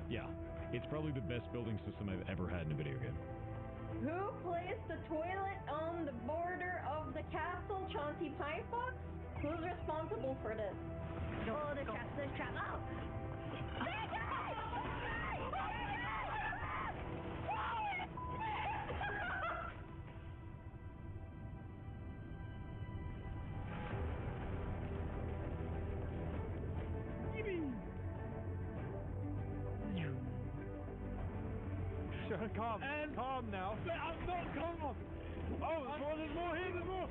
Yeah, it's probably the best building system I've ever had in a video game.
Who placed the toilet on the border of the castle, Chauncey Pinefox? Who's responsible for this? Oh, the trap, the trap. Oh!
Calm. And calm now. I'm not calm. Oh, there's more here. There's more.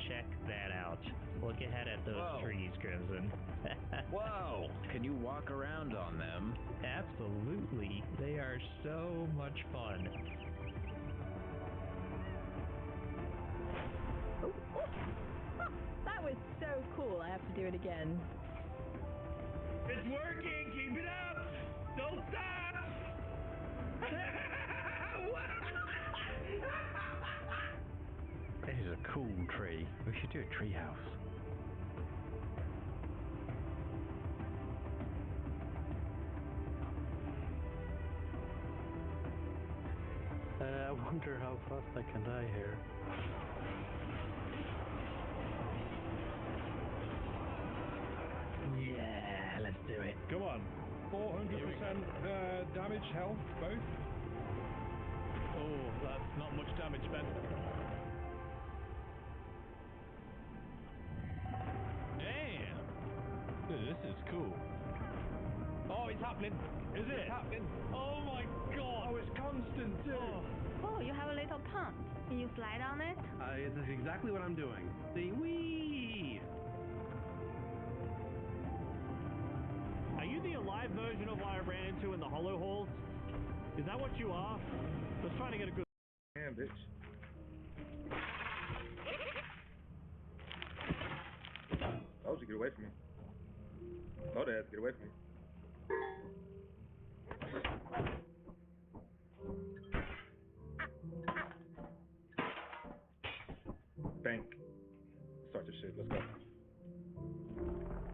Check that out. Look ahead at those trees, Crimson.
Whoa! Can you walk around on them?
Absolutely. They are so much fun.
That was so cool. I have to do it again.
It's working. Keep it up. Don't stop.
This is a cool tree. We should do a tree house.
I wonder how fast I can die here.
Yeah, let's do it.
Come on. 400% damage, health, both.
Oh, that's not much damage, Ben. Damn! Dude, this is cool. Oh, it's happening. Is it?
It's happening.
Oh my god!
Oh, it's constant too.
Oh, you have a little pump. Can you slide on it?
This is exactly what I'm doing. See, wee!
Are you the alive version of what I ran into in the hollow halls? Is that what you are? I was trying to get a good...
Damn, bitch. Told you, get away from me. Told her ass, get away from me. Bank. Start this shit. Let's go.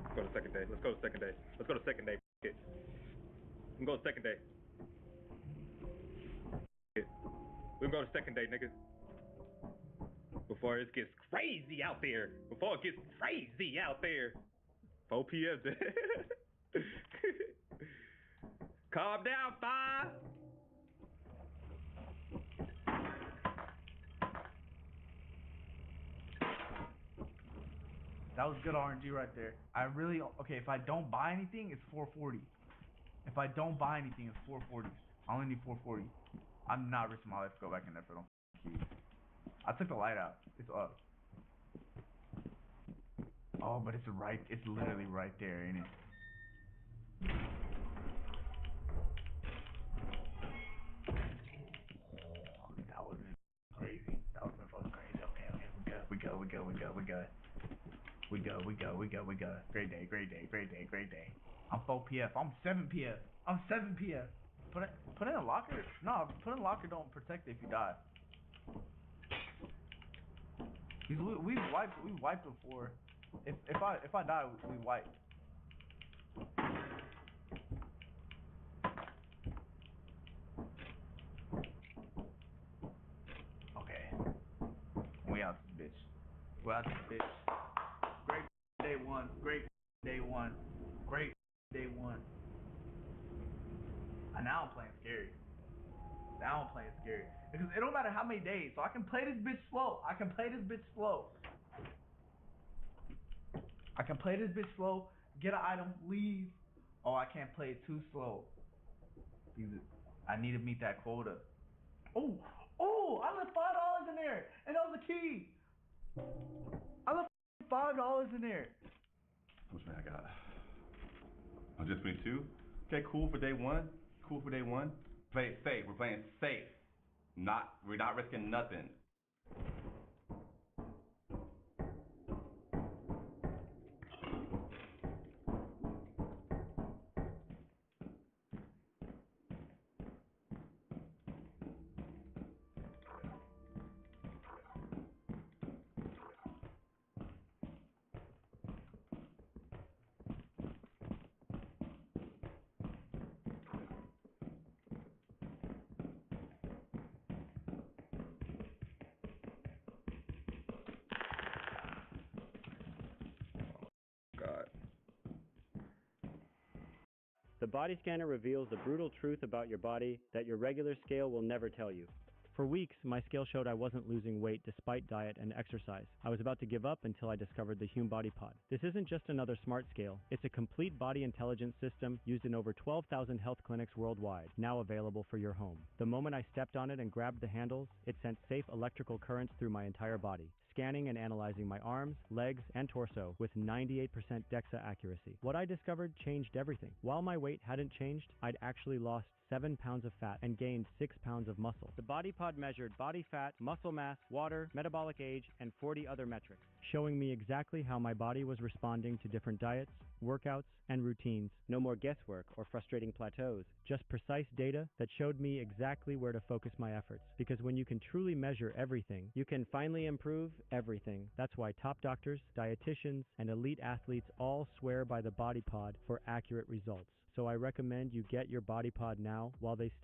Let's go to second day. Let's go to second day. Let's go to second day. We can go to second day. We can go to second day, nigga. Before it gets crazy out there. Before it gets crazy out there. 4 p.m. Calm down, 5.
That was good RNG right there. Okay, if I don't buy anything, it's 440. If I don't buy anything, it's 440. I only need 440. I'm not risking my life to go back in there for no key. I took the light out. It's up. Oh, but it's literally right there, ain't it? That would've been crazy. That would've been fucking crazy. Okay, we good. Great day. I'm 4 PF. I'm 7 PF. Put in a locker? No, put in a locker don't protect it if you die. We've wiped before. If I die, we wiped. Okay. We out this bitch. Great day one. And now I'm playing scary. Because it don't matter how many days, so I can play this bitch slow. Get an item, leave. Oh, I can't play it too slow. I need to meet that quota. Oh, I left $5 in there, and that was the key. I left $5 in there.
How much money I got? 122. Okay, cool for day one. Play it safe. We're playing safe. We're not risking nothing.
The body scanner reveals the brutal truth about your body that your regular scale will never tell you. For weeks, my scale showed I wasn't losing weight despite diet and exercise. I was about to give up until I discovered the Hume Body Pod. This isn't just another smart scale. It's a complete body intelligence system used in over 12,000 health clinics worldwide, now available for your home. The moment I stepped on it and grabbed the handles, it sent safe electrical currents through my entire body, scanning and analyzing my arms, legs, and torso with 98% DEXA accuracy. What I discovered changed everything. While my weight hadn't changed, I'd actually lost 7 pounds of fat and gained 6 pounds of muscle. The Body Pod measured body fat, muscle mass, water, metabolic age, and 40 other metrics, showing me exactly how my body was responding to different diets, workouts, and routines. No more guesswork or frustrating plateaus, just precise data that showed me exactly where to focus my efforts. Because when you can truly measure everything, you can finally improve everything. That's why top doctors, dietitians, and elite athletes all swear by the Body Pod for accurate results. So I recommend you get your Body Pod now while they still